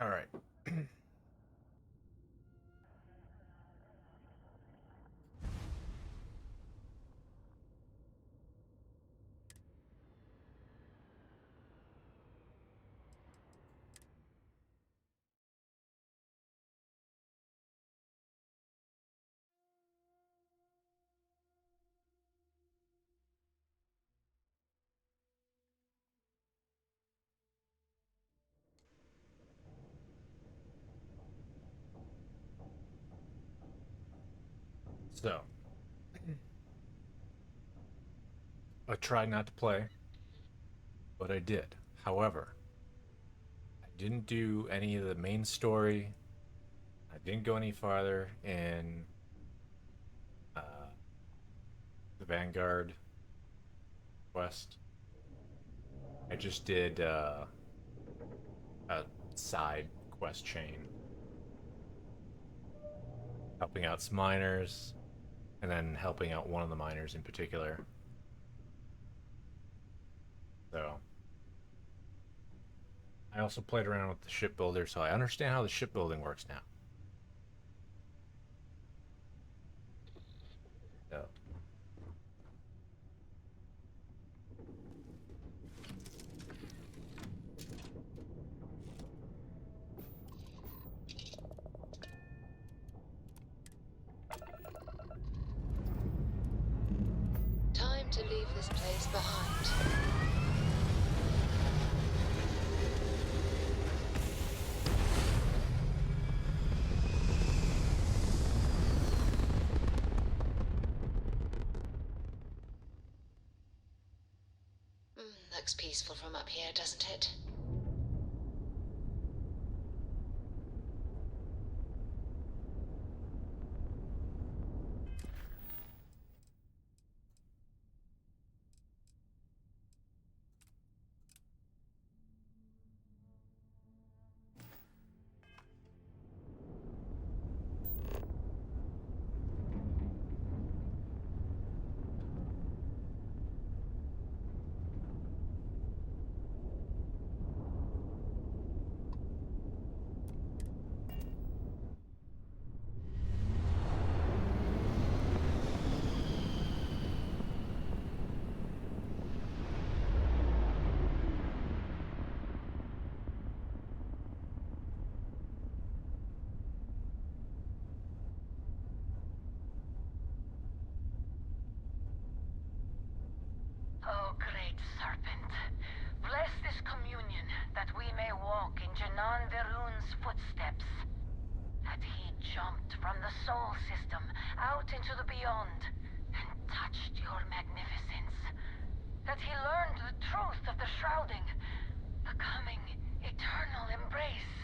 All right. So, I tried not to play, but I did. However, I didn't do any of the main story. I didn't go any farther in uh, the Vanguard quest. I just did a side quest chain, helping out some miners, and then helping out one of the miners in particular. So, I also played around with the shipbuilder, so I understand how the shipbuilding works now. So, Time to leave this place behind. Looks peaceful from up here, doesn't it? O great serpent, bless this communion that we may walk in Janan Veroon's footsteps. That he jumped from the soul system out into the beyond and touched your magnificence. That he learned the truth of the shrouding, the coming eternal embrace.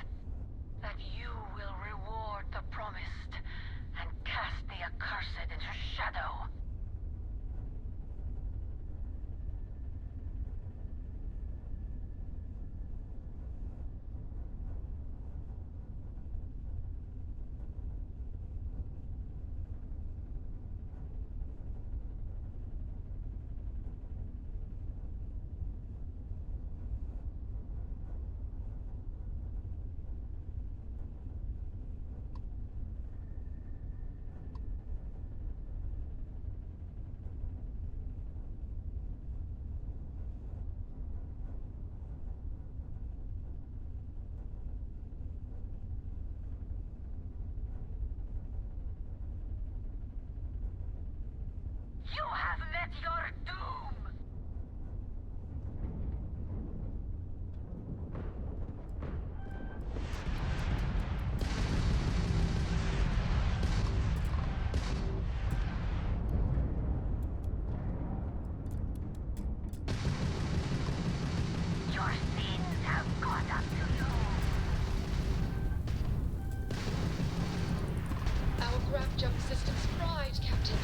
That you will reward the promised and cast the accursed into shadow. You have met your doom! Your sins have caught up to you. Our grab jump system's fried, Captain.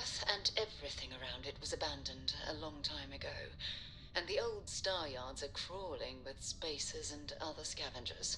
Earth and everything around it was abandoned a long time ago, and the old star yards are crawling with spacers and other scavengers.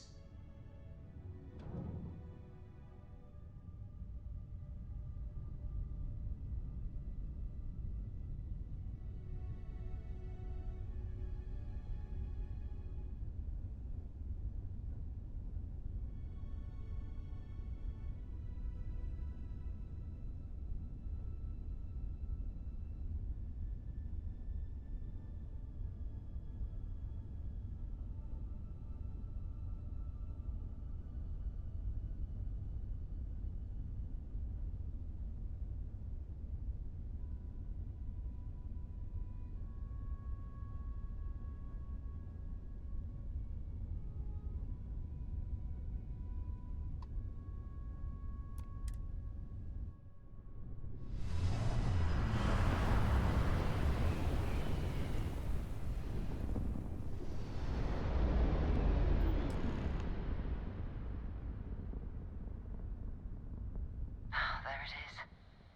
There it is.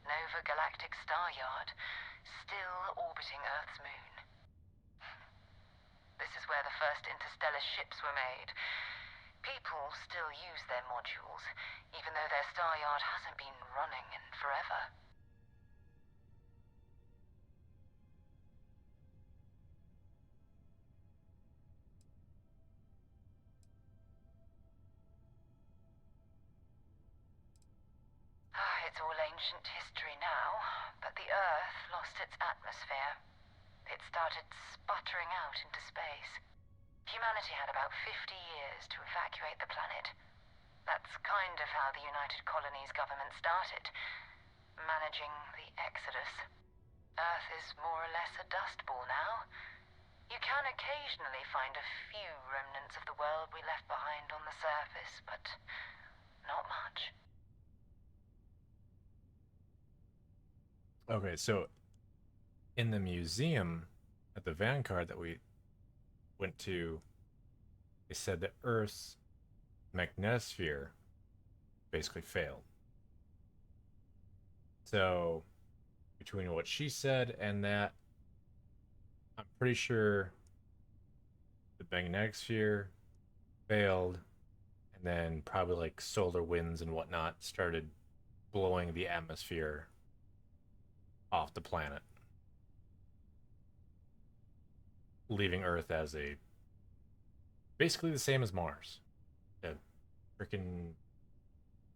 Nova Galactic Star Yard, still orbiting Earth's moon. This is where the first interstellar ships were made. People still use their modules, even though their star yard hasn't been running in forever. It's all ancient history now, but the Earth lost its atmosphere. It started sputtering out into space. Humanity had about 50 years to evacuate the planet. That's kind of how the United Colonies government started, managing the exodus. Earth is more or less a dust ball now. You can occasionally find a few remnants of the world we left behind on the surface, but not much. Okay, so in the museum at the Vanguard that we went to, they said that Earth's magnetosphere basically failed. So, between what she said and that, I'm pretty sure the magnetic sphere failed, and then probably like solar winds and whatnot started blowing the atmosphere off the planet, leaving Earth as a basically the same as Mars, a freaking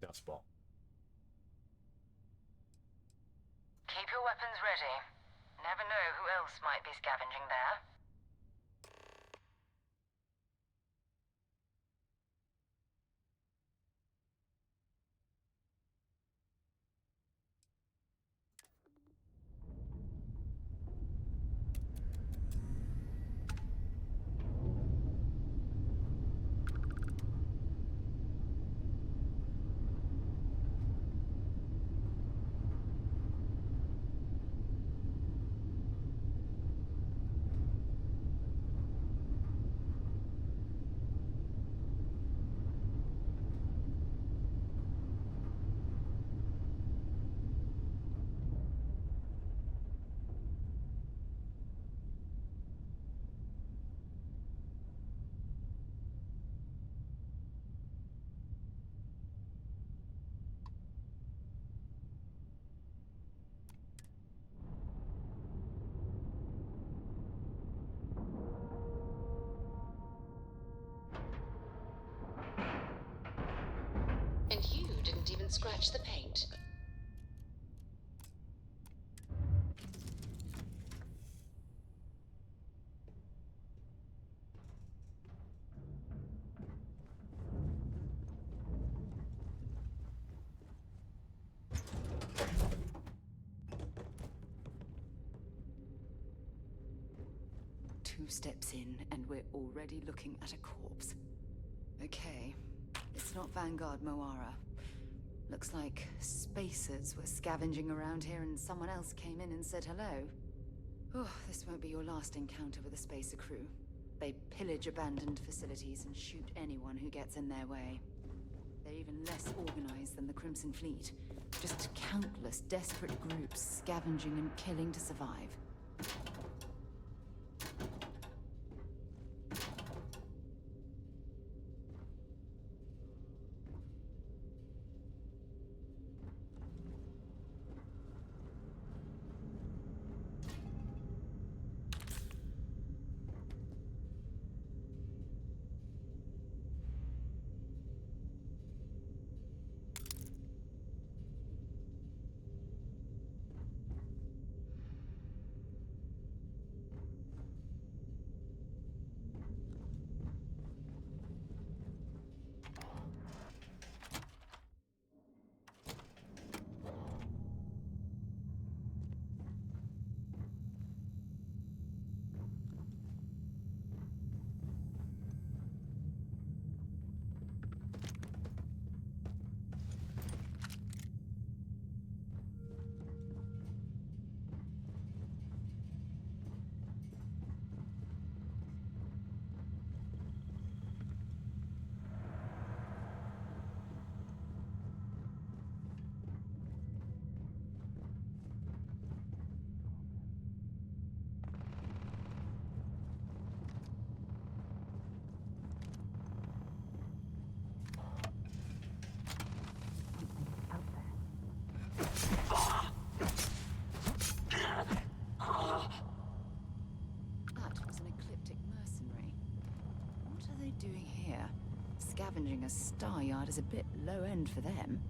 dust ball. Keep your weapons ready. Never know who else might be scavenging there. And you didn't even scratch the paint. Two steps in, and we're already looking at a corpse. Okay, it's not Vanguard Moara. Looks like spacers were scavenging around here and someone else came in and said hello. Oh, this won't be your last encounter with a spacer crew. They pillage abandoned facilities and shoot anyone who gets in their way. They're even less organized than the Crimson Fleet. Just countless desperate groups scavenging and killing to survive. That was an ecliptic mercenary. What are they doing here? Scavenging a star yard is a bit low end for them.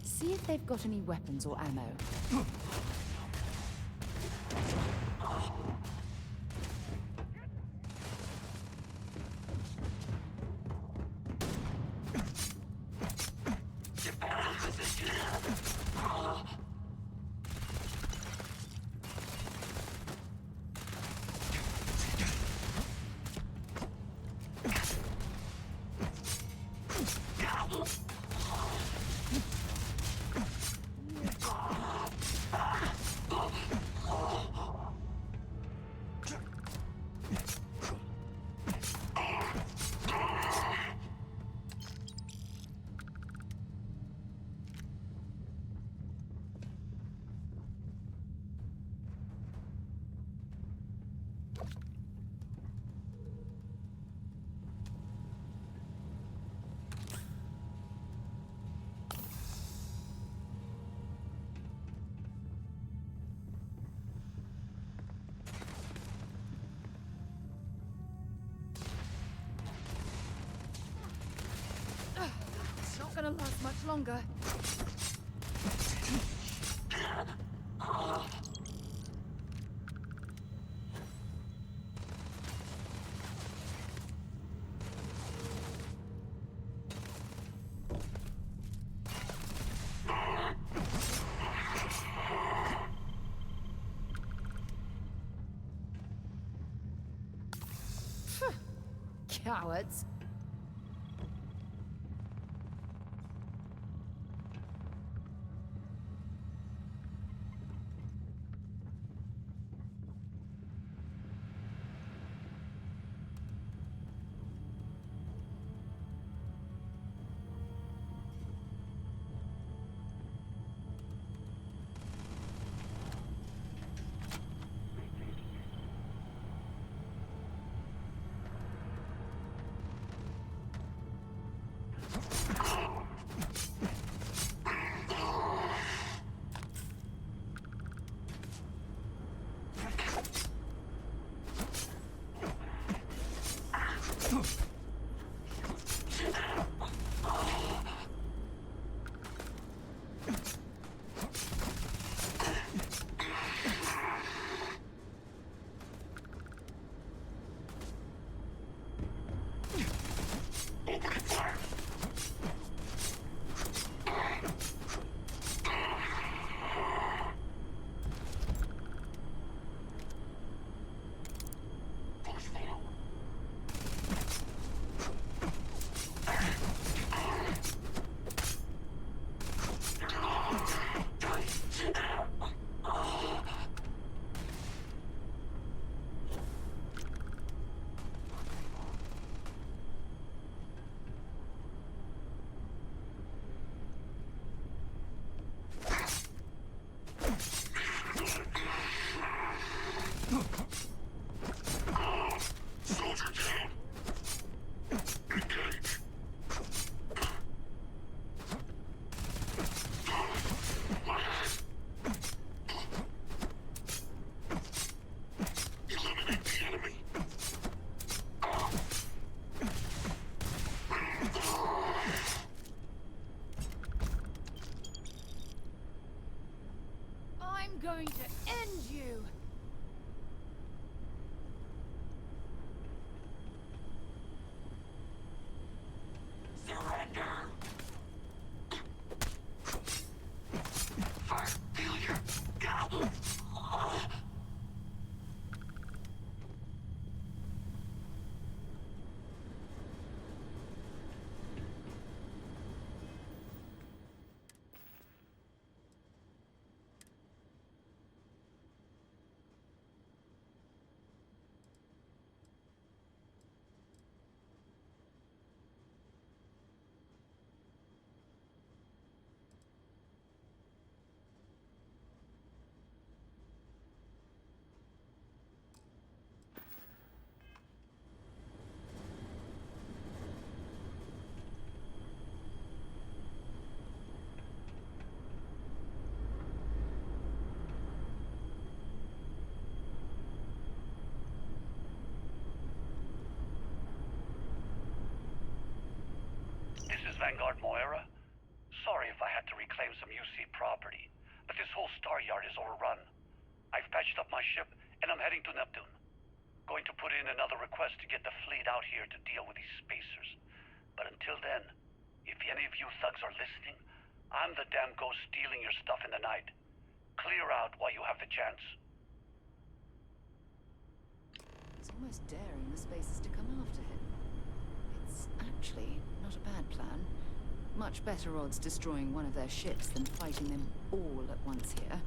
See if they've got any weapons or ammo. It's not gonna last much longer. Cowards. Soldier down. Engage. Eliminate the enemy. I'm going to end you! Surrender. Fire failure. Go. This is Vanguard Moira. Sorry if I had to reclaim some UC property, but this whole star yard is overrun. I've patched up my ship, and I'm heading to Neptune. Going to put in another request to get the fleet out here to deal with these spacers. But until then, if any of you thugs are listening, I'm the damn ghost stealing your stuff in the night. Clear out while you have the chance. It's almost daring the spacers to come after him. It's actually not a bad plan. Much better odds destroying one of their ships than fighting them all at once here.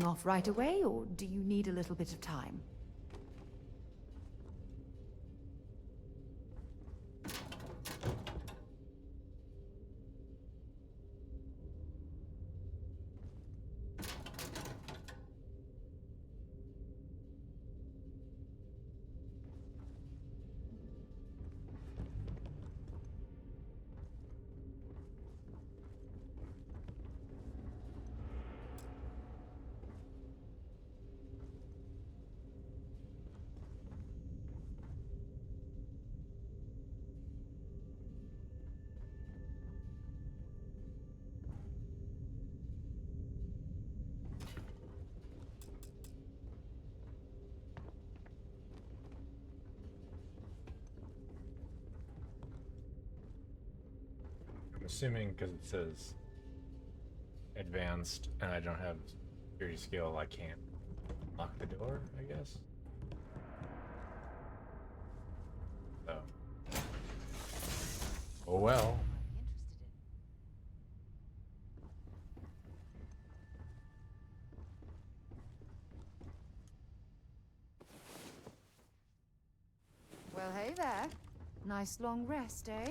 Off right away, or do you need a little bit of time? I'm assuming because it says advanced and I don't have security skill, I can't lock the door, I guess. So. Oh well. Well, Well, hey there. Nice long rest, eh?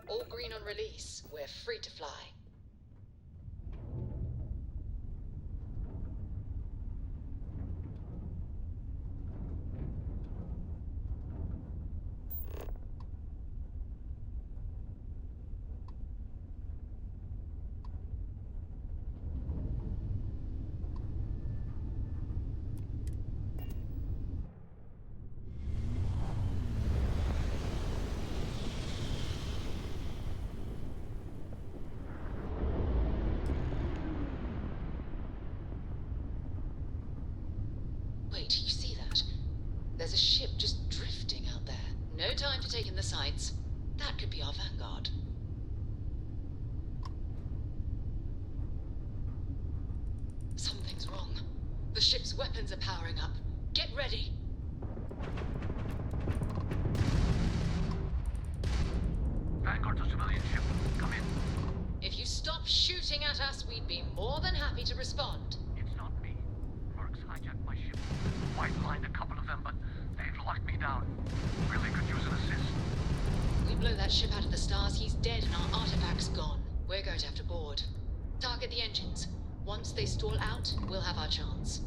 All green on release. We're free to fly. Wait, you see that? There's a ship just drifting out there. No time to take in the sights. That could be our vanguard. Something's wrong. The ship's weapons are powering up. Get ready. Vanguard to civilian ship. Come in. If you stop shooting at us, we'd be more than happy to respond. It's not me. Mercs hijacked my ship. White-lined a couple of them, but they've locked me down. Really could use an assist. We blow that ship out of the stars, he's dead and our artifact's gone. We're going to have to board. Target the engines. Once they stall out, we'll have our chance.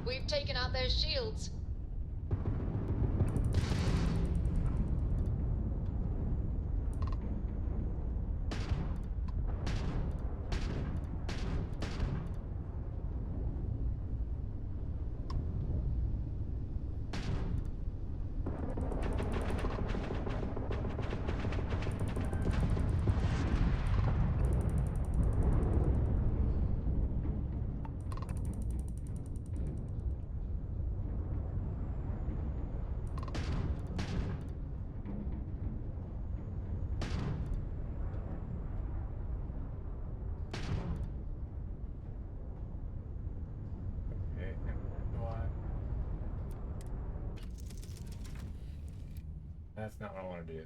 We've taken out their shields. Okay, go on. That's not what I want to do.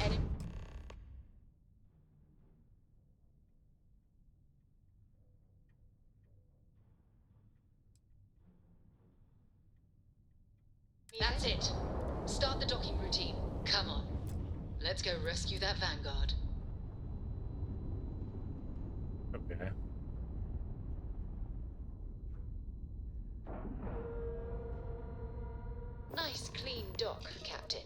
Enemy. That's it. Start the docking routine. Come on. Let's go rescue that Vanguard. Okay. Nice clean dock, Captain.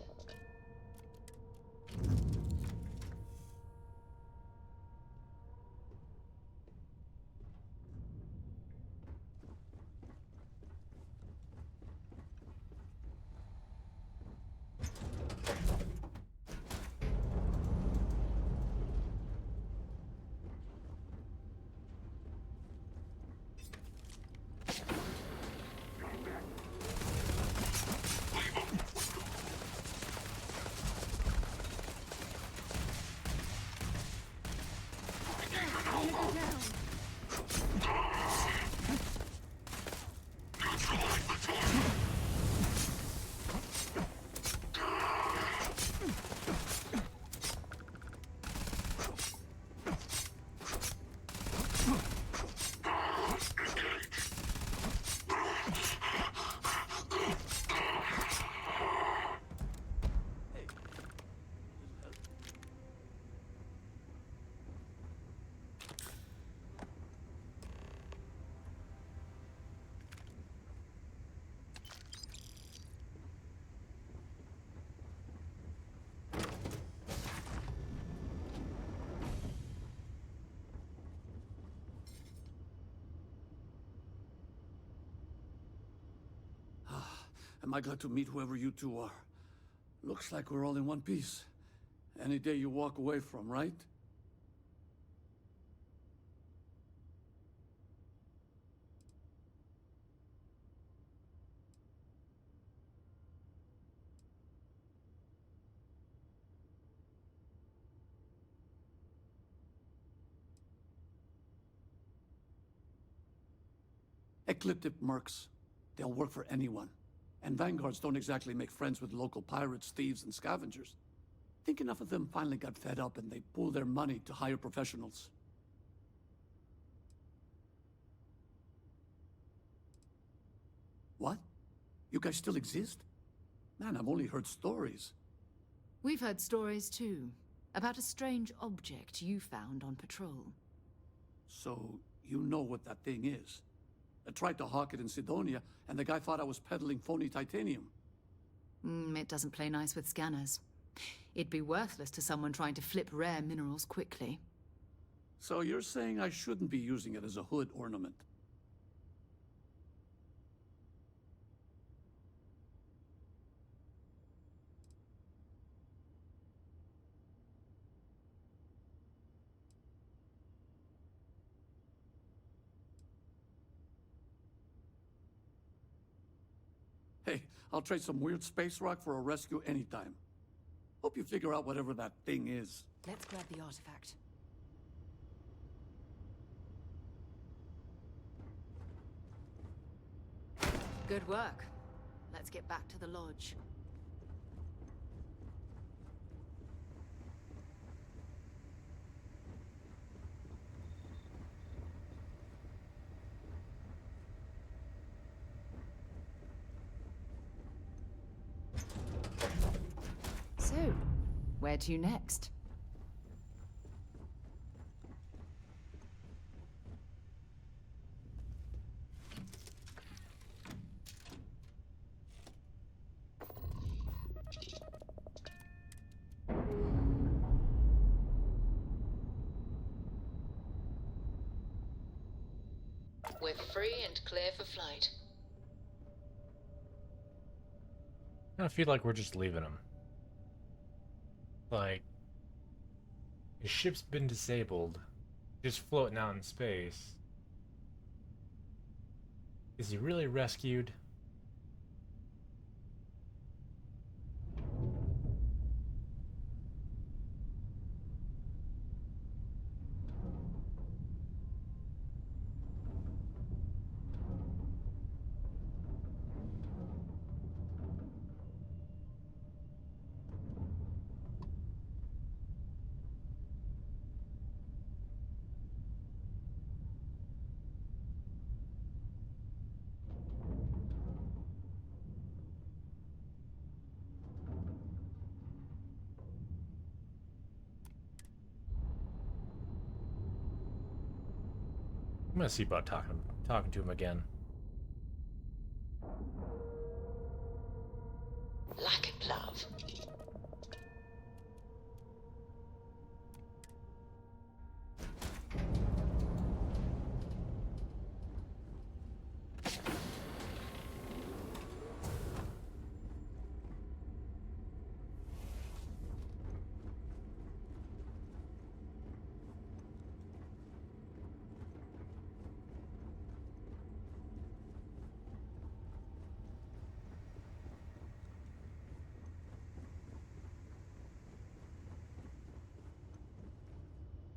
Am I glad to meet whoever you two are? Looks like we're all in one piece. Any day you walk away from, right? Ecliptic mercs. They'll work for anyone. And vanguards don't exactly make friends with local pirates, thieves, and scavengers. Think enough of them finally got fed up and they pooled their money to hire professionals. What? You guys still exist? Man, I've only heard stories. We've heard stories too, about a strange object you found on patrol. So, you know what that thing is? I tried to hawk it in Sidonia, and the guy thought I was peddling phony titanium. It doesn't play nice with scanners. It'd be worthless to someone trying to flip rare minerals quickly. So you're saying I shouldn't be using it as a hood ornament? Hey, I'll trade some weird space rock for a rescue anytime. Hope you figure out whatever that thing is. Let's grab the artifact. Good work. Let's get back to the lodge. So, where to next? We're free and clear for flight. I feel like we're just leaving him. Like, his ship's been disabled, just floating out in space. Is he really rescued? I'm gonna see about talking to him again. Lack of love.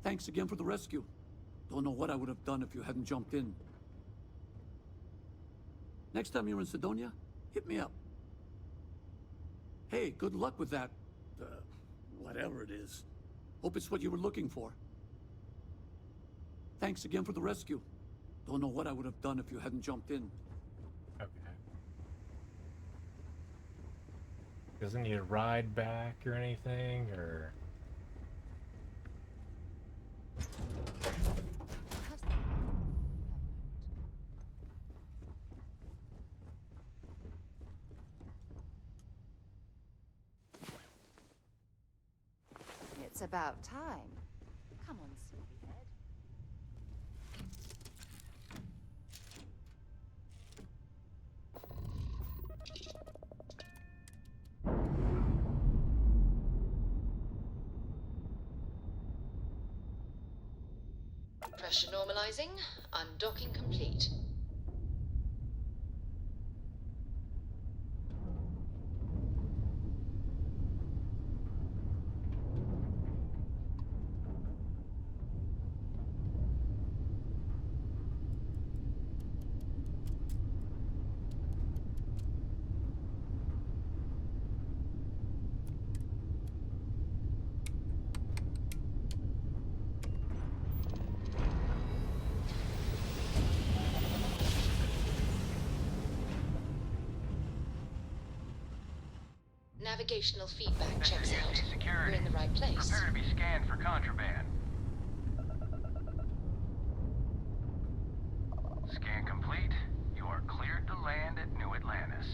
Thanks again for the rescue. Don't know what I would have done if you hadn't jumped in. Next time you're in Sidonia, hit me up. Hey, good luck with that, whatever it is. Hope it's what you were looking for. Thanks again for the rescue. Don't know what I would have done if you hadn't jumped in. Okay. Doesn't need a ride back or anything, or... It's about time. Come on, sleepyhead. Pressure normalizing. Undocking complete. Navigational feedback checks out. We're in the right place. Prepare to be scanned for contraband. Scan complete. You are cleared to land at New Atlantis.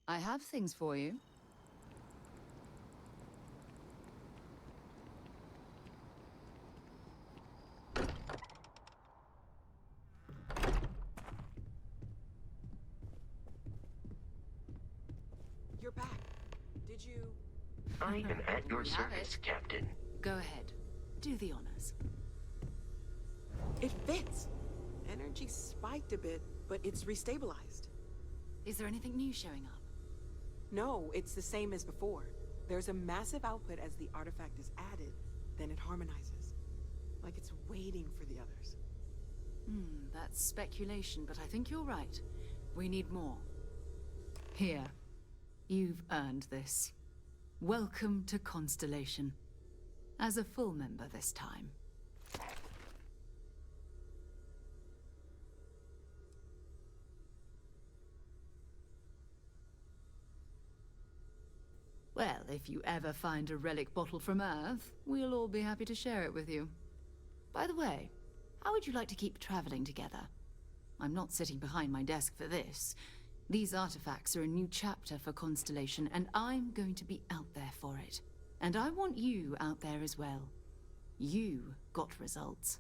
I have things for you. You're back. Did you... I am at your We have service, it. Captain. Go ahead. Do the honors. It fits. Energy spiked a bit, but it's restabilized. Is there anything new showing up? No, it's the same as before. There's a massive output as the artifact is added, then it harmonizes. Like it's waiting for the others. That's speculation, but I think you're right. We need more. Here. You've earned this. Welcome to Constellation. As a full member this time. Well, if you ever find a relic bottle from Earth, we'll all be happy to share it with you. By the way, how would you like to keep traveling together? I'm not sitting behind my desk for this. These artifacts are a new chapter for Constellation, and I'm going to be out there for it. And I want you out there as well. You got results.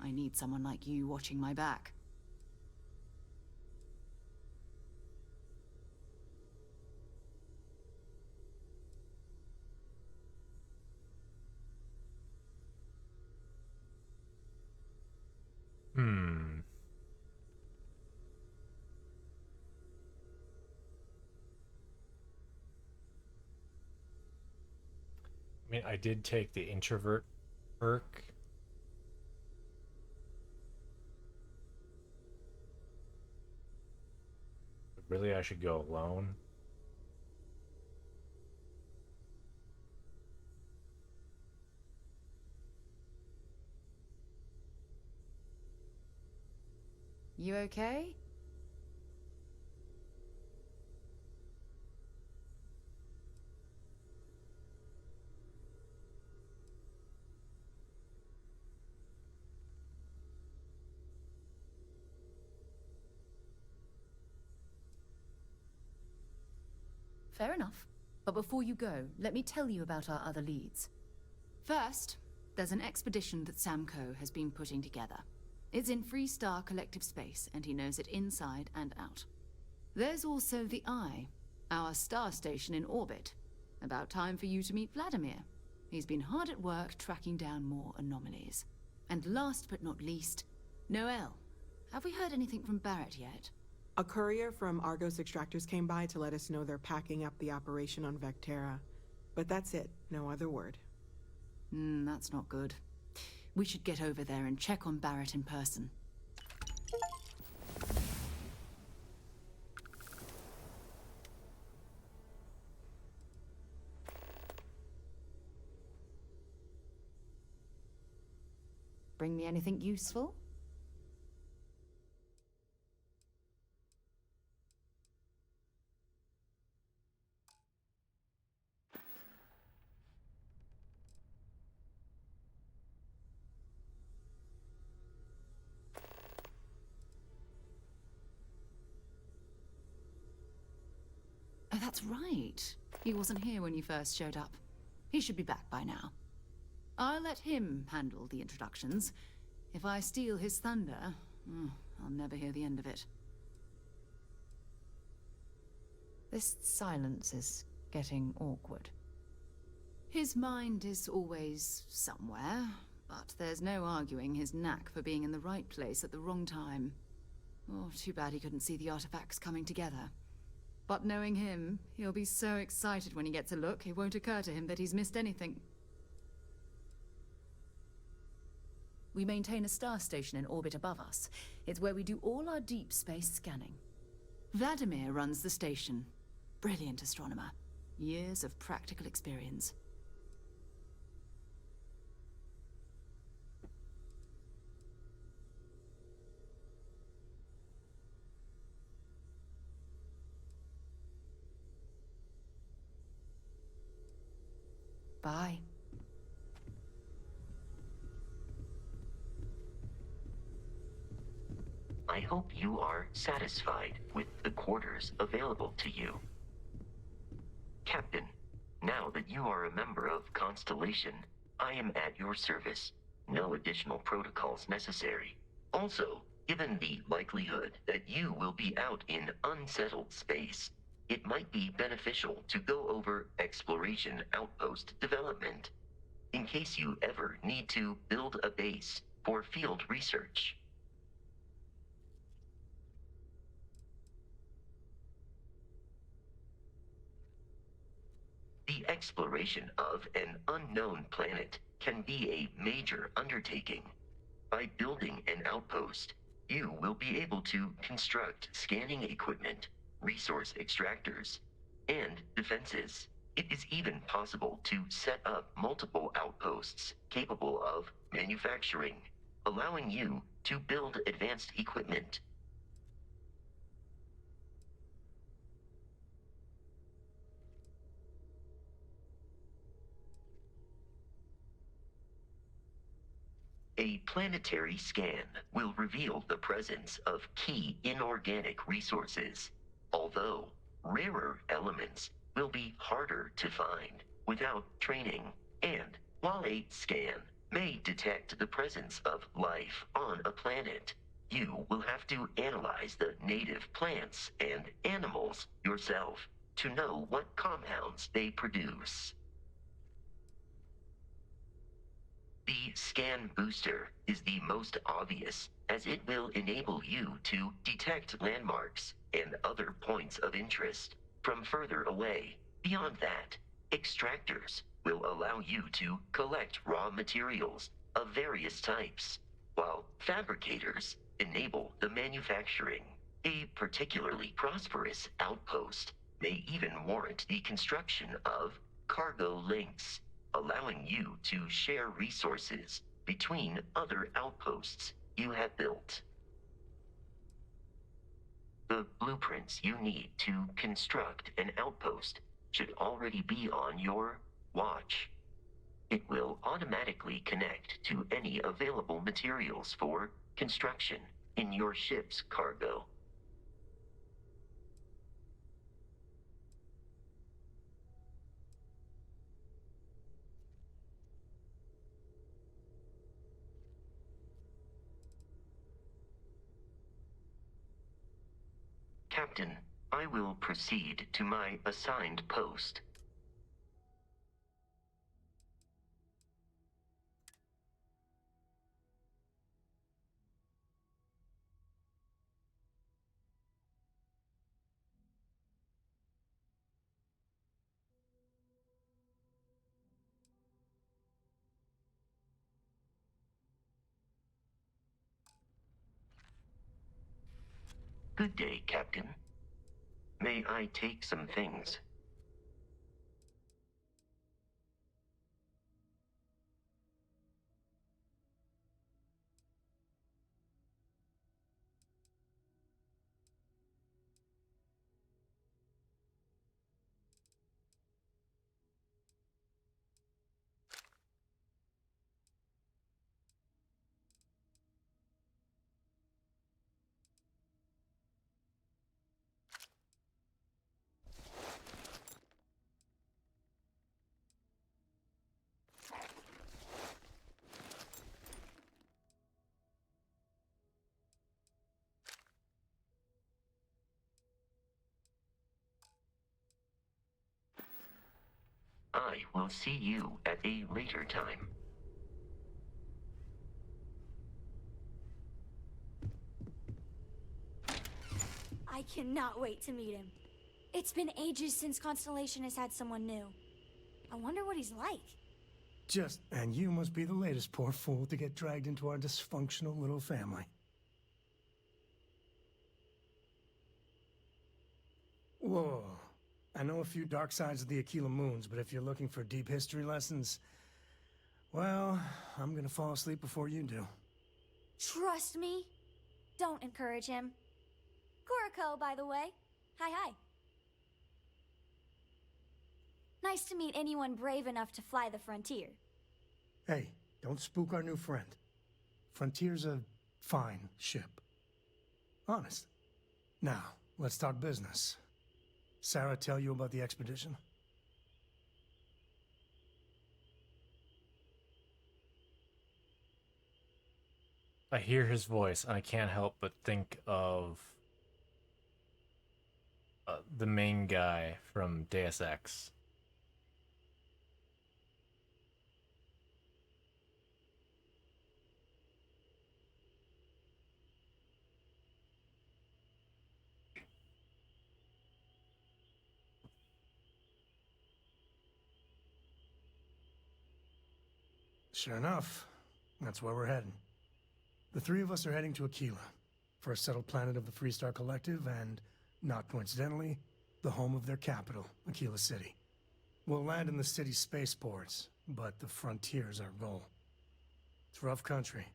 I need someone like you watching my back. I mean, I did take the introvert perk. But really, I should go alone. You okay? Fair enough. But before you go, let me tell you about our other leads. First, there's an expedition that Samco has been putting together. It's in Freestar Collective Space, and he knows it inside and out. There's also the Eye, our star station in orbit. About time for you to meet Vladimir. He's been hard at work tracking down more anomalies. And last but not least, Noel. Have we heard anything from Barrett yet? A courier from Argos Extractors came by to let us know they're packing up the operation on Vectera. But that's it, no other word. That's not good. We should get over there and check on Barrett in person. Bring me anything useful? That's right. He wasn't here when you first showed up. He should be back by now. I'll let him handle the introductions. If I steal his thunder, I'll never hear the end of it. This silence is getting awkward. His mind is always somewhere, but there's no arguing his knack for being in the right place at the wrong time. Oh, too bad he couldn't see the artifacts coming together. But knowing him, he'll be so excited when he gets a look, it won't occur to him that he's missed anything. We maintain a star station in orbit above us. It's where we do all our deep space scanning. Vladimir runs the station. Brilliant astronomer. Years of practical experience. Bye. I hope you are satisfied with the quarters available to you. Captain, now that you are a member of Constellation, I am at your service. No additional protocols necessary. Also, given the likelihood that you will be out in unsettled space, it might be beneficial to go over exploration outpost development, in case you ever need to build a base for field research. The exploration of an unknown planet can be a major undertaking. By building an outpost, you will be able to construct scanning equipment, resource extractors, and defenses. It is even possible to set up multiple outposts capable of manufacturing, allowing you to build advanced equipment. A planetary scan will reveal the presence of key inorganic resources, although rarer elements will be harder to find without training. And while a scan may detect the presence of life on a planet, you will have to analyze the native plants and animals yourself to know what compounds they produce. The scan booster is the most obvious, as it will enable you to detect landmarks and other points of interest from further away. Beyond that, extractors will allow you to collect raw materials of various types, while fabricators enable the manufacturing. A particularly prosperous outpost may even warrant the construction of cargo links, allowing you to share resources between other outposts you have built. The blueprints you need to construct an outpost should already be on your watch. It will automatically connect to any available materials for construction in your ship's cargo. Captain, I will proceed to my assigned post. Good day, Captain. May I take some things? I will see you at a later time. I cannot wait to meet him. It's been ages since Constellation has had someone new. I wonder what he's like. And you must be the latest poor fool to get dragged into our dysfunctional little family. Whoa. I know a few dark sides of the Aquila Moons, but if you're looking for deep history lessons, well, I'm gonna fall asleep before you do. Trust me. Don't encourage him. Kuriko, by the way. Hi. Nice to meet anyone brave enough to fly the frontier. Hey, don't spook our new friend. Frontier's a fine ship. Honest. Now, let's talk business. Sarah tell you about the expedition? I hear his voice, and I can't help but think of the main guy from Deus Ex. Sure enough, that's where we're heading. The three of us are heading to Aquila, for a settled planet of the Freestar Collective and, not coincidentally, the home of their capital, Aquila City. We'll land in the city's spaceports, but the frontier's our goal. It's rough country.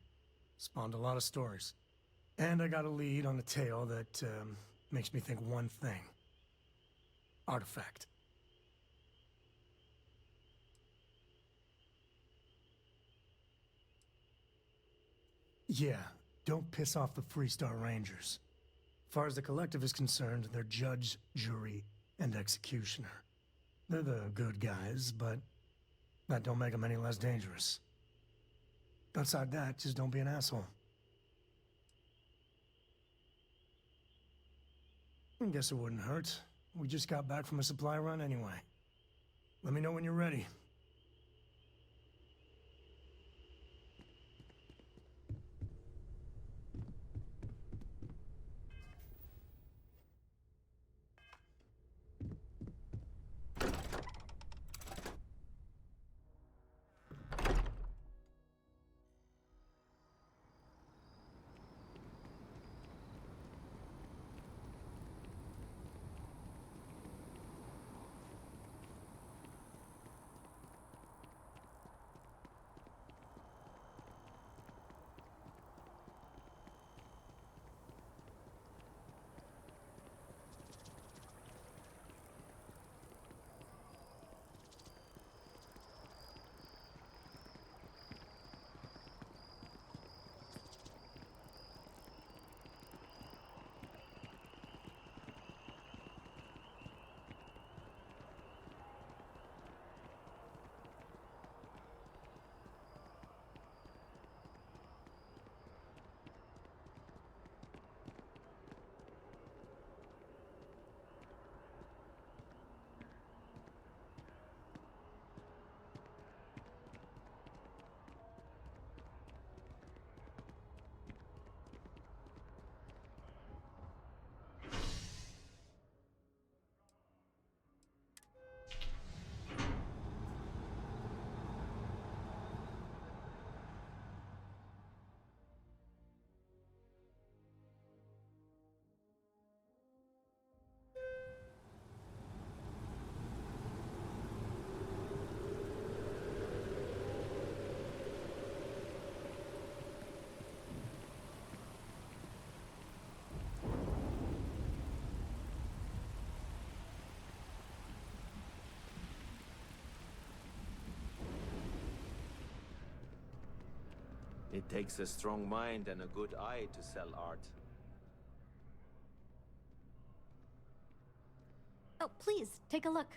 Spawned a lot of stories. And I got a lead on a tale that makes me think one thing. Artifact. Yeah, don't piss off the Freestar Rangers. Far as the Collective is concerned, they're judge, jury, and executioner. They're the good guys, but that don't make them any less dangerous. Outside that, just don't be an asshole. I guess it wouldn't hurt. We just got back from a supply run anyway. Let me know when you're ready. It takes a strong mind and a good eye to sell art. Oh, please, take a look.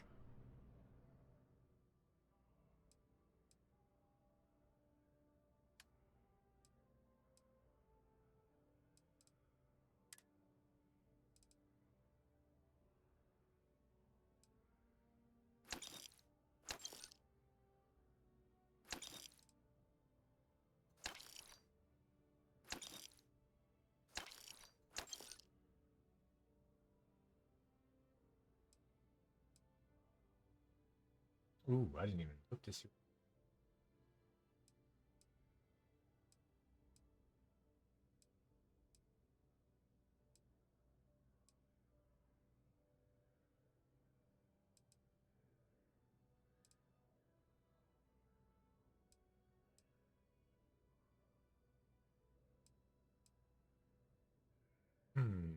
Ooh, I didn't even look to see. Hmm.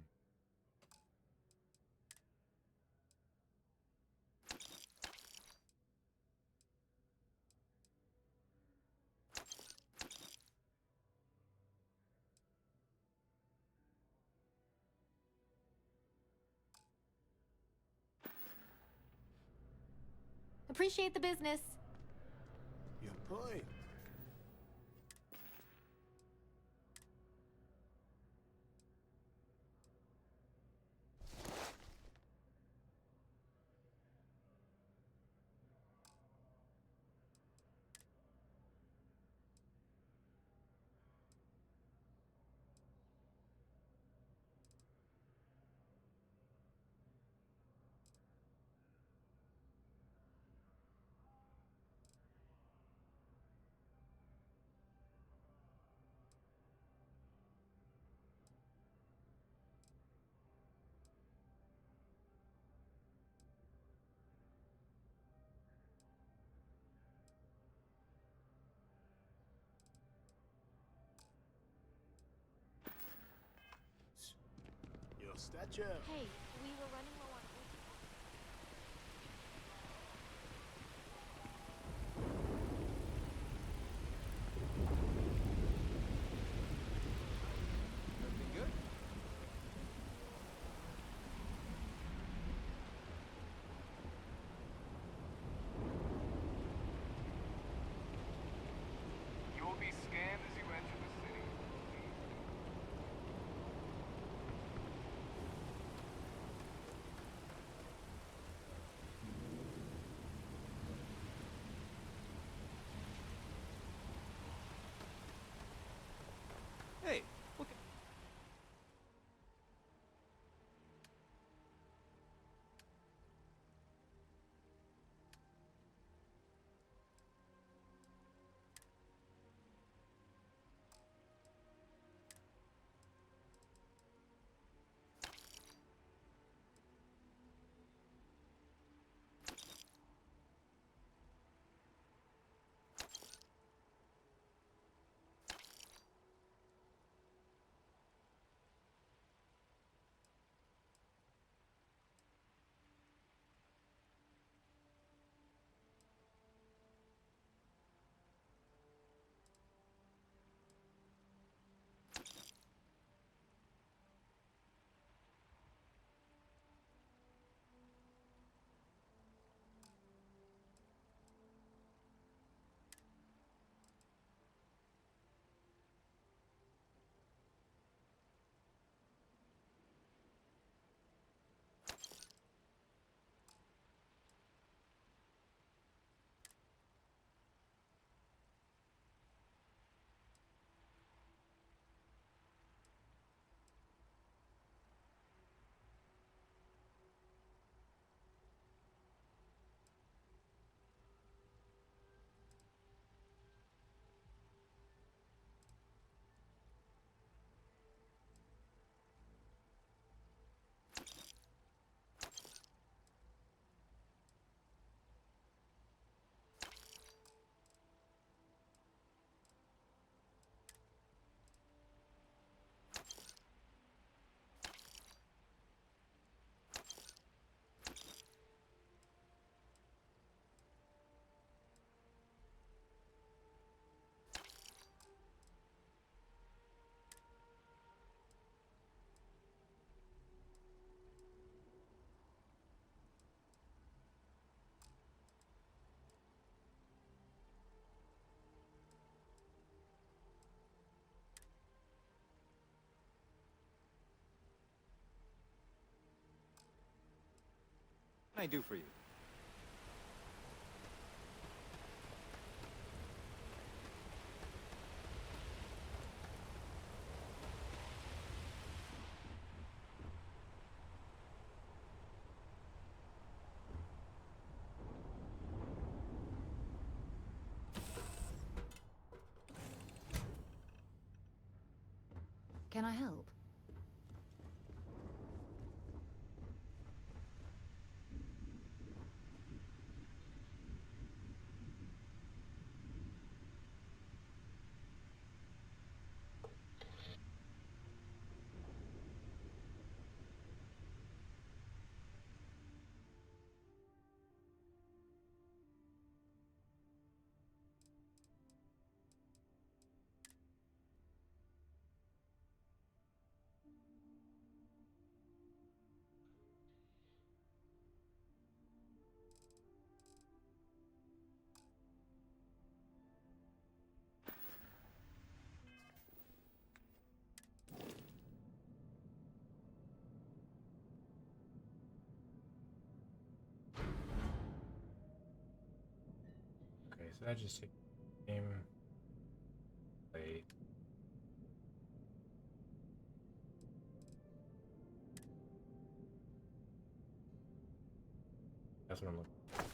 Appreciate the business. Your point. Your stature. Hey, we were running low on. Looking good? You'll be scanned as you enter the city. Hey, look at... What can I do for you? Can I help? Okay, so that just game play. That's what I'm looking for.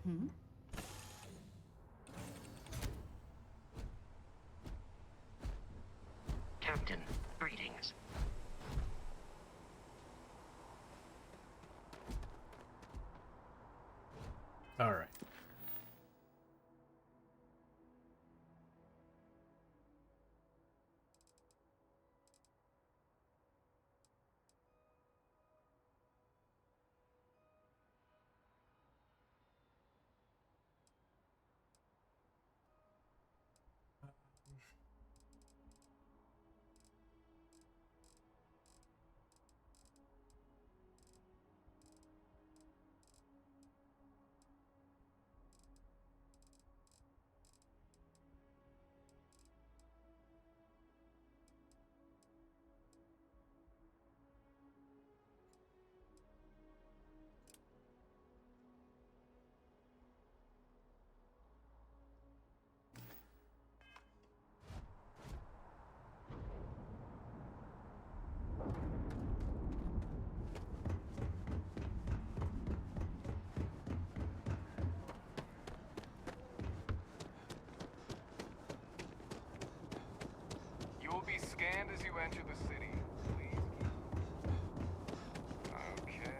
Hmm? Captain, greetings. All right. You'll be scanned as you enter the city. Please. Okay.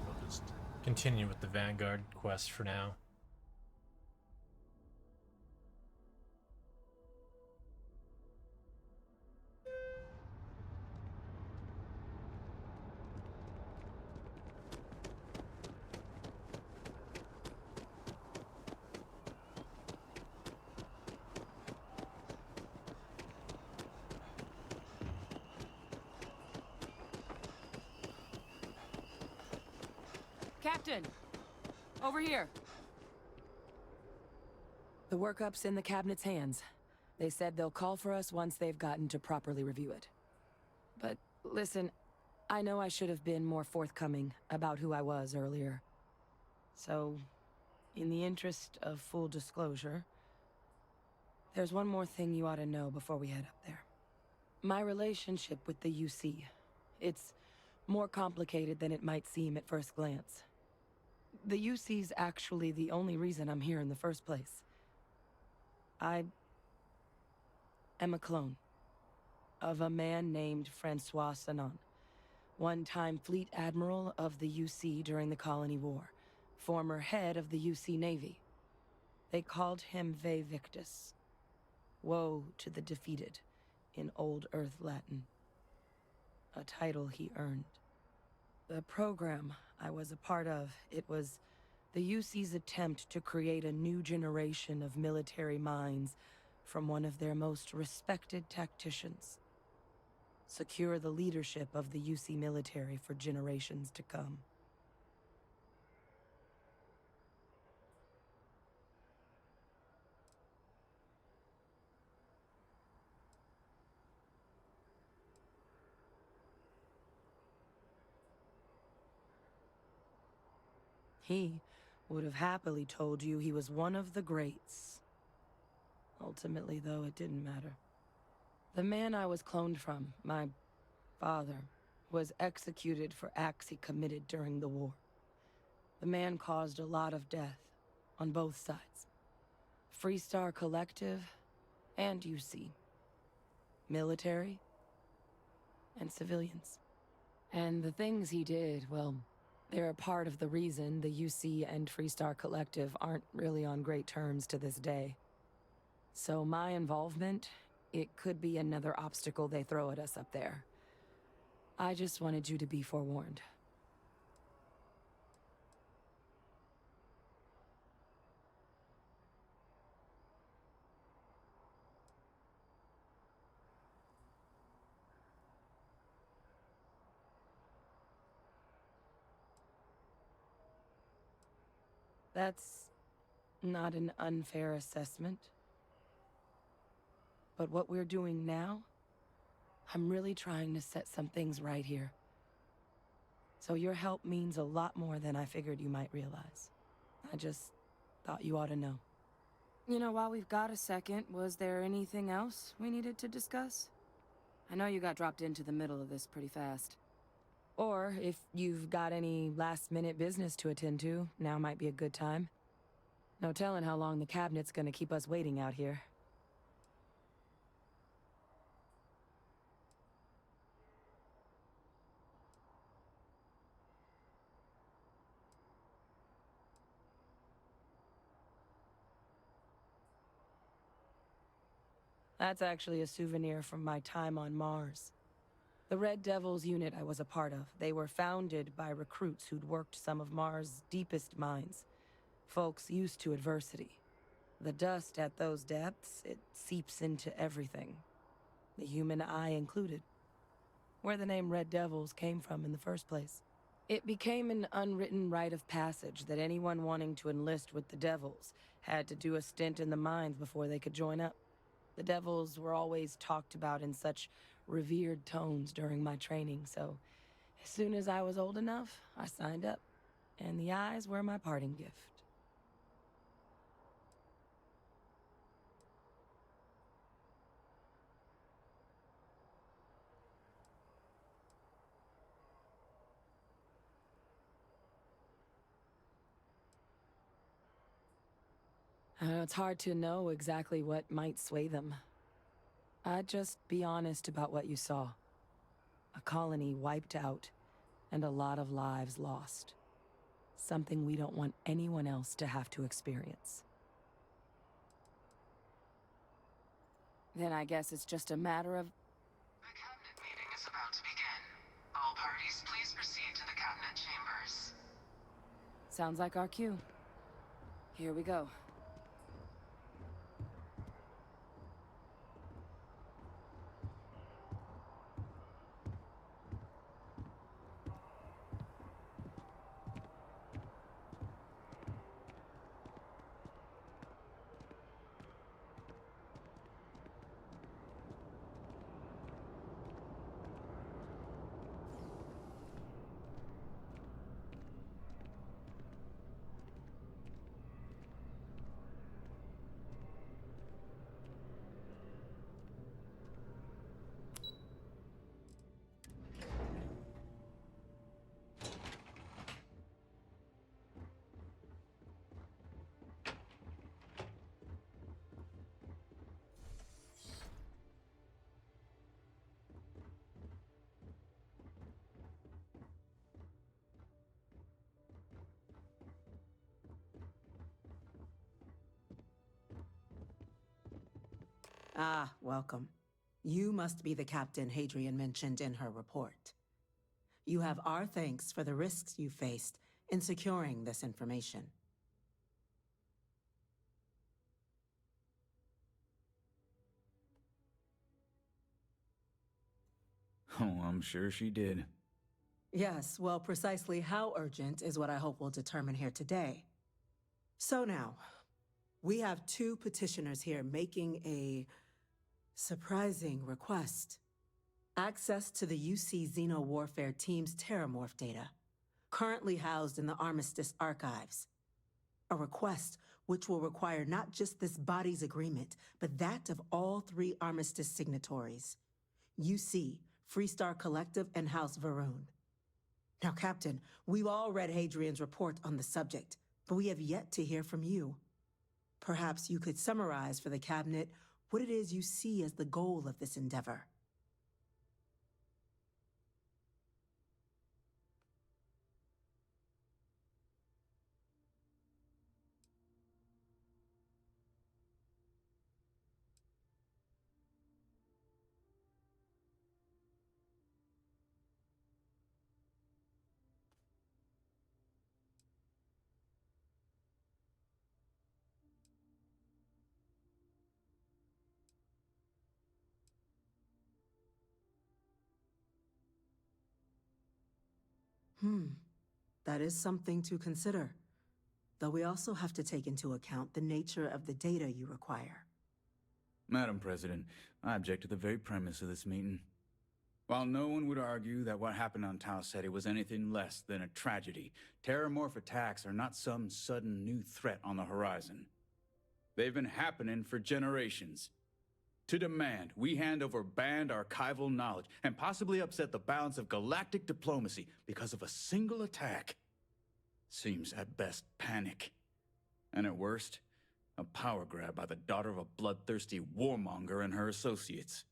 I'll just continue with the Vanguard quest for now. Captain! Over here! The workup's in the cabinet's hands. They said they'll call for us once they've gotten to properly review it. But listen, I know I should have been more forthcoming about who I was earlier. So, in the interest of full disclosure, there's one more thing you ought to know before we head up there. My relationship with the UC. It's more complicated than it might seem at first glance. The UC's actually the only reason I'm here in the first place. I am a clone of a man named Francois Sanon, one-time fleet admiral of the UC during the Colony War, former head of the UC Navy. They called him Ve Victus. Woe to the defeated, in Old Earth Latin. A title he earned. The program I was a part of, it was the UC's attempt to create a new generation of military minds from one of their most respected tacticians. Secure the leadership of the UC military for generations to come. He would have happily told you he was one of the greats. Ultimately, though, it didn't matter. The man I was cloned from, my father, was executed for acts he committed during the war. The man caused a lot of death, on both sides. Freestar Collective and UC. Military and civilians. And the things he did, well, they're a part of the reason the UC and Freestar Collective aren't really on great terms to this day. So my involvement, it could be another obstacle they throw at us up there. I just wanted you to be forewarned. That's not an unfair assessment. But what we're doing now, I'm really trying to set some things right here. So your help means a lot more than I figured you might realize. I just thought you ought to know. You know, while we've got a second, was there anything else we needed to discuss? I know you got dropped into the middle of this pretty fast. Or, if you've got any last-minute business to attend to, now might be a good time. No telling how long the cabinet's gonna keep us waiting out here. That's actually a souvenir from my time on Mars. The Red Devils unit I was a part of, they were founded by recruits who'd worked some of Mars' deepest mines. Folks used to adversity. The dust at those depths, it seeps into everything. The human eye included. Where the name Red Devils came from in the first place. It became an unwritten rite of passage that anyone wanting to enlist with the Devils had to do a stint in the mines before they could join up. The Devils were always talked about in such revered tones during my training, so as soon as I was old enough, I signed up. And the eyes were my parting gift. It's hard to know exactly what might sway them. I'd just be honest about what you saw. A colony wiped out, and a lot of lives lost. Something we don't want anyone else to have to experience. Then I guess it's just a matter of... The cabinet meeting is about to begin. All parties, please proceed to the cabinet chambers. Sounds like our cue. Here we go. Ah, welcome. You must be the captain Hadrian mentioned in her report. You have our thanks for the risks you faced in securing this information. Oh, I'm sure she did. Yes, well, precisely how urgent is what I hope will determine here today. So now, we have two petitioners here making a surprising request. Access to the UC Xeno Warfare Team's Terramorph data, currently housed in the Armistice archives. A request which will require not just this body's agreement, but that of all three Armistice signatories. UC, Freestar Collective, and House Varun. Now, Captain, we've all read Hadrian's report on the subject, but we have yet to hear from you. Perhaps you could summarize for the Cabinet what it is you see as the goal of this endeavor. That is something to consider. Though we also have to take into account the nature of the data you require. Madam President, I object to the very premise of this meeting. While no one would argue that what happened on Tau Ceti was anything less than a tragedy, Terramorph attacks are not some sudden new threat on the horizon. They've been happening for generations. To demand we hand over banned archival knowledge and possibly upset the balance of galactic diplomacy because of a single attack seems at best panic. And at worst, a power grab by the daughter of a bloodthirsty warmonger and her associates.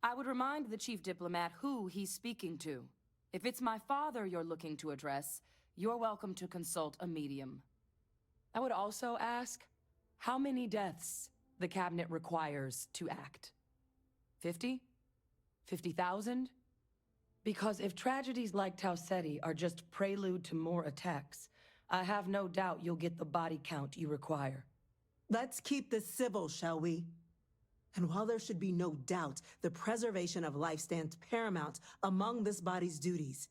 I would remind the chief diplomat who he's speaking to. If it's my father you're looking to address, you're welcome to consult a medium. I would also ask, how many deaths the Cabinet requires to act? 50? 50,000? Because if tragedies like Tau Ceti are just prelude to more attacks, I have no doubt you'll get the body count you require. Let's keep this civil, shall we? And while there should be no doubt the preservation of life stands paramount among this body's duties,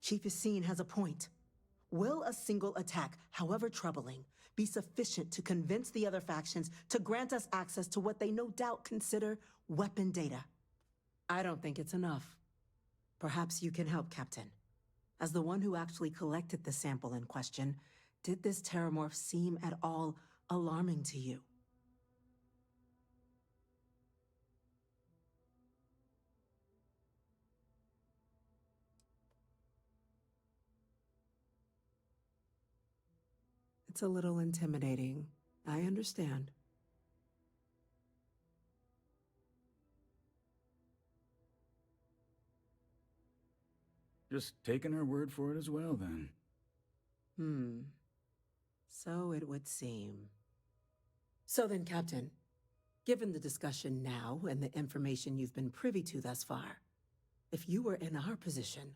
Chief Yassine has a point. Will a single attack, however troubling, be sufficient to convince the other factions to grant us access to what they no doubt consider weapon data? I don't think it's enough. Perhaps you can help, Captain. As the one who actually collected the sample in question, did this Terramorph seem at all alarming to you? It's a little intimidating. I understand. Just taking her word for it as well, then. So it would seem. So then, Captain, given the discussion now and the information you've been privy to thus far, if you were in our position,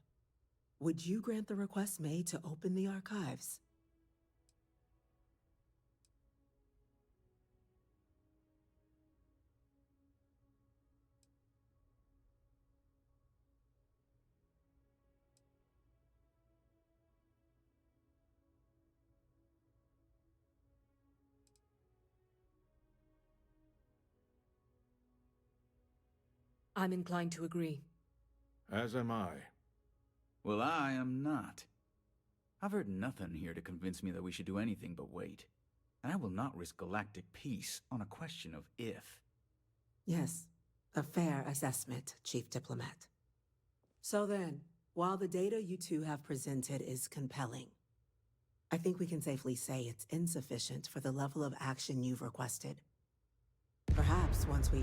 would you grant the request made to open the archives? I'm inclined to agree. As am I. Well, I am not. I've heard nothing here to convince me that we should do anything but wait. And I will not risk galactic peace on a question of if. Yes, a fair assessment, Chief Diplomat. So then, while the data you two have presented is compelling, I think we can safely say it's insufficient for the level of action you've requested. Perhaps once we...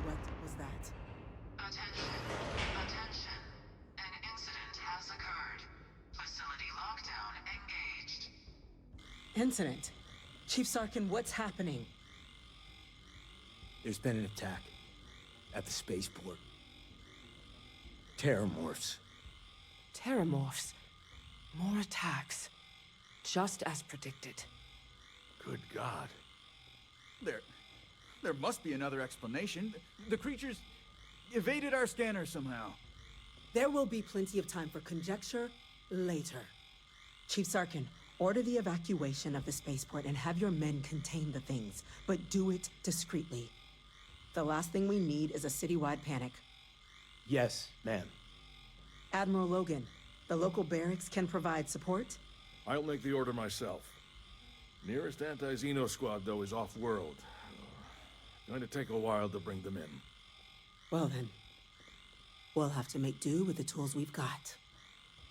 What was that? Attention. Attention. An incident has occurred. Facility lockdown engaged. Incident? Chief Sarkin, what's happening? There's been an attack at the spaceport. Terramorphs. Terramorphs. More attacks. Just as predicted. Good God. There must be another explanation. The creatures evaded our scanner somehow. There will be plenty of time for conjecture later. Chief Sarkin, order the evacuation of the spaceport and have your men contain the things, but do it discreetly. The last thing we need is a citywide panic. Yes, ma'am. Admiral Logan, the local barracks can provide support? I'll make the order myself. Nearest anti-Xeno squad, though, is off-world. Going to take a while to bring them in. Well then, we'll have to make do with the tools we've got.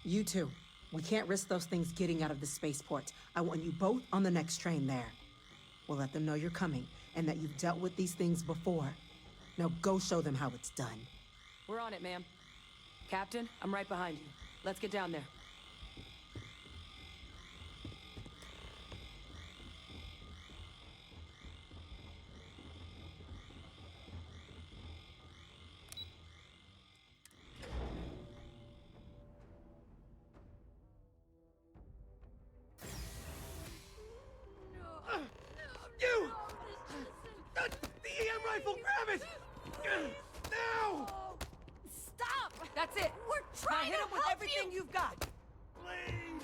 You two, we can't risk those things getting out of the spaceport. I want you both on the next train there. We'll let them know you're coming, and that you've dealt with these things before. Now go show them how it's done. We're on it, ma'am. Captain, I'm right behind you. Let's get down there. You! The EM rifle, grab it! Now! Stop! That's it. We're trying to hit him with everything you've got. Please!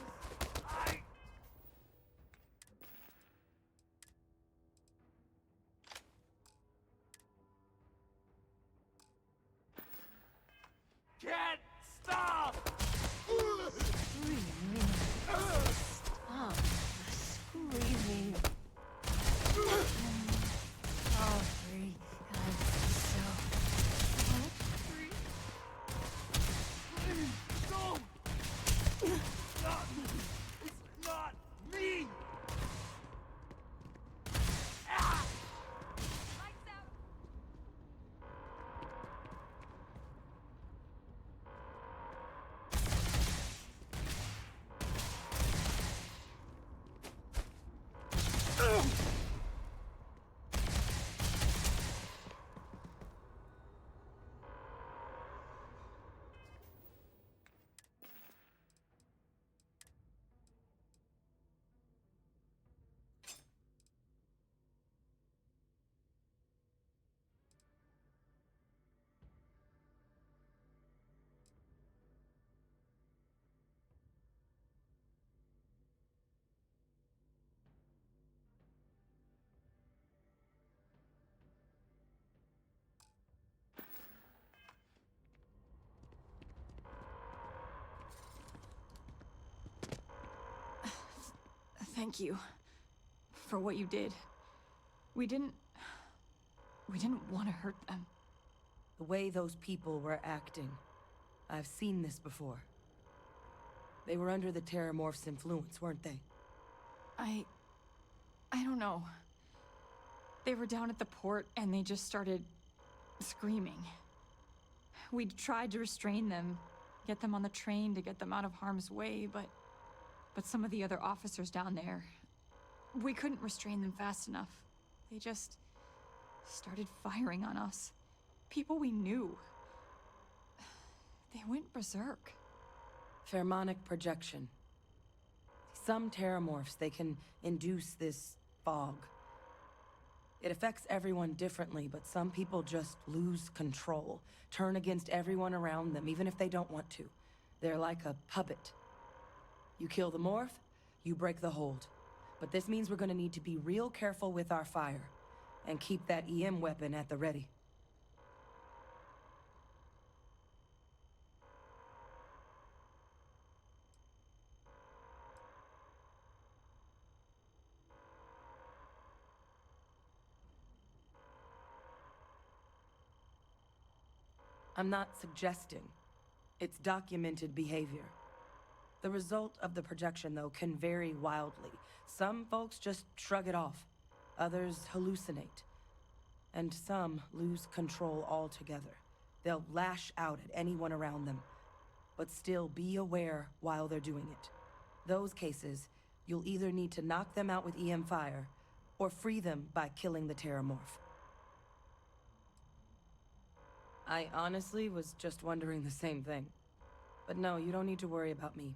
Can't stop! Stop screaming. Oh, free. I'm so free. Don't! Not, it's not me! Ah! Thank you for what you did. We didn't want to hurt them. The way those people were acting, I've seen this before. They were under the Terramorph's influence, weren't they? I don't know. They were down at the port and they just started screaming. We tried to restrain them, get them on the train to get them out of harm's way, but some of the other officers down there, we couldn't restrain them fast enough. They just started firing on us. People we knew. They went berserk. Pheromonic projection. Some Terramorphs, they can induce this fog. It affects everyone differently, but some people just lose control, turn against everyone around them, even if they don't want to. They're like a puppet. You kill the morph, you break the hold. But this means we're gonna need to be real careful with our fire, and keep that EM weapon at the ready. I'm not suggesting. It's documented behavior. The result of the projection, though, can vary wildly. Some folks just shrug it off. Others hallucinate. And some lose control altogether. They'll lash out at anyone around them, but still be aware while they're doing it. Those cases, you'll either need to knock them out with EM fire, or free them by killing the Terramorph. I honestly was just wondering the same thing. But no, you don't need to worry about me.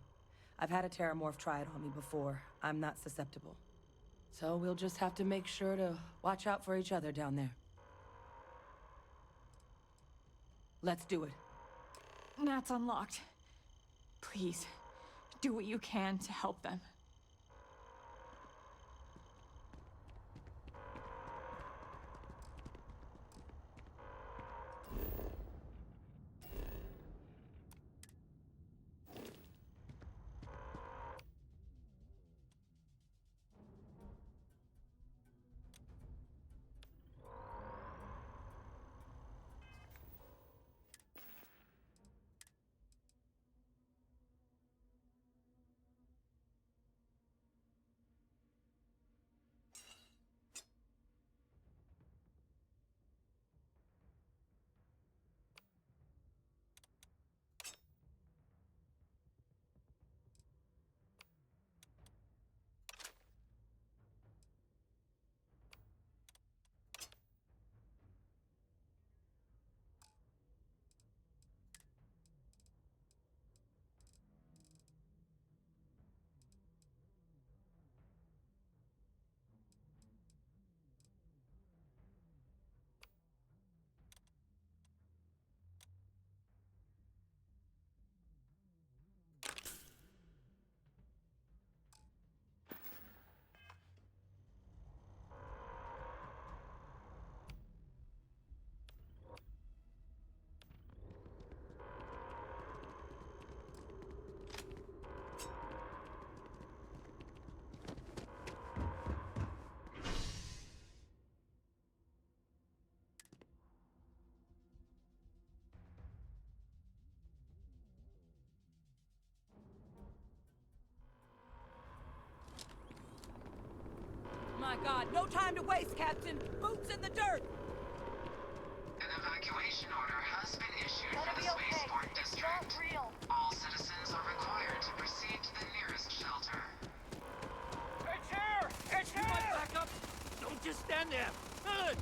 I've had a Terramorph try it on me before. I'm not susceptible. So we'll just have to make sure to watch out for each other down there. Let's do it. That's unlocked. Please, do what you can to help them. My God, no time to waste, Captain! Boots in the dirt! An evacuation order has been issued for the spaceport district. All citizens are required to proceed to the nearest shelter. It's here! It's here! Back up! Don't just stand there! Good!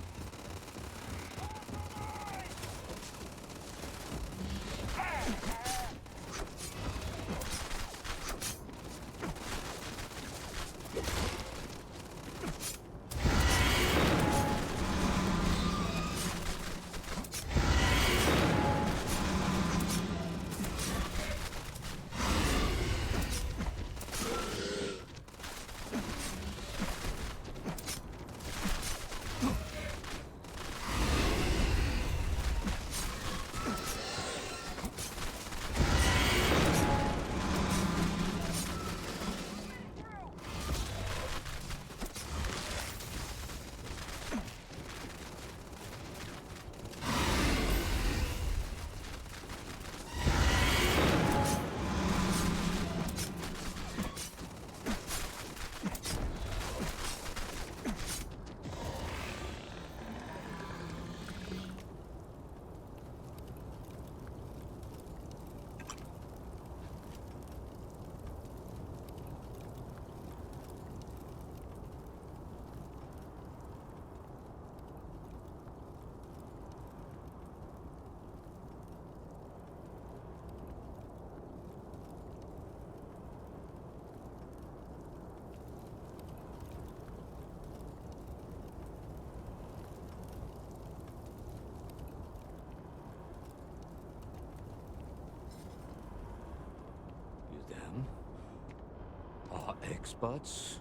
Our experts?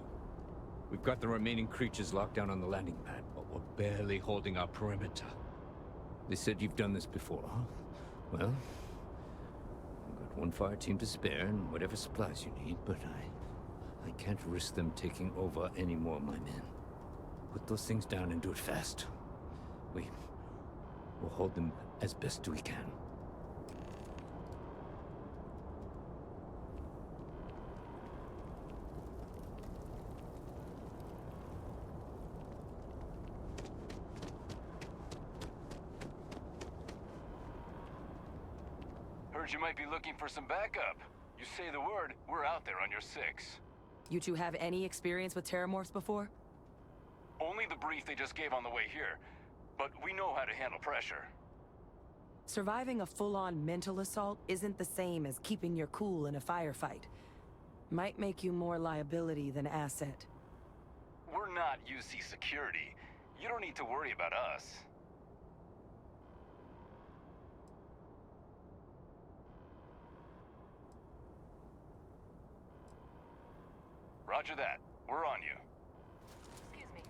We've got the remaining creatures locked down on the landing pad, but we're barely holding our perimeter. They said you've done this before, huh? Well, I've got one fire team to spare and whatever supplies you need, but I can't risk them taking over any more of my men. Put those things down and do it fast. We'll hold them as best we can. Heard you might be looking for some backup. You say the word, we're out there on your 6. You two have any experience with Terramorphs before? Only the brief they just gave on the way here, but we know how to handle pressure. Surviving a full-on mental assault isn't the same as keeping your cool in a firefight. Might make you more liability than asset. We're not UC security. You don't need to worry about us. Roger that. We're on you. Excuse me.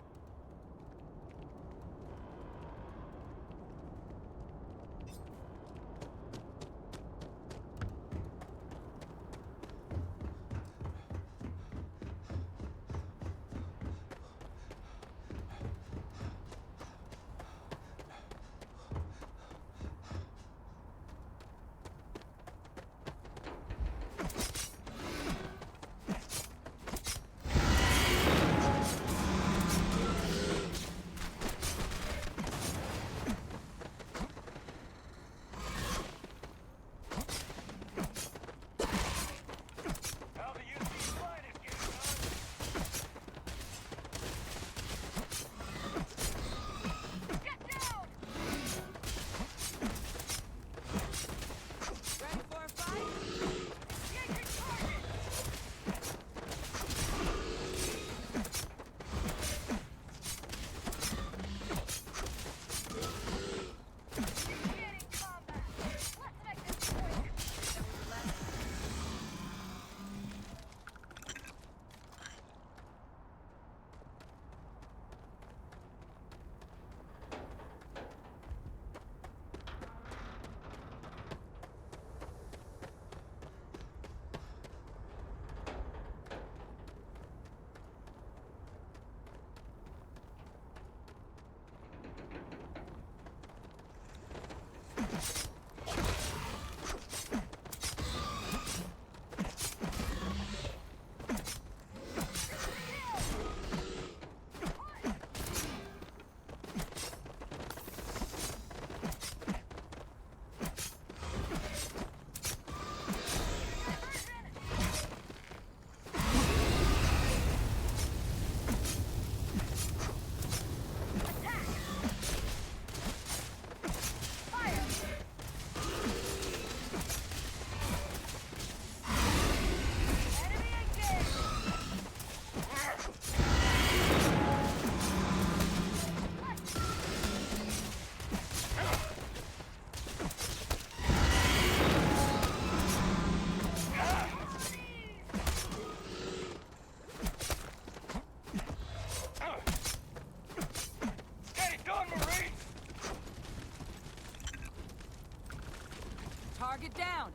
Target down.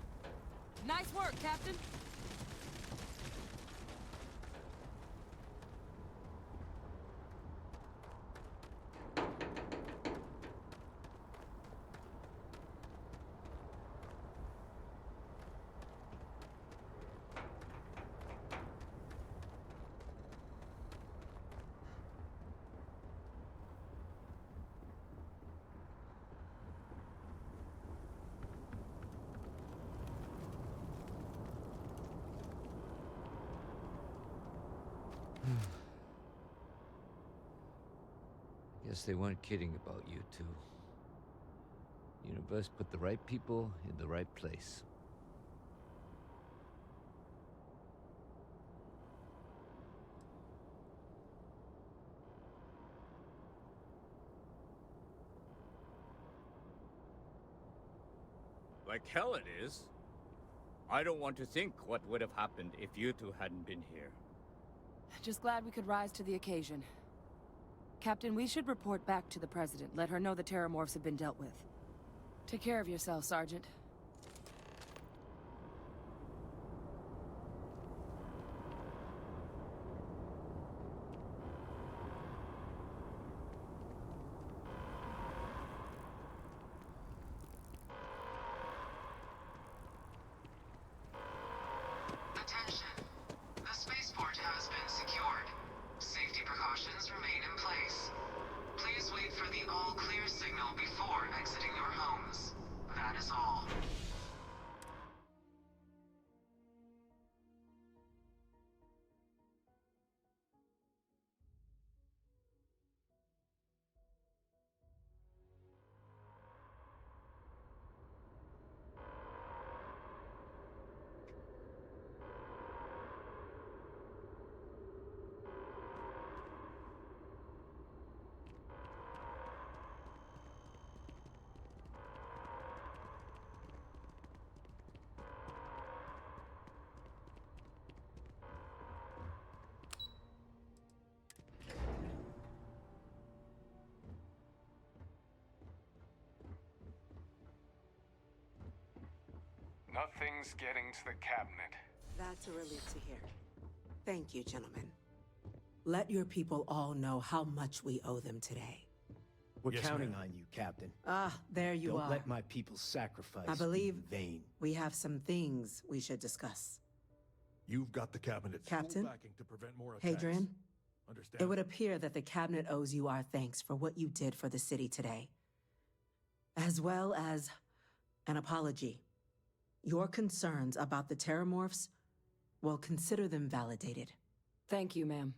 Nice work, Captain. Guess they weren't kidding about you two. Universe put the right people in the right place. Like hell it is. I don't want to think what would have happened if you two hadn't been here. Just glad we could rise to the occasion. Captain, we should report back to the President. Let her know the Terramorphs have been dealt with. Take care of yourself, Sergeant. Attention. The spaceport has been secured. Safety precautions remain in place. Please wait for the all-clear signal before exiting your homes. That is all. Nothing's getting to the cabinet. That's a relief to hear. Thank you, gentlemen. Let your people all know how much we owe them today. We're Yes, counting ma'am. on you, Captain. Ah, there you Don't are. let my people's sacrifice I believe be in vain. we have some things we should discuss. You've got the cabinet's Captain? full backing to prevent more attacks. Hadrian, Understand? it would appear that the cabinet owes you our thanks for what you did for the city today, as well as an apology. Your concerns about the Terramorphs, well, consider them validated. Thank you, ma'am.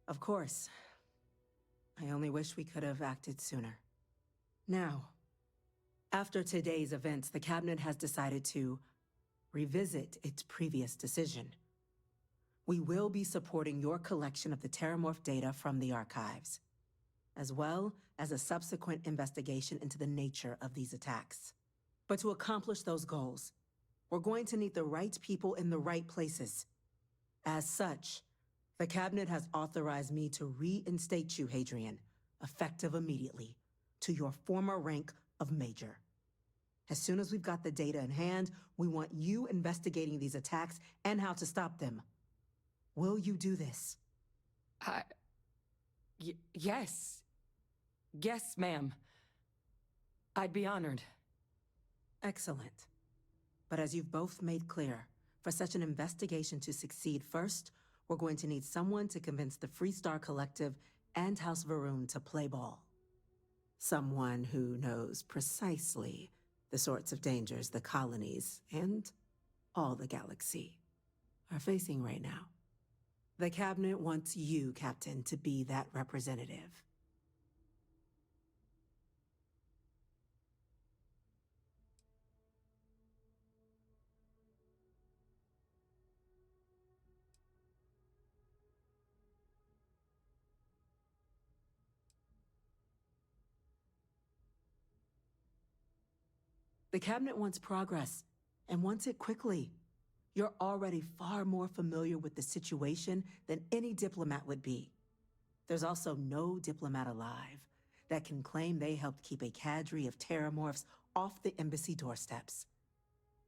Of course. I only wish we could have acted sooner. Now, after today's events, the cabinet has decided to revisit its previous decision. We will be supporting your collection of the Terramorph data from the archives, as well as a subsequent investigation into the nature of these attacks. But to accomplish those goals, we're going to need the right people in the right places. As such, the cabinet has authorized me to reinstate you, Hadrian, effective immediately, to your former rank of Major. As soon as we've got the data in hand, we want you investigating these attacks and how to stop them. Will you do this? Yes. Yes, ma'am. I'd be honored. Excellent. But as you've both made clear, for such an investigation to succeed first, we're going to need someone to convince the Freestar Collective and House Varun to play ball. Someone who knows precisely the sorts of dangers the colonies and all the galaxy are facing right now. The cabinet wants you, Captain, to be that representative. The cabinet wants progress, and wants it quickly. You're already far more familiar with the situation than any diplomat would be. There's also no diplomat alive that can claim they helped keep a cadre of Terramorphs off the embassy doorsteps.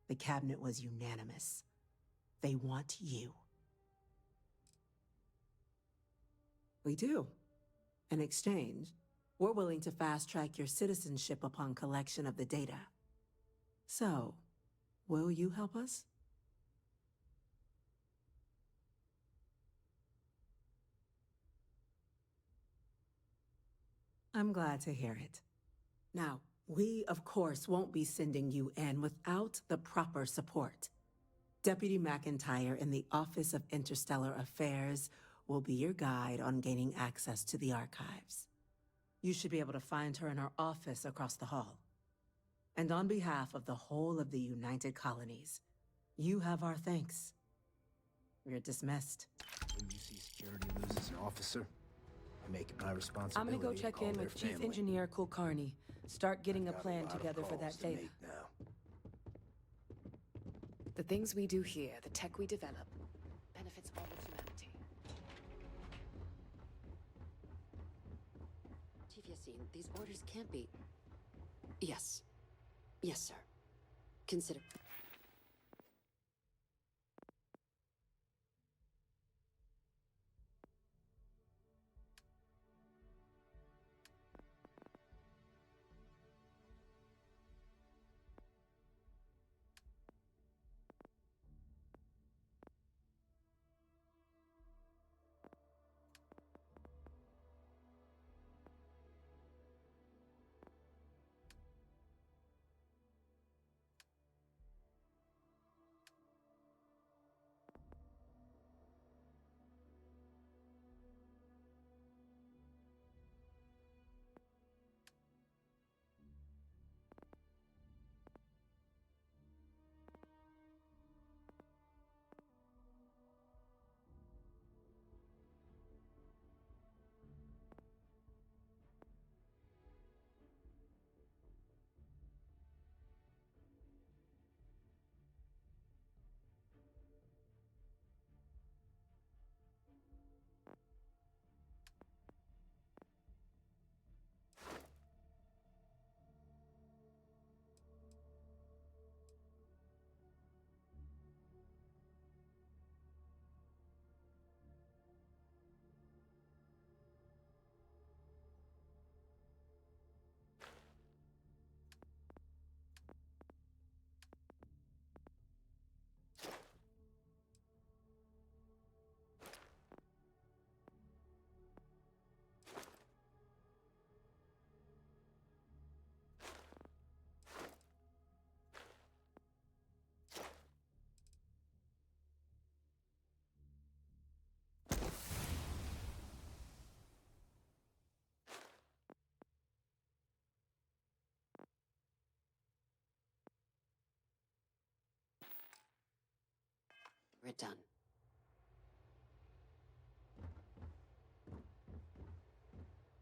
The cabinet was unanimous. They want you. We do. In exchange, we're willing to fast-track your citizenship upon collection of the data. So, will you help us? I'm glad to hear it. Now, we, of course, won't be sending you in without the proper support. Deputy McIntyre in the Office of Interstellar Affairs will be your guide on gaining access to the archives. You should be able to find her in her office across the hall. And on behalf of the whole of the United Colonies, you have our thanks. You're dismissed. When you see security loses an officer, I make it my responsibility. I'm gonna go check call in their with Chief family. Engineer Kulkarni. Start getting a Got plan lot of together for that calls to data. make now. The things we do here, the tech we develop, benefits all of humanity. Chief Yassine, these orders can't be... Yes. Yes, sir. Consider... We're done.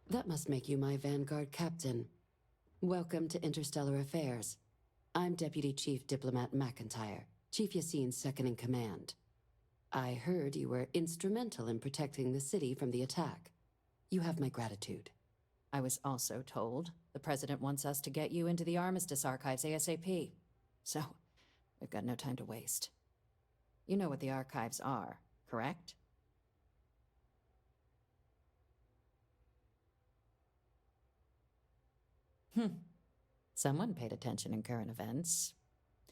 That must make you my Vanguard captain. Welcome to Interstellar Affairs. I'm Deputy Chief Diplomat McIntyre, Chief Yassine's second-in-command. I heard you were instrumental in protecting the city from the attack. You have my gratitude. I was also told the President wants us to get you into the Armistice archives ASAP. So, we've got no time to waste. You know what the archives are, correct? Someone paid attention in current events.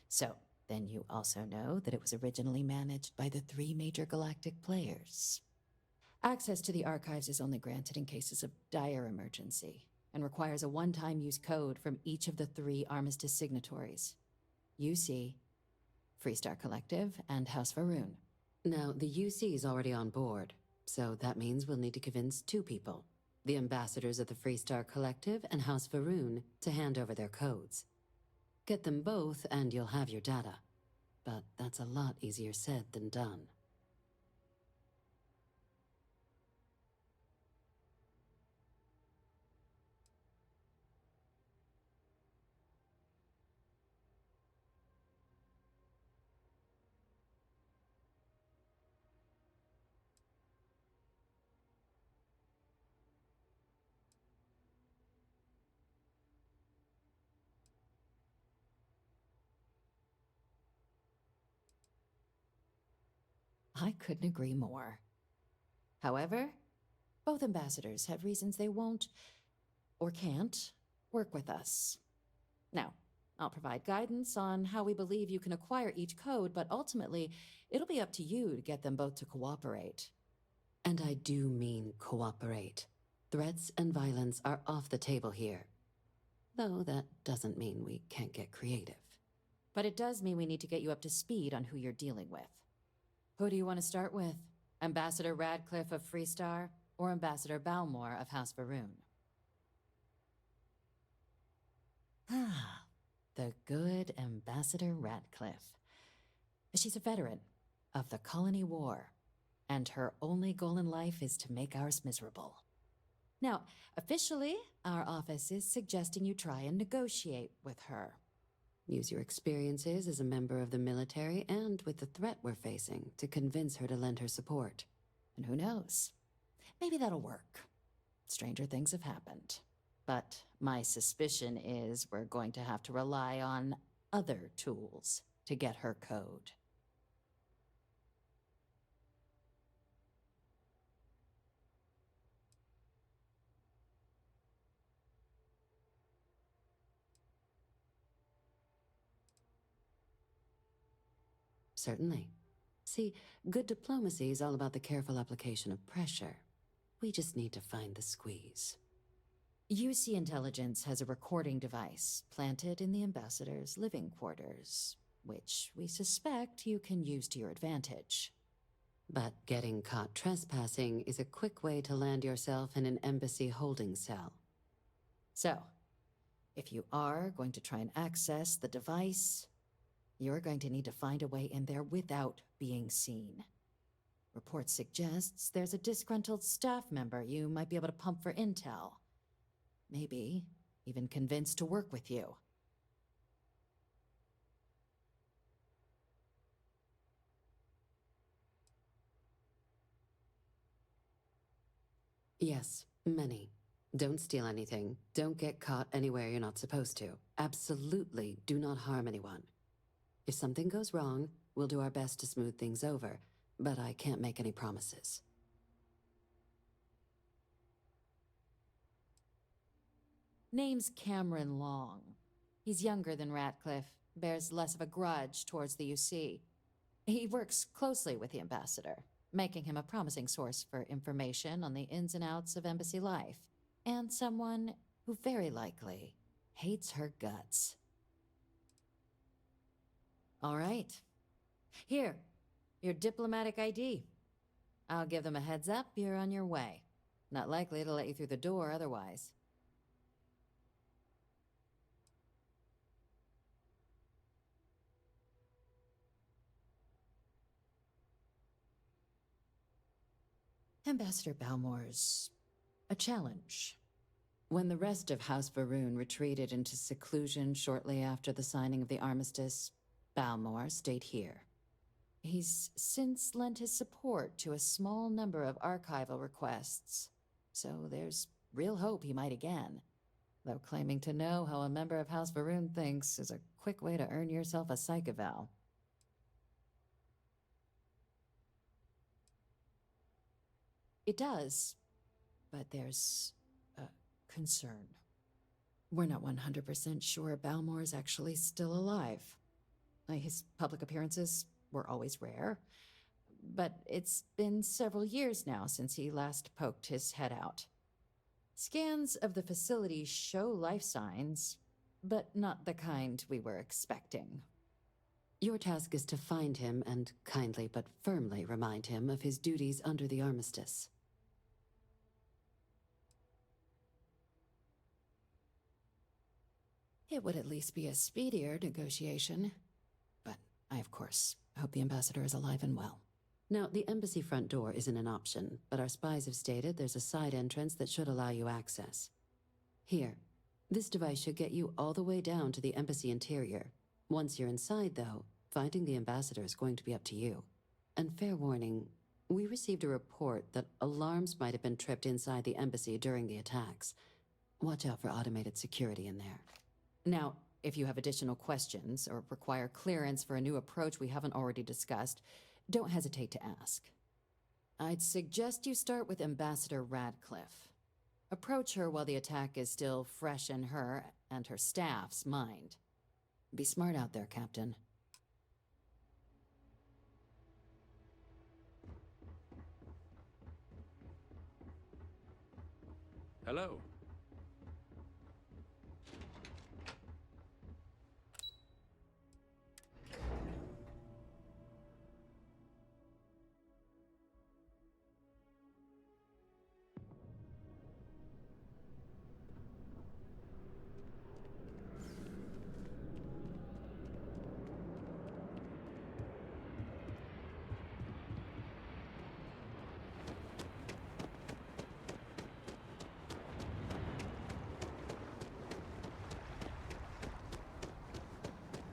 So, then you also know that it was originally managed by the 3 major galactic players. Access to the archives is only granted in cases of dire emergency, and requires a one-time use code from each of the 3 Armistice signatories. UC, Freestar Collective, and House Va'ruun. Now, the UC is already on board, so that means we'll need to convince 2 people. The ambassadors of the Freestar Collective and House Va'ruun to hand over their codes. Get them both and you'll have your data. But that's a lot easier said than done. I couldn't agree more. However, both ambassadors have reasons they won't, or can't, work with us. Now, I'll provide guidance on how we believe you can acquire each code, but ultimately, it'll be up to you to get them both to cooperate. And I do mean cooperate. Threats and violence are off the table here. Though that doesn't mean we can't get creative. But it does mean we need to get you up to speed on who you're dealing with. Who do you want to start with? Ambassador Radcliffe of Freestar, or Ambassador Balmore of House Va'ruun? Ah, the good Ambassador Radcliffe. She's a veteran of the Colony War, and her only goal in life is to make ours miserable. Now, officially, our office is suggesting you try and negotiate with her. Use your experiences as a member of the military and with the threat we're facing to convince her to lend her support. And who knows? Maybe that'll work. Stranger things have happened. But my suspicion is we're going to have to rely on other tools to get her code. Certainly. See, good diplomacy is all about the careful application of pressure. We just need to find the squeeze. UC Intelligence has a recording device planted in the ambassador's living quarters, which we suspect you can use to your advantage. But getting caught trespassing is a quick way to land yourself in an embassy holding cell. So, if you are going to try and access the device, you're going to need to find a way in there without being seen. Report suggests there's a disgruntled staff member you might be able to pump for intel. Maybe even convince to work with you. Yes, many. Don't steal anything. Don't get caught anywhere you're not supposed to. Absolutely do not harm anyone. If something goes wrong, we'll do our best to smooth things over, but I can't make any promises. Name's Cameron Long. He's younger than Ratcliffe, bears less of a grudge towards the UC. He works closely with the ambassador, making him a promising source for information on the ins and outs of embassy life, and someone who very likely hates her guts. All right. Here, your diplomatic ID. I'll give them a heads up you're on your way. Not likely to let you through the door otherwise. Ambassador Balmore's a challenge. When the rest of House Varoon retreated into seclusion shortly after the signing of the armistice, Balmore stayed here. He's since lent his support to a small number of archival requests, so there's real hope he might again. Though claiming to know how a member of House Varoon thinks is a quick way to earn yourself a psych eval. It does, but there's a concern. We're not 100% sure Balmore's actually still alive. His public appearances were always rare, but it's been several years now since he last poked his head out. Scans of the facility show life signs, but not the kind we were expecting. Your task is to find him and kindly but firmly remind him of his duties under the armistice. It would at least be a speedier negotiation, but I, of course, hope the ambassador is alive and well. Now, the embassy front door isn't an option, but our spies have stated there's a side entrance that should allow you access. Here, this device should get you all the way down to the embassy interior. Once you're inside, though, finding the ambassador is going to be up to you. And fair warning, we received a report that alarms might have been tripped inside the embassy during the attacks. Watch out for automated security in there. Now, if you have additional questions or require clearance for a new approach we haven't already discussed, don't hesitate to ask. I'd suggest you start with Ambassador Radcliffe. Approach her while the attack is still fresh in her and her staff's mind. Be smart out there, Captain. Hello.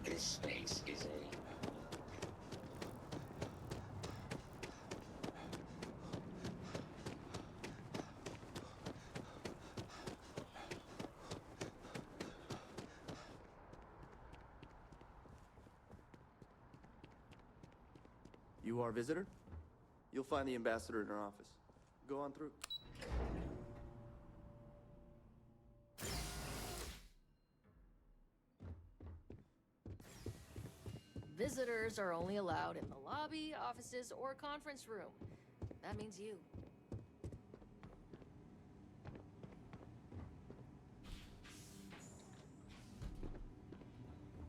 This space is a... You are a visitor? You'll find the ambassador in her office. Go on through. Visitors are only allowed in the lobby, offices, or conference room. That means you.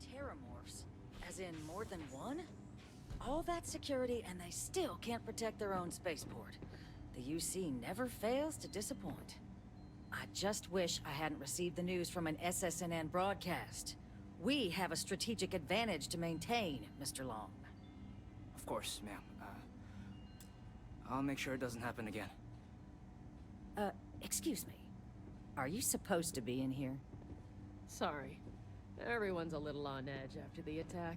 Terramorphs? As in more than one? All that security and they still can't protect their own spaceport. The UC never fails to disappoint. I just wish I hadn't received the news from an SSNN broadcast. We have a strategic advantage to maintain, Mr. Long. Of course, ma'am. I'll make sure it doesn't happen again. Excuse me. Are you supposed to be in here? Sorry. Everyone's a little on edge after the attack.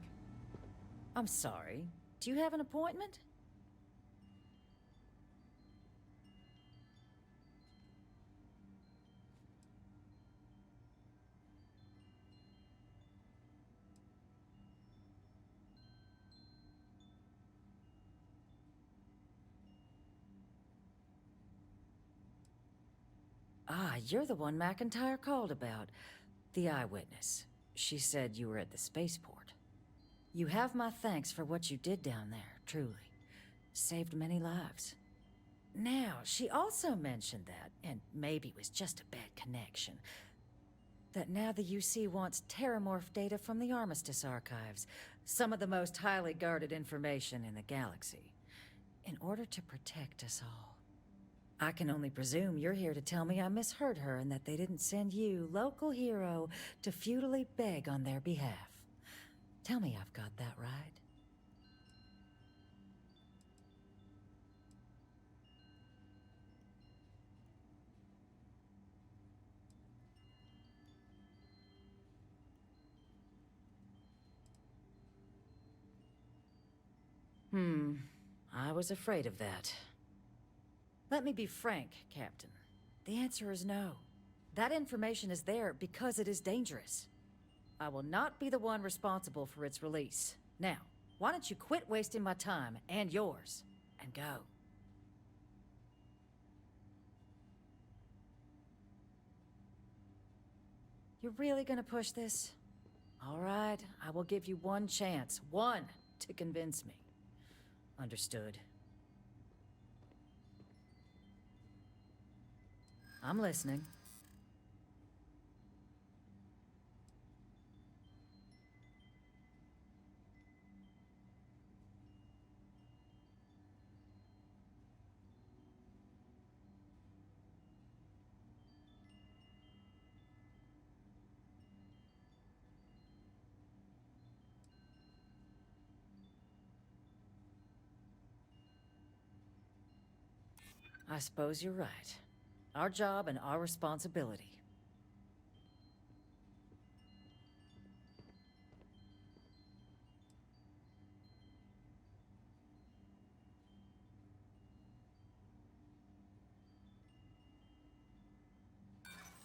I'm sorry. Do you have an appointment? Ah, you're the one McIntyre called about. The eyewitness. She said you were at the spaceport. You have my thanks for what you did down there, truly. Saved many lives. Now, she also mentioned that, and maybe it was just a bad connection, that now the UC wants Terramorph data from the Armistice archives, some of the most highly guarded information in the galaxy, in order to protect us all. I can only presume you're here to tell me I misheard her and that they didn't send you, local hero, to futilely beg on their behalf. Tell me I've got that right. I was afraid of that. Let me be frank, Captain. The answer is no. That information is there because it is dangerous. I will not be the one responsible for its release. Now, why don't you quit wasting my time and yours, and go? You're really gonna push this? All right, I will give you one chance. One to convince me. Understood. I'm listening. I suppose you're right. Our job and our responsibility.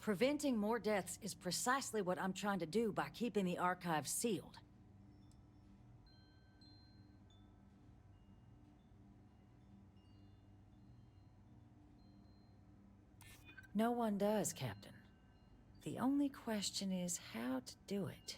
Preventing more deaths is precisely what I'm trying to do by keeping the archives sealed. No one does, Captain. The only question is how to do it.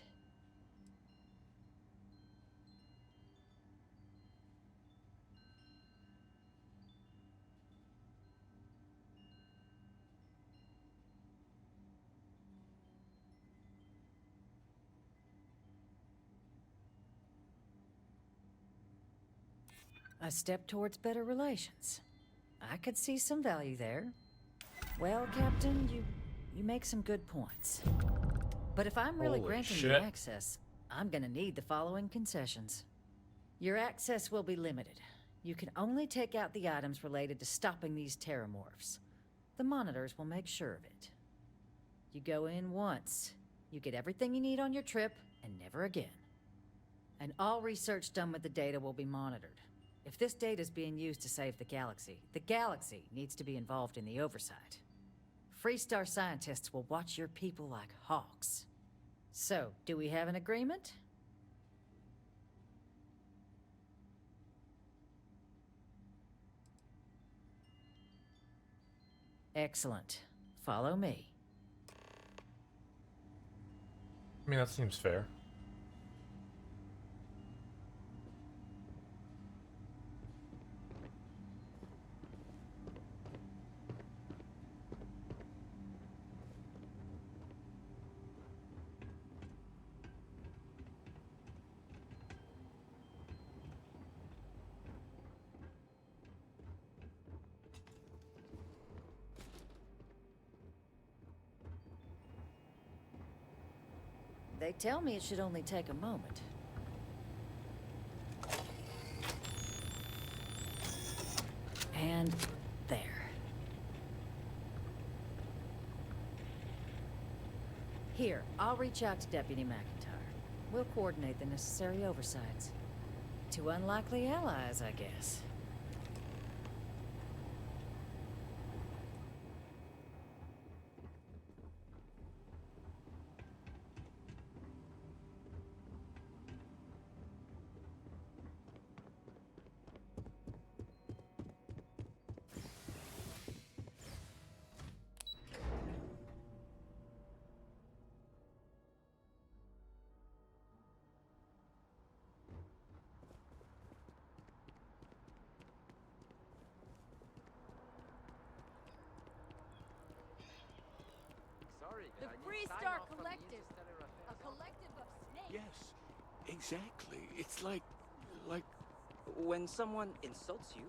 A step towards better relations. I could see some value there. Well, Captain, you make some good points. But if I'm really Holy granting shit. you access, I'm gonna need the following concessions. Your access will be limited. You can only take out the items related to stopping these terramorphs. The monitors will make sure of it. You go in once. You get everything you need on your trip, and never again. And all research done with the data will be monitored. If this data is being used to save the galaxy needs to be involved in the oversight. Freestar scientists will watch your people like hawks. So, do we have an agreement? Excellent. Follow me. I mean, that seems fair. They tell me it should only take a moment. And there. Here, I'll reach out to Deputy McIntyre. We'll coordinate the necessary oversights. Two unlikely allies, I guess. The Freestar Collective. A collective of snakes. Yes, exactly. It's like... When someone insults you,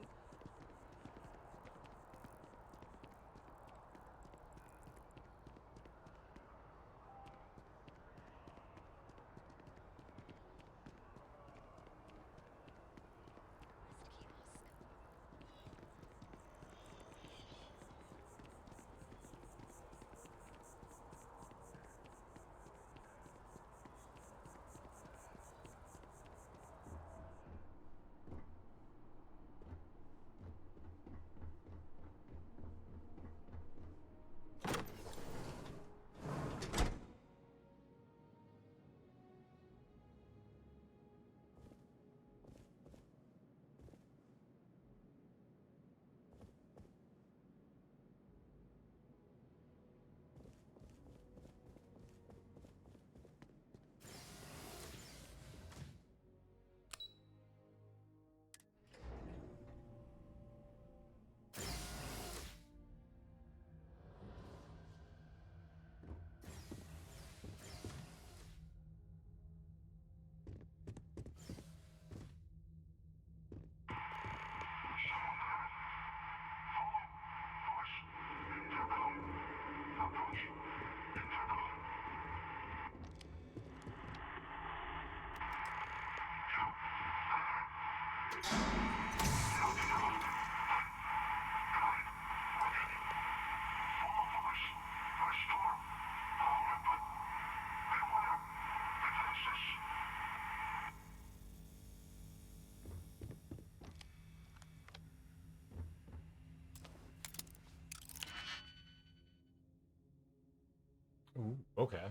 Ooh, okay.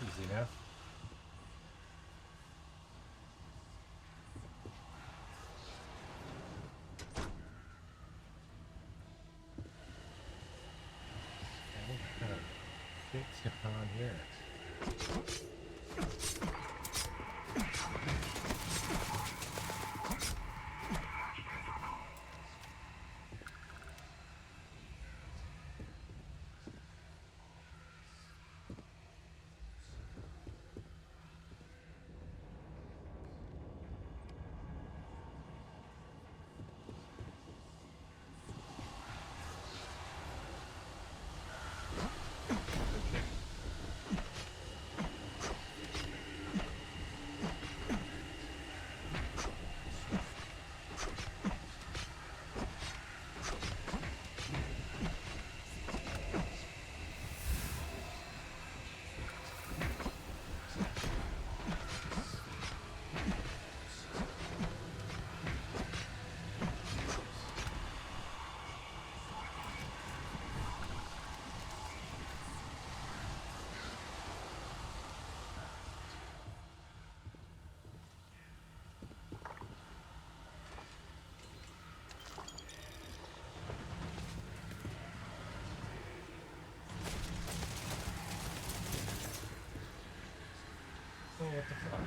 Easy enough. What kind of shit's going on here? Oh, what the fuck?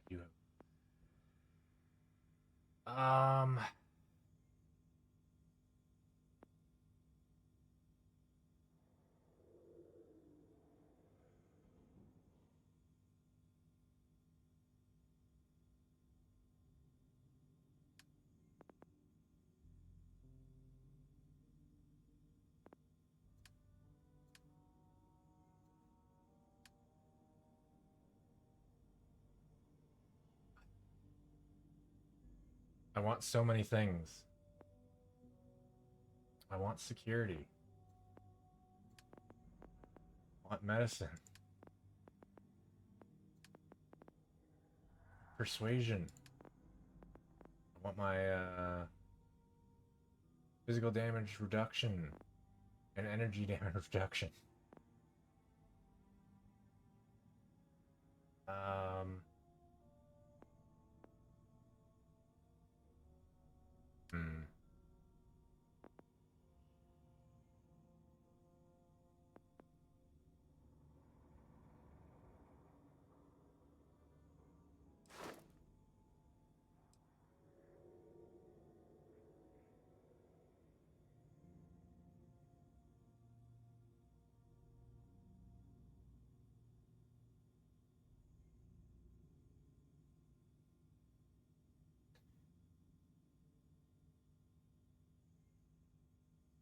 You have. I want so many things. I want security. I want medicine. Persuasion. I want my physical damage reduction and energy damage reduction.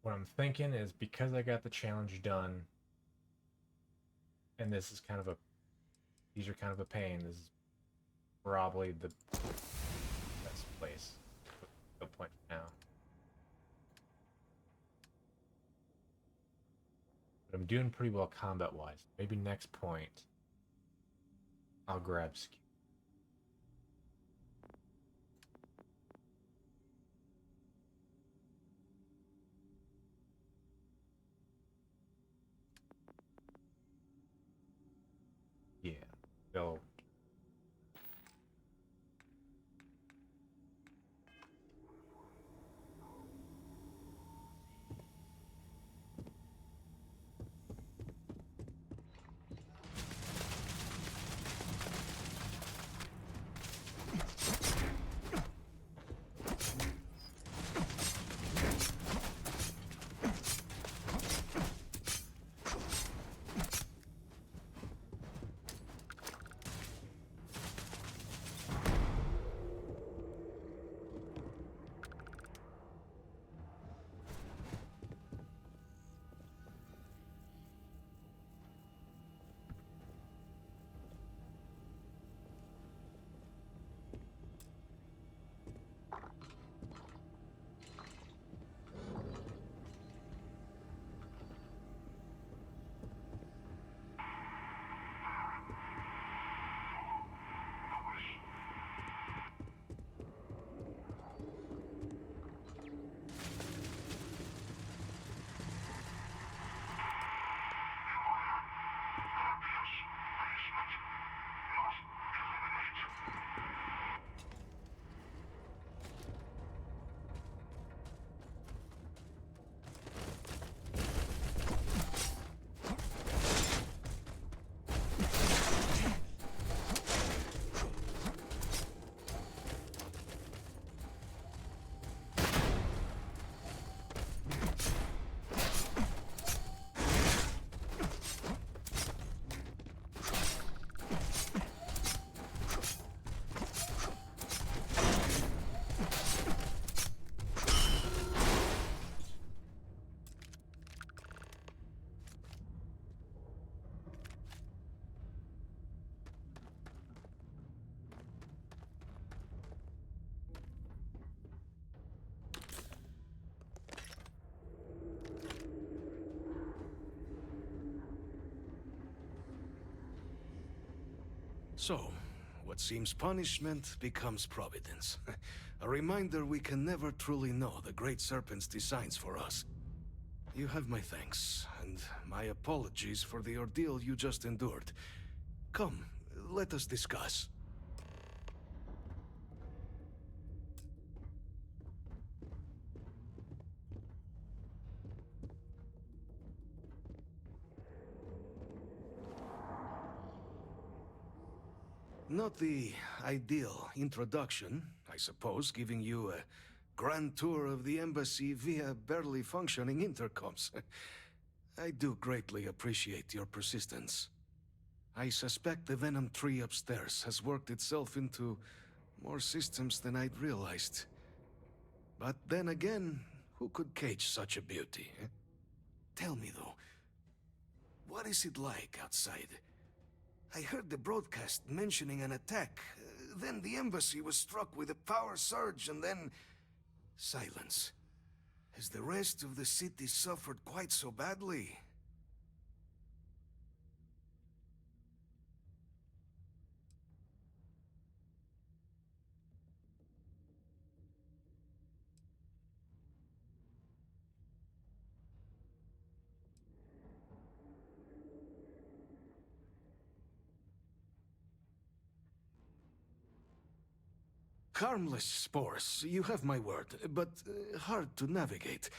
What I'm thinking is, because I got the challenge done, and this is kind of a, these are kind of a pain, this is probably the best place to point for now. But I'm doing pretty well combat-wise. Maybe next point, I'll grab skill. Yeah, go. So, what seems punishment becomes providence. A reminder we can never truly know the Great Serpent's designs for us. You have my thanks, and my apologies for the ordeal you just endured. Come, let us discuss. Not the ideal introduction, I suppose, giving you a grand tour of the embassy via barely functioning intercoms. I do greatly appreciate your persistence. I suspect the Venom tree upstairs has worked itself into more systems than I'd realized. But then again, who could cage such a beauty? Eh? Tell me though, what is it like outside? I heard the broadcast mentioning an attack. Then the embassy was struck with a power surge, and then... silence. Has the rest of the city suffered quite so badly? Harmless spores, you have my word, but hard to navigate.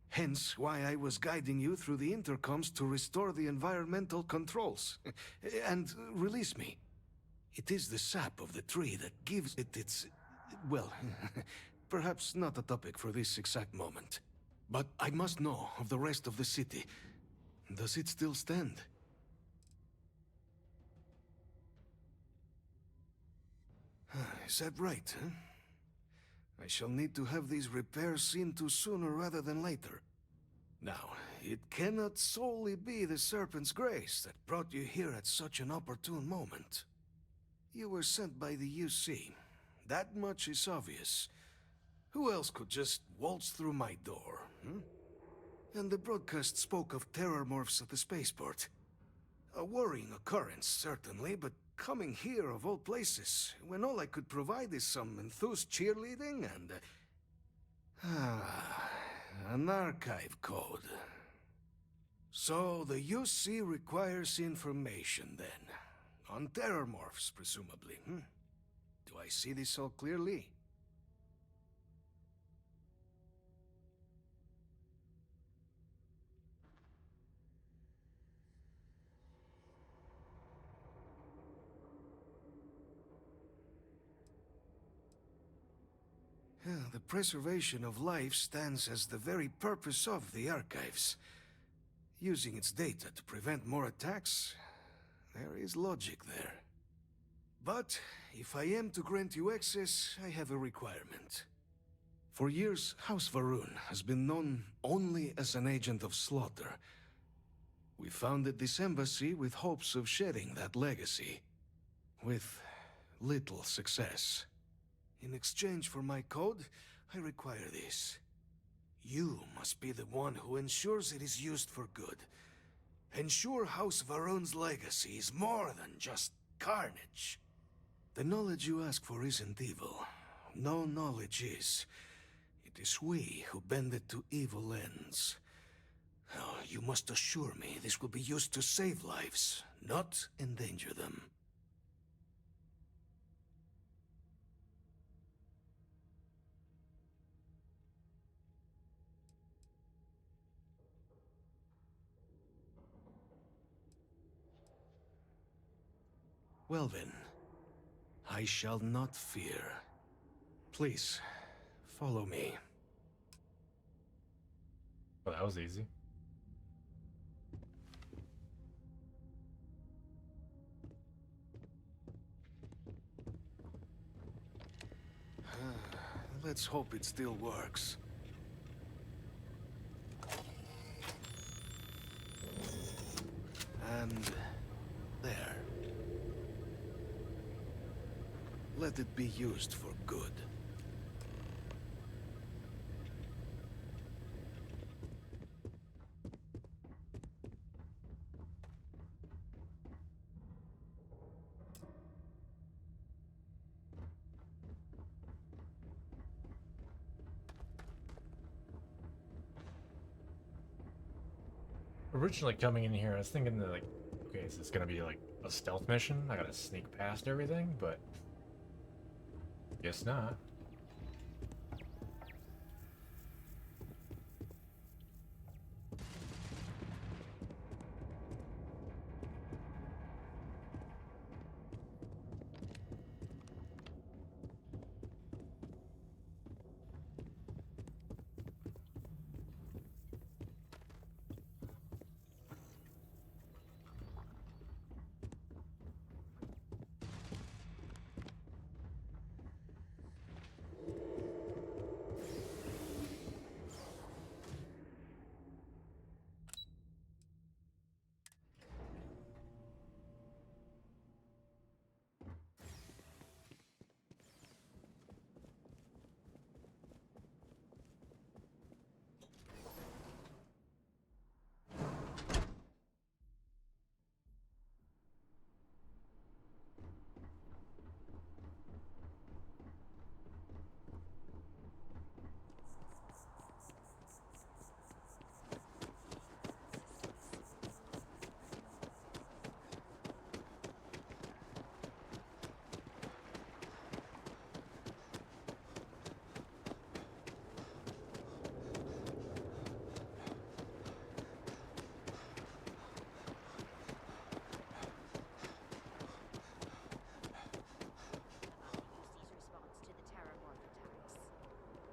Hence why I was guiding you through the intercoms to restore the environmental controls. And release me. It is the sap of the tree that gives it its... well, perhaps not a topic for this exact moment. But I must know of the rest of the city. Does it still stand? Is that right, huh? I shall need to have these repairs seen to sooner rather than later. Now, it cannot solely be the Serpent's grace that brought you here at such an opportune moment. You were sent by the UC. That much is obvious. Who else could just waltz through my door, hmm? And the broadcast spoke of terror morphs at the spaceport. A worrying occurrence, certainly, but coming here of all places, when all I could provide is some enthused cheerleading and... an archive code. So the UC requires information, then. On terror morphs, presumably, hmm? Do I see this all clearly? The preservation of life stands as the very purpose of the archives. Using its data to prevent more attacks, there is logic there. But if I am to grant you access, I have a requirement. For years, House Va'ruun has been known only as an agent of slaughter. We founded this embassy with hopes of shedding that legacy, with little success. In exchange for my code, I require this. You must be the one who ensures it is used for good. Ensure House Va'ruun's legacy is more than just carnage. The knowledge you ask for isn't evil. No knowledge is. It is we who bend it to evil ends. Oh, you must assure me this will be used to save lives, not endanger them. Well then, I shall not fear. Please, follow me. Well, that was easy. Let's hope it still works. And there. Let it be used for good. Originally coming in here, I was thinking that, like, okay, is this gonna be like a stealth mission? I gotta sneak past everything, but guess not.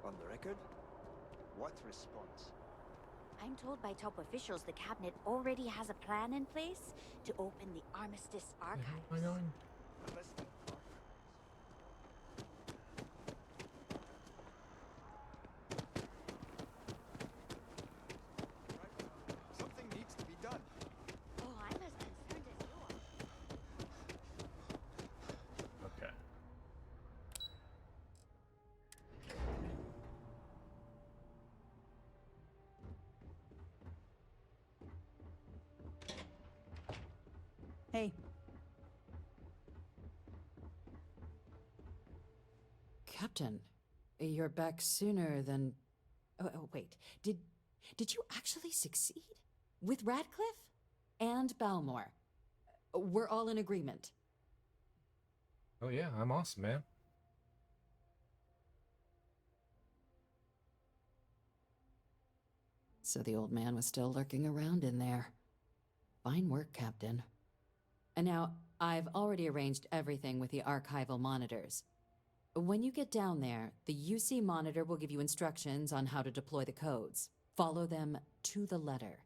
On the record? What response? I'm told by top officials the cabinet already has a plan in place to open the Armistice archives. Where am I going? Something needs to be done. Oh, I'm as concerned as you are. Okay. Hey. Captain, you're back sooner than... Oh, wait. Did you actually succeed? With Radcliffe? And Balmore? We're all in agreement. Oh yeah, I'm awesome, man. So the old man was still lurking around in there. Fine work, Captain. And now, I've already arranged everything with the archival monitors. When you get down there, the UC monitor will give you instructions on how to deploy the codes. Follow them to the letter.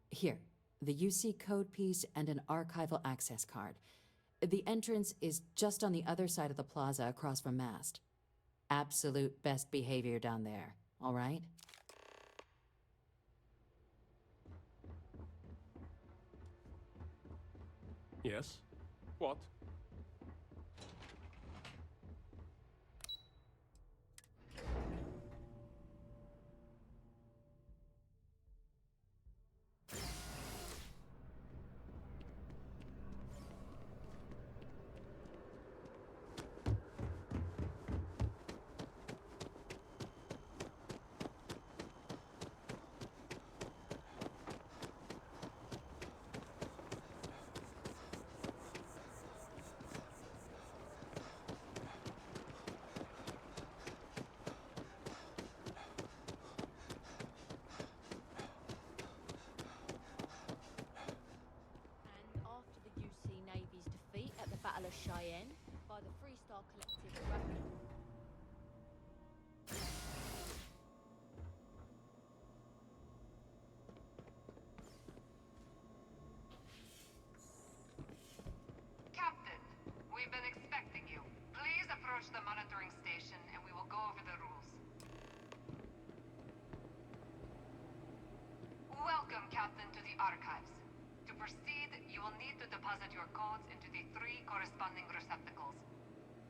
Here, the UC code piece and an archival access card. The entrance is just on the other side of the plaza across from Mast. Absolute best behavior down there, all right? Yes? What? And after the UC Navy's defeat at the Battle of Cheyenne by the Freestar Collective Rapid. Captain, we've been expecting you. Please approach the monitoring station and we will go over the rules. Welcome, Captain, to the archives. To proceed, you will need to deposit your codes into the 3 corresponding receptacles.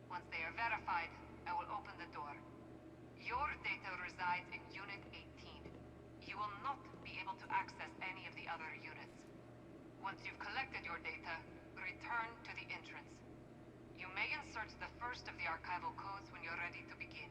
Once they are verified, I will open the door. Your data resides in Unit 18. You will not be able to access any of the other units. Once you've collected your data, return to the entrance. You may insert the first of the archival codes when you're ready to begin.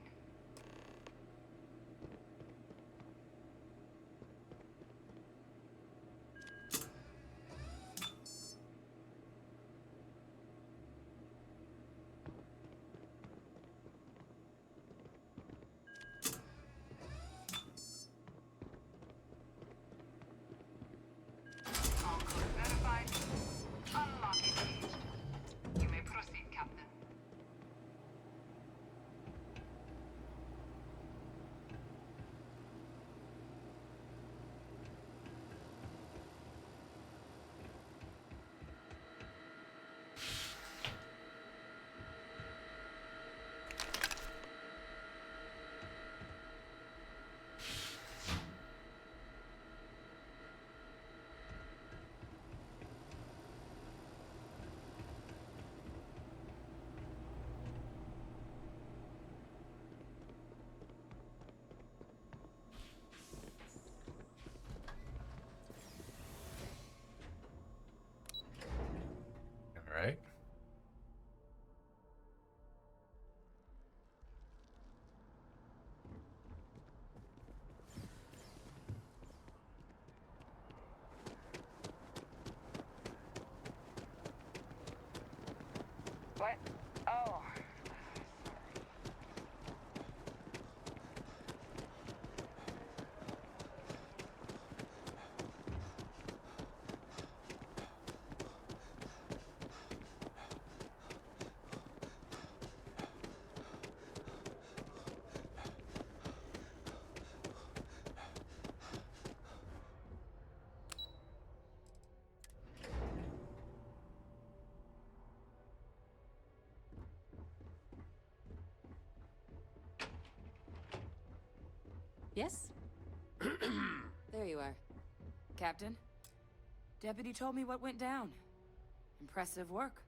What? Oh. Yes? There you are. Captain? Deputy told me what went down. Impressive work.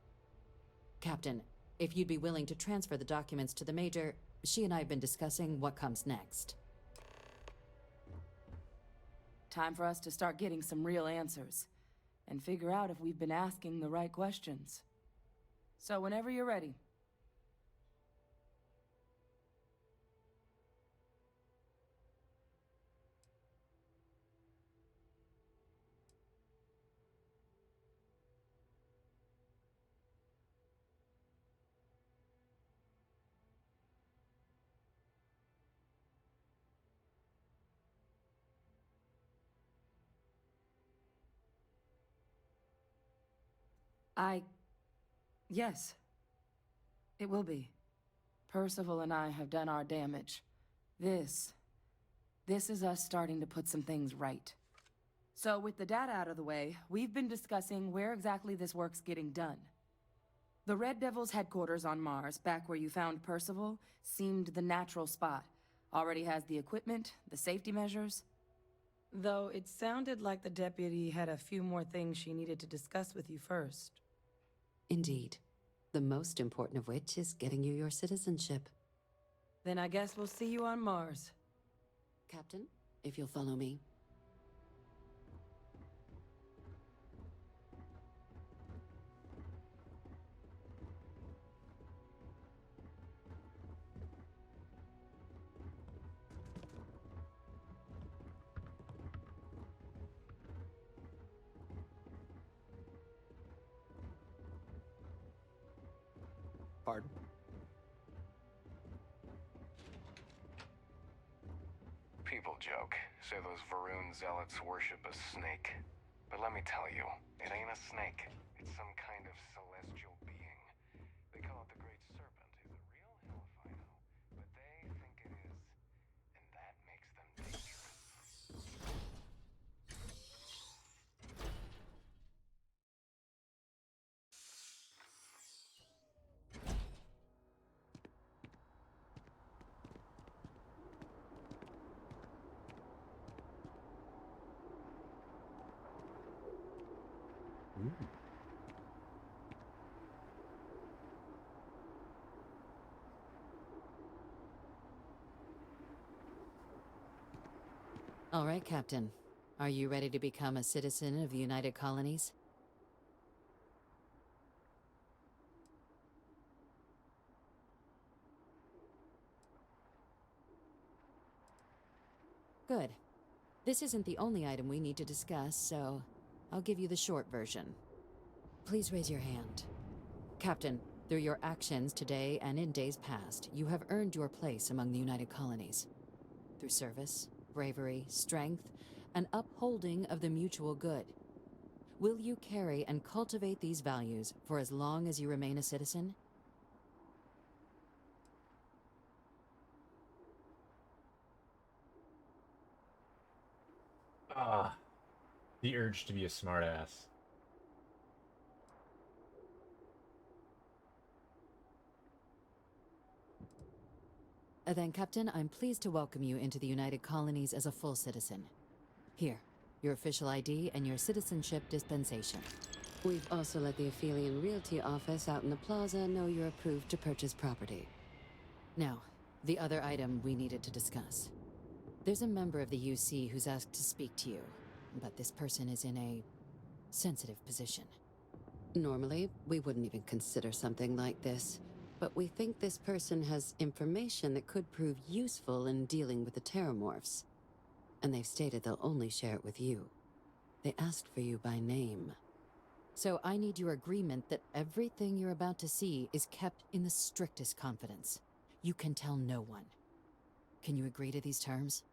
Captain, if you'd be willing to transfer the documents to the Major, she and I have been discussing what comes next. Time for us to start getting some real answers. And figure out if we've been asking the right questions. So whenever you're ready. Yes. It will be. Percival and I have done our damage. This is us starting to put some things right. So with the data out of the way, we've been discussing where exactly this work's getting done. The Red Devil's headquarters on Mars, back where you found Percival, seemed the natural spot. Already has the equipment, the safety measures. Though it sounded like the deputy had a few more things she needed to discuss with you first. Indeed. The most important of which is getting you your citizenship. Then I guess we'll see you on Mars. Captain, if you'll follow me. Pardon? People joke. Say those Varun zealots worship a snake. But let me tell you, it ain't a snake. It's some kind of celestial being. They call it the Great Serpent. He's a real hellfire, but they think it is. And that makes them dangerous. All right, Captain. Are you ready to become a citizen of the United Colonies? Good. This isn't the only item we need to discuss, so I'll give you the short version. Please raise your hand. Captain, through your actions today and in days past, you have earned your place among the United Colonies. Through service, bravery, strength, and upholding of the mutual good. Will you carry and cultivate these values for as long as you remain a citizen? The urge to be a smartass. Then, Captain, I'm pleased to welcome you into the United Colonies as a full citizen. Here, your official ID and your citizenship dispensation. We've also let the Aphelion Realty office out in the plaza know you're approved to purchase property. Now, the other item we needed to discuss. There's a member of the UC who's asked to speak to you, but this person is in a sensitive position. Normally, we wouldn't even consider something like this. But we think this person has information that could prove useful in dealing with the Terramorphs. And they've stated they'll only share it with you. They asked for you by name. So I need your agreement that everything you're about to see is kept in the strictest confidence. You can tell no one. Can you agree to these terms?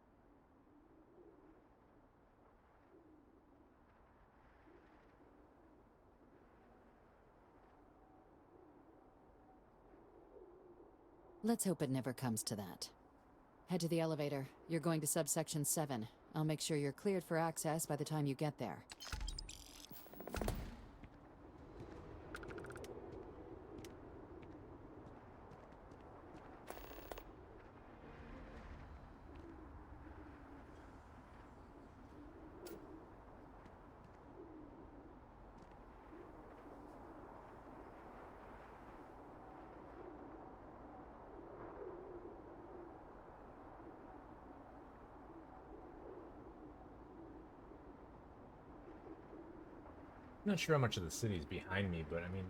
Let's hope it never comes to that. Head to the elevator. You're going to subsection 7. I'll make sure you're cleared for access by the time you get there. I'm not sure how much of the city is behind me, but I mean,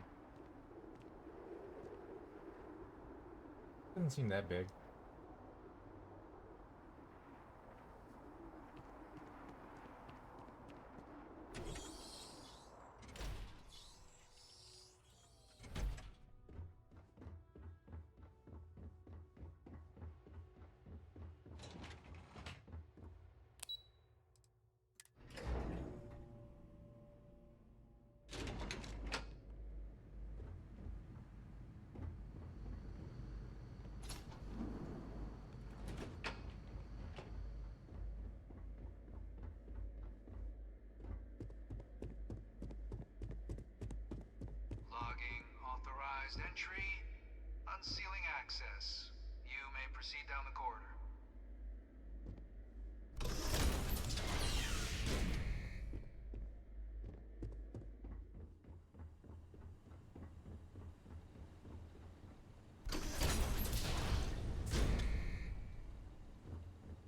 doesn't seem that big. Authorized entry. Unsealing access. You may proceed down the corridor.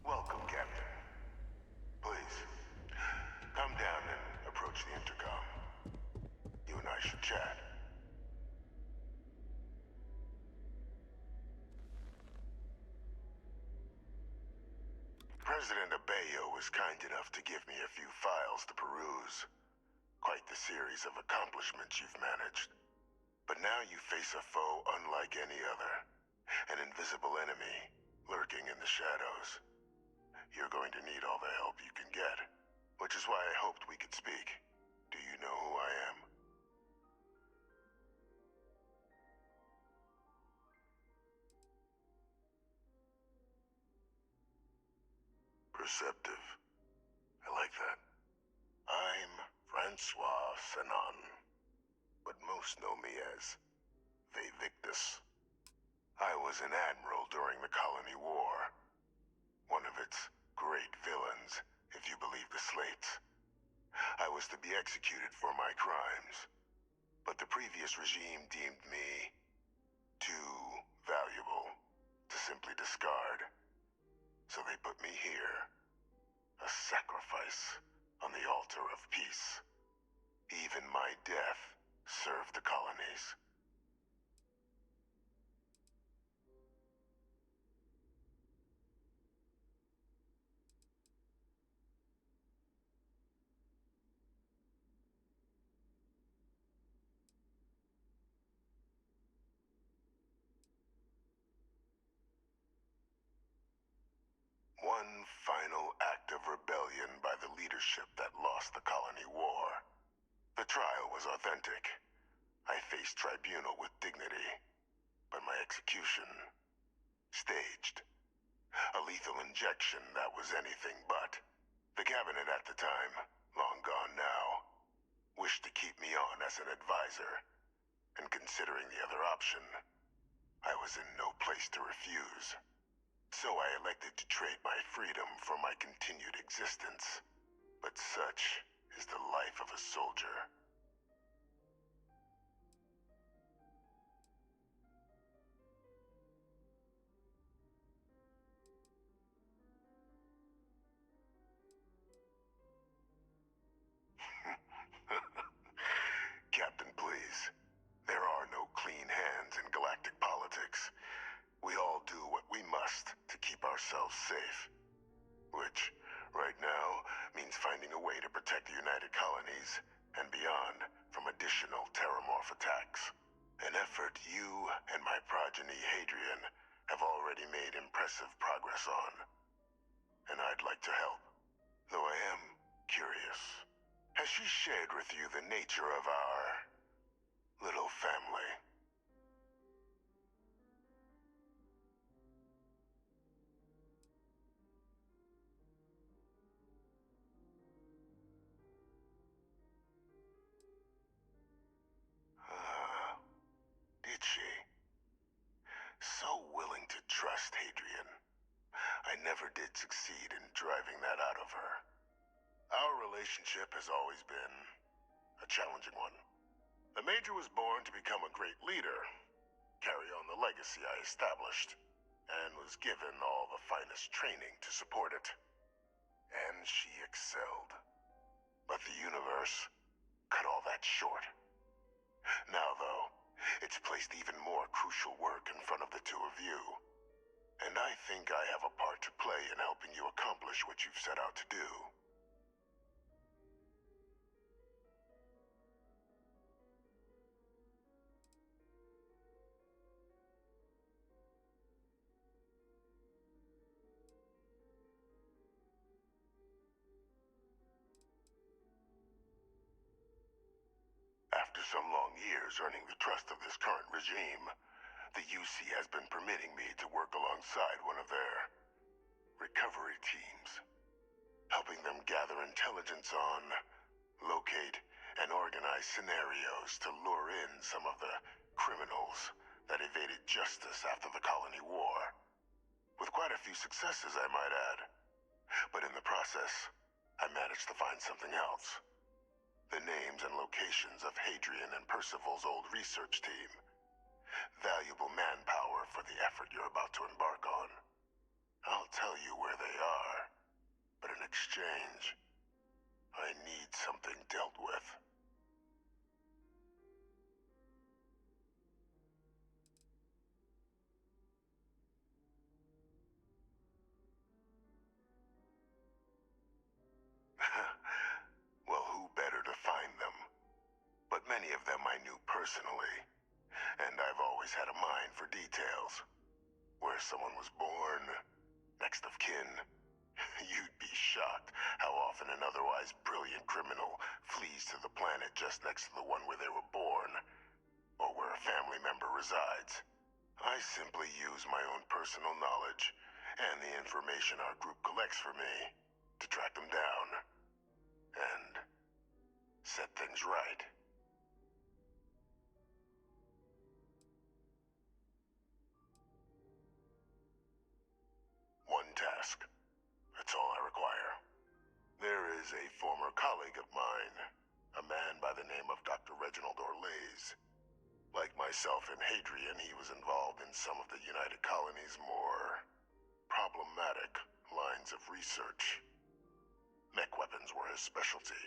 Welcome, Captain. Please, come down and approach the intercom. You and I should chat. President Abeyo was kind enough to give me a few files to peruse. Quite the series of accomplishments you've managed. But now you face a foe unlike any other. An invisible enemy, lurking in the shadows. You're going to need all the help you can get, which is why I hoped we could speak. Do you know who I am? Perceptive. I like that. I'm Francois Sanon, but most know me as Vivictus. I was an admiral during the Colony War. One of its great villains, if you believe the slates. I was to be executed for my crimes, but the previous regime deemed me too valuable to simply discard. So they put me here, a sacrifice on the altar of peace. Even my death served the colonies. One final act of rebellion by the leadership that lost the Colony War. The trial was authentic. I faced tribunal with dignity, but my execution, staged. A lethal injection that was anything but. The cabinet at the time, long gone now, wished to keep me on as an advisor, and considering the other option, I was in no place to refuse. So I elected to trade my freedom for my continued existence. But such is the life of a soldier. Captain, please. There are no clean hands in galactic politics. We all do what we must to keep ourselves safe. Which, right now, means finding a way to protect the United Colonies and beyond. xenomorph attacks. An effort you and my progeny Hadrian have already made impressive progress on. And I'd like to help, though I am curious. Has she shared with you the nature of our little family? Did she? So willing to trust Hadrian. I never did succeed in driving that out of her. Our relationship has always been a challenging one. The Major was born to become a great leader, carry on the legacy I established, and was given all the finest training to support it. And she excelled. But the universe cut all that short. Now, though, it's placed even more crucial work in front of the two of you. And I think I have a part to play in helping you accomplish what you've set out to do. After some long years earning the trust of this current regime, the UC has been permitting me to work alongside one of their recovery teams, helping them gather intelligence on, locate, and organize scenarios to lure in some of the criminals that evaded justice after the Colony War. With quite a few successes, I might add. But in the process, I managed to find something else. The names and locations of Hadrian and Percival's old research team. Valuable manpower for the effort you're about to embark on. I'll tell you where they are, but in exchange, I need something dealt with. Well, who better to find them? But many of them I knew personally, and I've always had a mind for details. Where someone was born, next of kin. You'd be shocked how often an otherwise brilliant criminal flees to the planet just next to the one where they were born, or where a family member resides. I simply use my own personal knowledge and the information our group collects for me to track them down and set things right. One task. That's all I require. There is a former colleague of mine, a man by the name of Dr. Reginald Orlaise. Like myself and Hadrian, he was involved in some of the United Colony's more problematic lines of research. Mech weapons were his specialty.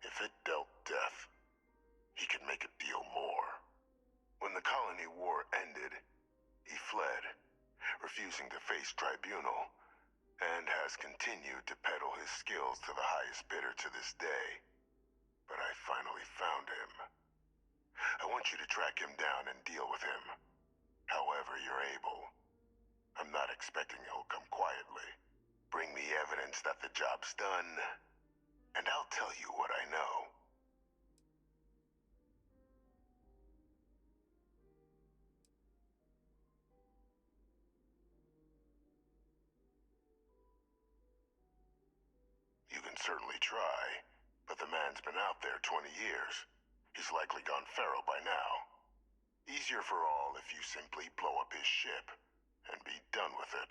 If it dealt death, he could make a deal more. When the Colony War ended, he fled, refusing to face tribunal, and has continued to peddle his skills to the highest bidder to this day. But I finally found him. I want you to track him down and deal with him, however you're able. I'm not expecting he'll come quietly. Bring me evidence that the job's done, and I'll tell you what I know. You can certainly try, but the man's been out there 20 years. He's likely gone feral by now. Easier for all if you simply blow up his ship and be done with it.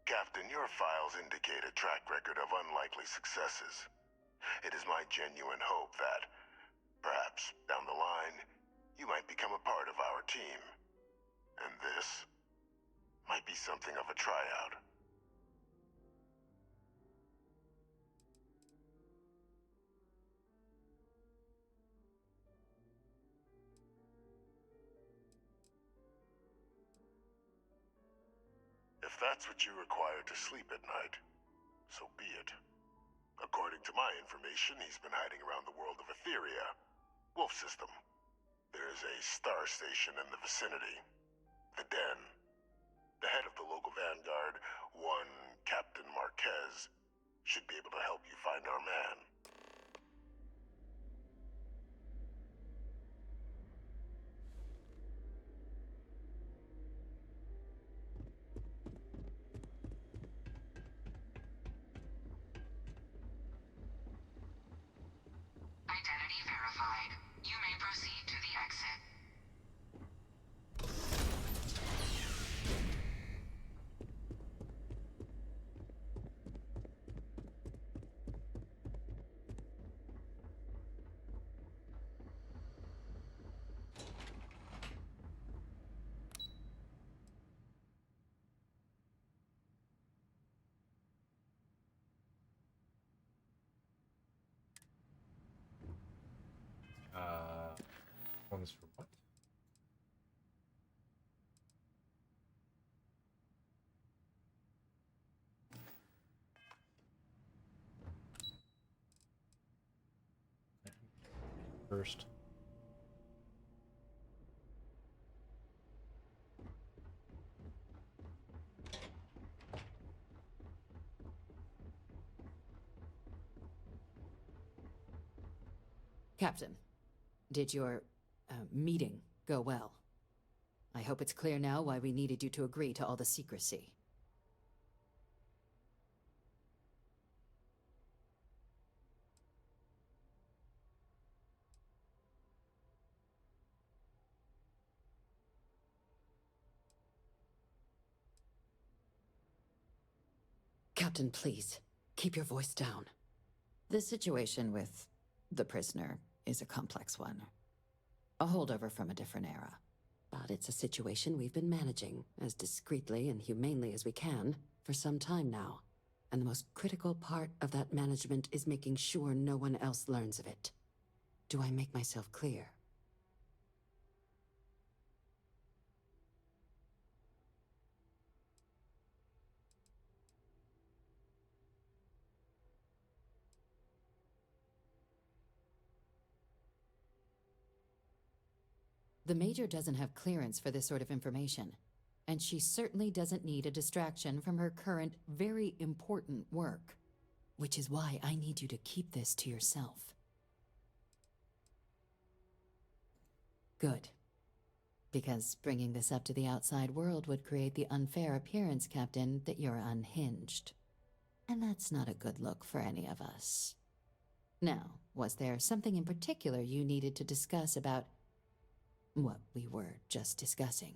Captain, your files indicate a track record of unlikely successes. It is my genuine hope that, perhaps down the line, you might become a part of our team. And this might be something of a tryout. that's what you require to sleep at night, so be it. According to my information, he's been hiding around the world of Etheria. Wolf System. There's a star station in the vicinity. The Den. The head of the local vanguard, one Captain Marquez, should be able to help you find our man. Identity verified. You may proceed to the exit. One's for what? First. Captain, did your meeting go well? I hope it's clear now why we needed you to agree to all the secrecy. Captain, please, keep your voice down. The situation with the prisoner is a complex one. A holdover from a different era. But it's a situation we've been managing as discreetly and humanely as we can for some time now. And the most critical part of that management is making sure no one else learns of it. Do I make myself clear? The Major doesn't have clearance for this sort of information, and she certainly doesn't need a distraction from her current, very important work. Which is why I need you to keep this to yourself. Good. Because bringing this up to the outside world would create the unfair appearance, Captain, that you're unhinged. And that's not a good look for any of us. Now, was there something in particular you needed to discuss about what we were just discussing?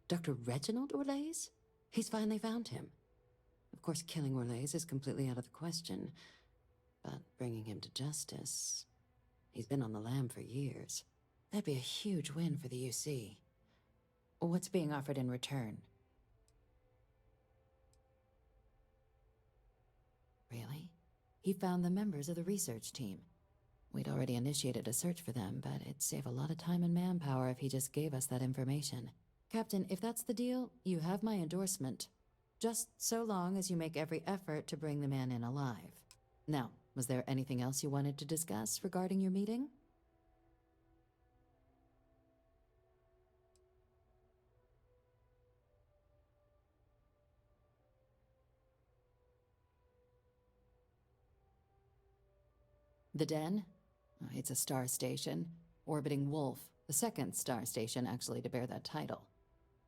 Dr. Reginald Orlais? He's finally found him. Of course, killing Orlais is completely out of the question, but bringing him to justice... He's been on the lam for years. That'd be a huge win for the UC. What's being offered in return? Really? He found the members of the research team. We'd already initiated a search for them, but it'd save a lot of time and manpower if he just gave us that information. Captain, if that's the deal, you have my endorsement. Just so long as you make every effort to bring the man in alive. Now, was there anything else you wanted to discuss regarding your meeting? The Den? It's a star station, orbiting Wolf, the second star station actually to bear that title.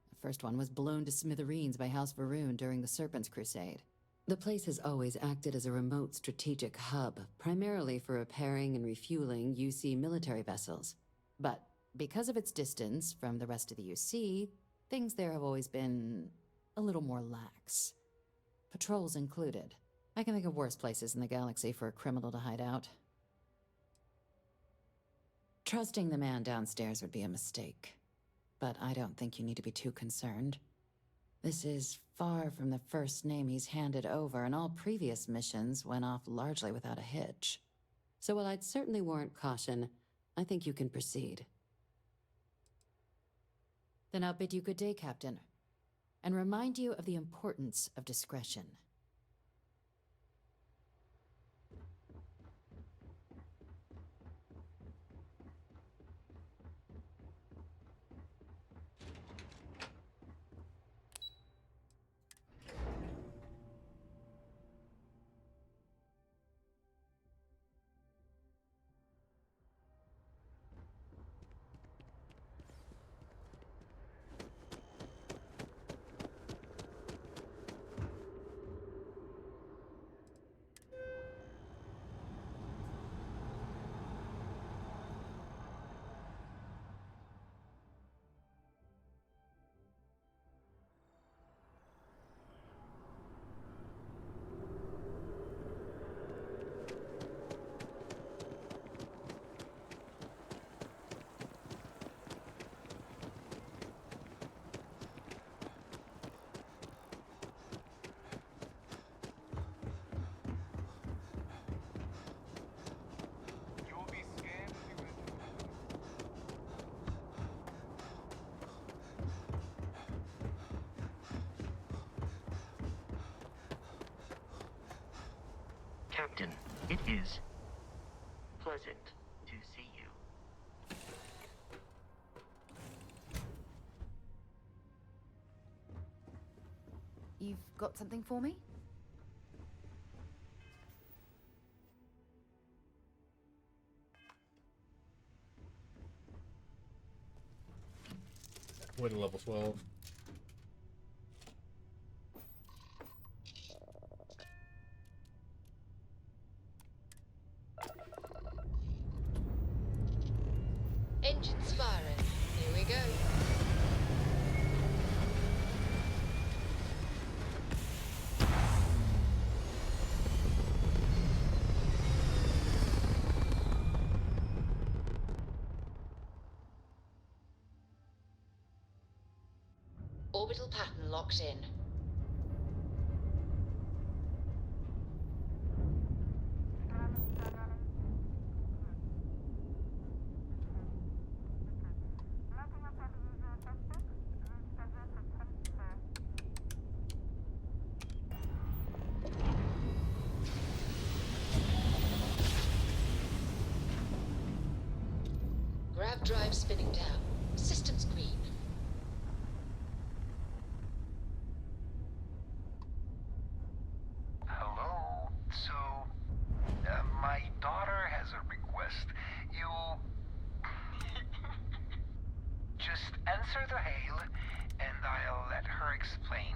The first one was blown to smithereens by House Va'ruun during the Serpent's Crusade. The place has always acted as a remote strategic hub, primarily for repairing and refueling UC military vessels. But because of its distance from the rest of the UC, things there have always been a little more lax. Patrols included. I can think of worse places in the galaxy for a criminal to hide out. Trusting the man downstairs would be a mistake, but I don't think you need to be too concerned. This is far from the first name he's handed over, and all previous missions went off largely without a hitch. So while I'd certainly warrant caution, I think you can proceed. Then I'll bid you good day, Captain, and remind you of the importance of discretion. Captain, it is pleasant to see you. You've got something for me? Wait a level 12. Engines firing. Here we go. Orbital pattern locked in. Grav drive spinning down. Systems green. Hello? So, my daughter has a request. You... just answer the hail, and I'll let her explain.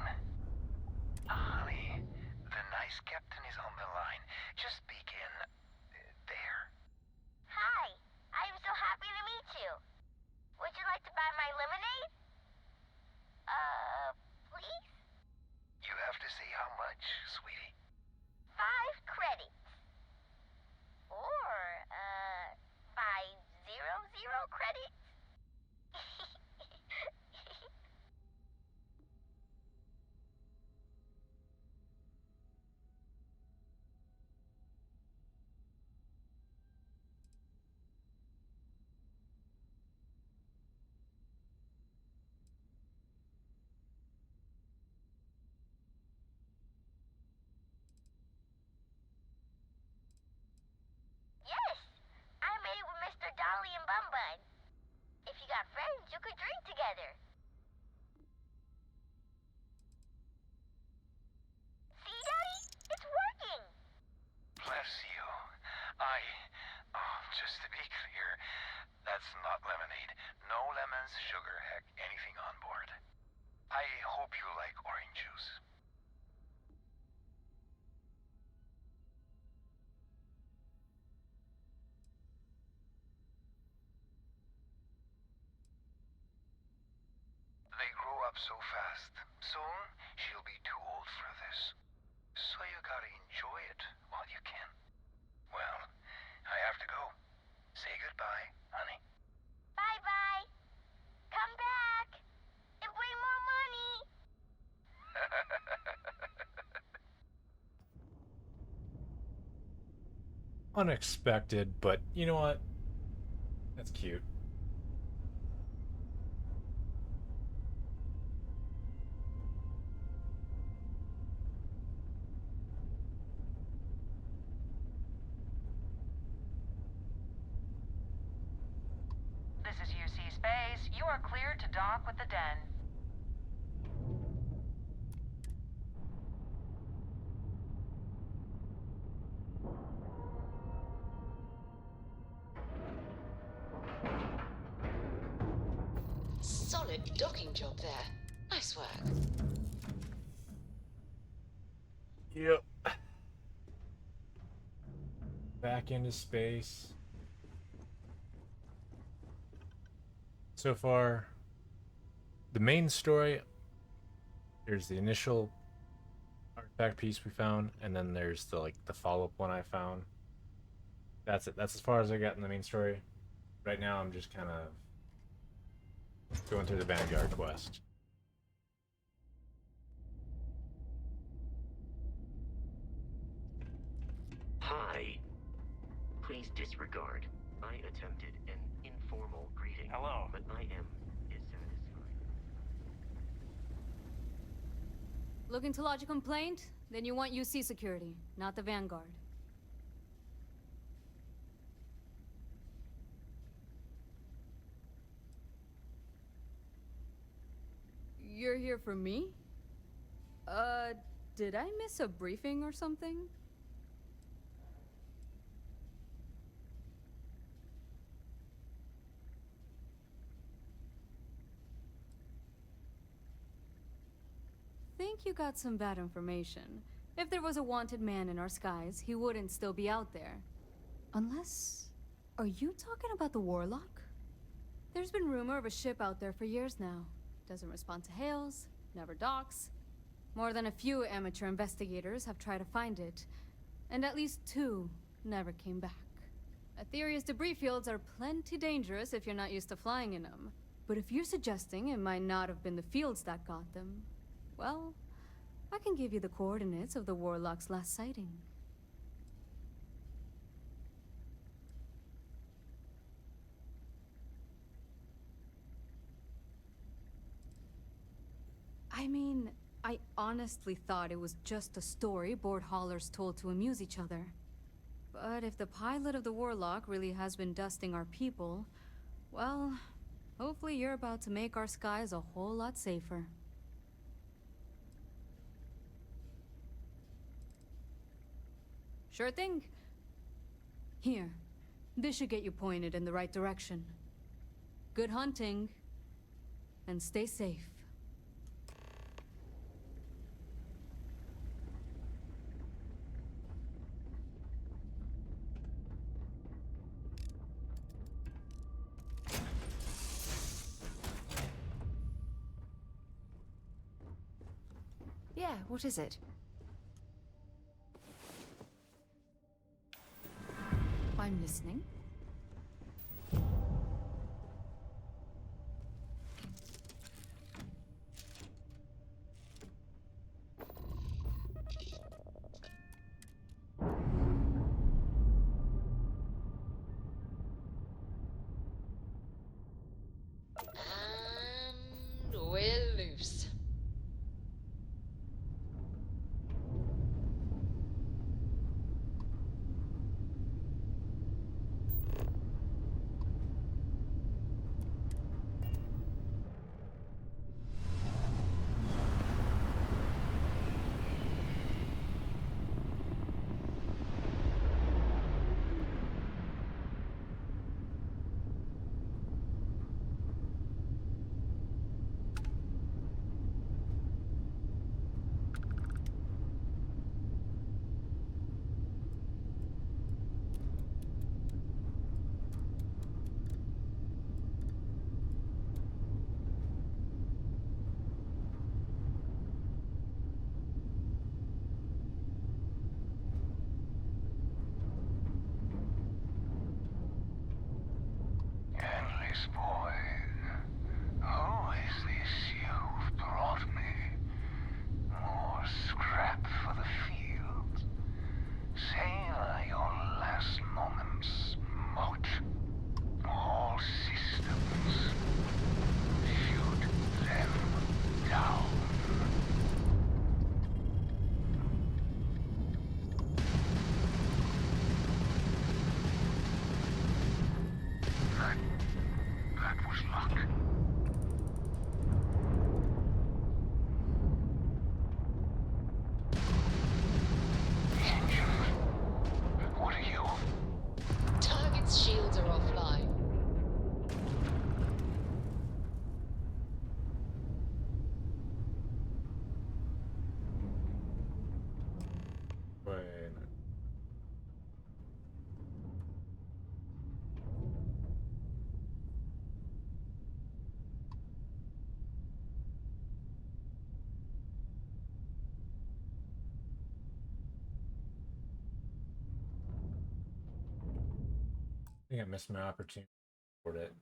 Honey, the nice captain is on the line. Just begin there. Hi, I'm so happy to meet you. Would you like to buy my lemonade? Please? You have to say how much, sweetie. 5 credits. Or, 500 credits. Yes, I made it with Mr. Dolly and Bum Bun. If you got friends, you could drink together. See, Daddy? It's working. Bless you. Just to be clear, that's not lemonade. No lemons, sugar, heck, anything on board. I hope you like orange juice. They grow up so fast. Soon, she'll be too old for this. So you gotta enjoy it while you can. Well, I have to go. Say goodbye, honey. Bye-bye. Come back. And bring more money. Unexpected, but you know what? That's cute. This is UC Space. You are cleared to dock with the Den. Solid docking job there. Nice work. Yep. Back into space. So far, the main story, there's the initial artifact piece we found, and then there's the follow-up one I found. That's it. That's as far as I got in the main story. Right now I'm just kind of going through the Vanguard quest. Hi. Please disregard. I attempted an informal greeting. Hello. But I am dissatisfied. Looking to lodge a complaint? Then you want UC security, not the Vanguard. You're here for me? Did I miss a briefing or something? Think you got some bad information. If there was a wanted man in our skies, he wouldn't still be out there. Unless... Are you talking about the Warlock? There's been rumor of a ship out there for years now. Doesn't respond to hails, never docks. More than a few amateur investigators have tried to find it, and at least 2 never came back. Aetherius debris fields are plenty dangerous if you're not used to flying in them. But if you're suggesting it might not have been the fields that got them, well, I can give you the coordinates of the Warlock's last sighting. I mean, I honestly thought it was just a story board haulers told to amuse each other. But if the pilot of the Warlock really has been dusting our people, well, hopefully you're about to make our skies a whole lot safer. Sure thing. Here, this should get you pointed in the right direction. Good hunting, and stay safe. Yeah, what is it? I'm listening. And we're loose. think I missed my opportunity to record it.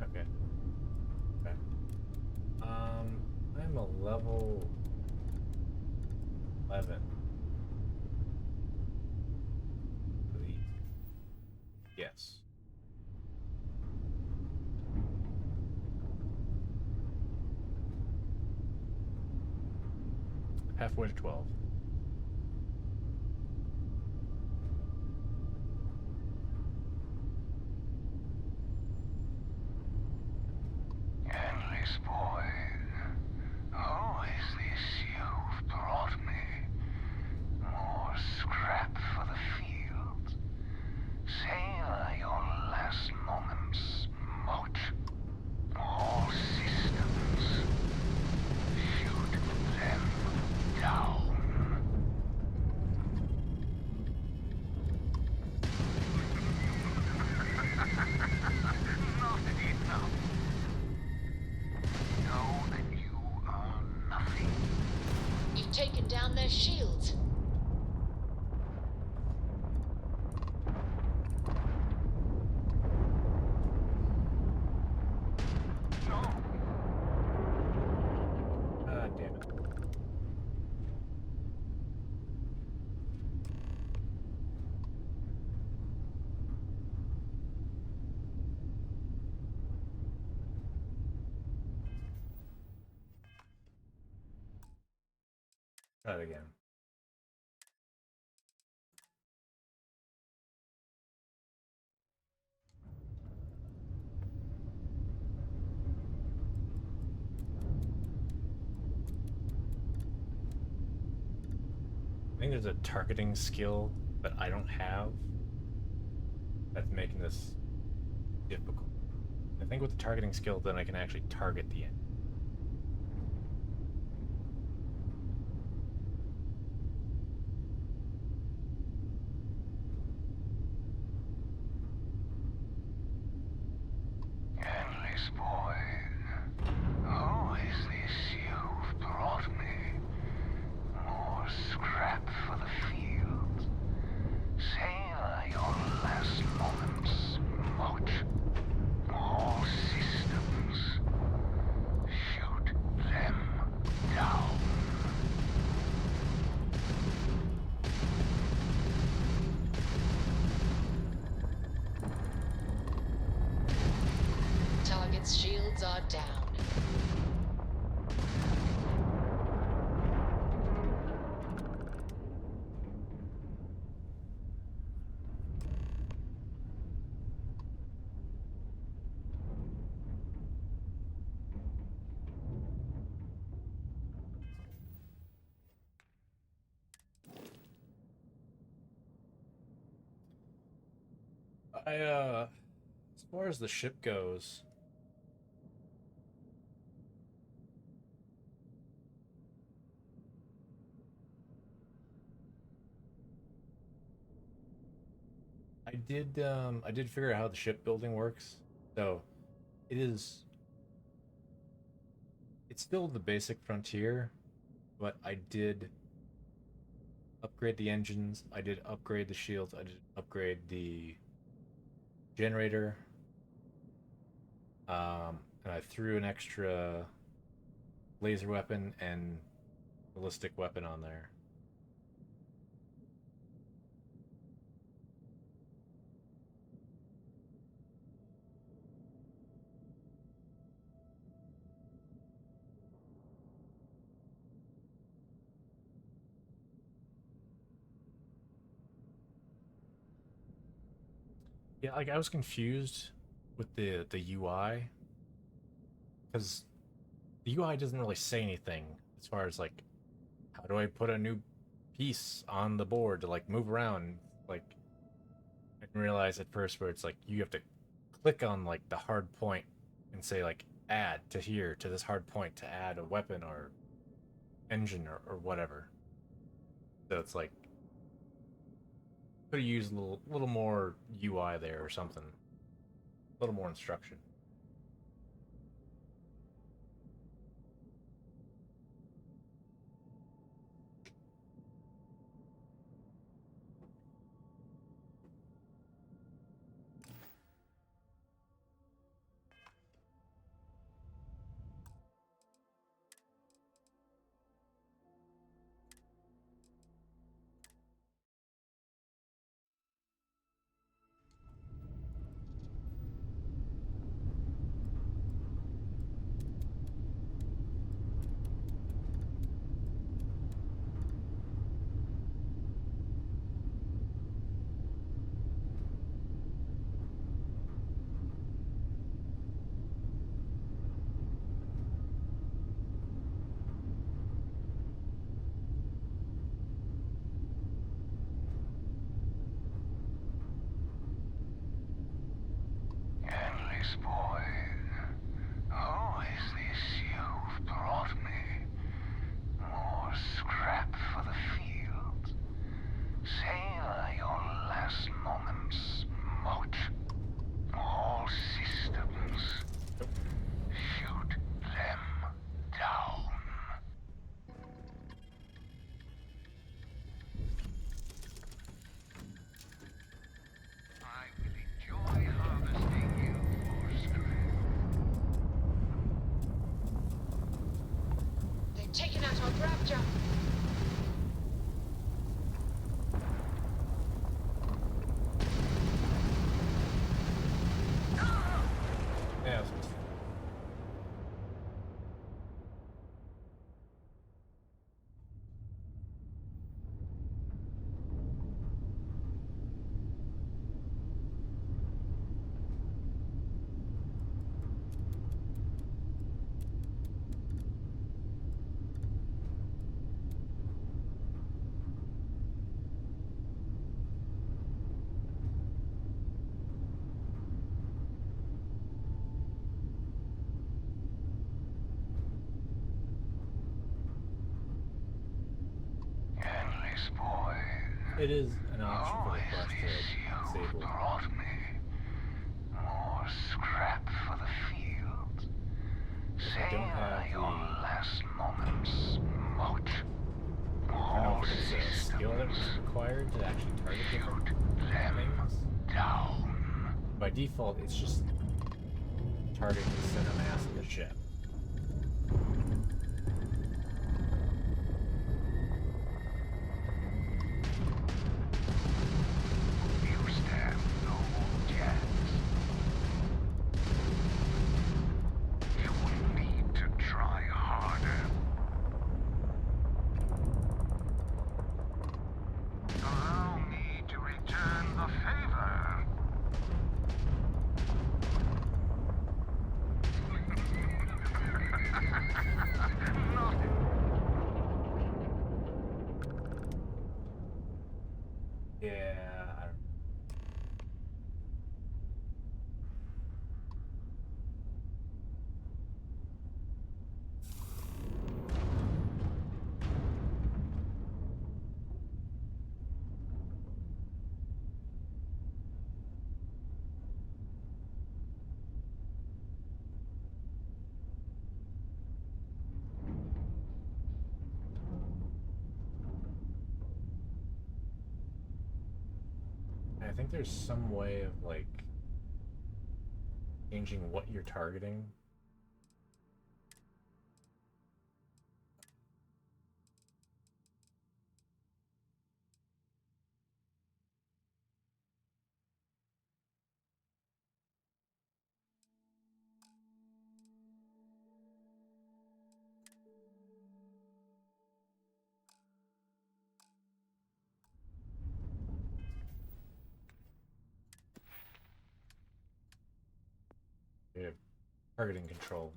Okay. Okay. I'm a level 11. Yes. Halfway to 12. Endless boy, who is this you've brought me? More scrap for the field. Savor your last moments, moat. All systems. Shoot them down. Not enough. Know that you are nothing. You've taken down their shields. Ah, damn it. Try it again. I think there's a targeting skill that I don't have that's making this difficult. I think with the targeting skill, then I can actually target the end. Endless boy, who is this you've brought me? More scrap for the field. Savor your last moments, moat. All systems. Shoot them down. Target's shields are down. As far as the ship goes, I did figure out how the shipbuilding works. So it's still the basic Frontier, but I did upgrade the engines, I did upgrade the shields, I did upgrade the generator, and I threw an extra laser weapon and ballistic weapon on there. Yeah, like I was confused with the UI because the UI doesn't really say anything as far as like how do I put a new piece on the board to like move around. Like I didn't realize at first where it's like you have to click on like the hard point and say like add to here to this hard point to add a weapon or engine or whatever. So it's like Could have used a little more UI there or something. A little more instruction. Endless boy, who is this you've brought me? More scrap for the field. Savor your last moments, moat. All systems. Shoot them down. I will enjoy harvesting you for scrap. They're taking out our grab jump. Yeah, I was supposed to. Endless boy, It is an option who for the is quest this to you've disable. brought me? More scrap for the field. If I don't have Savor your the, last moments, moat. I don't know All if it's a skill that's systems. required to actually target different Them things. down. By default, it's just targeting the center mass of the ship. You stand no chance. You will need to try harder. Allow me to return the favor. Not Yeah, I don't. I think there's some way of like changing what you're targeting. Yeah, targeting control.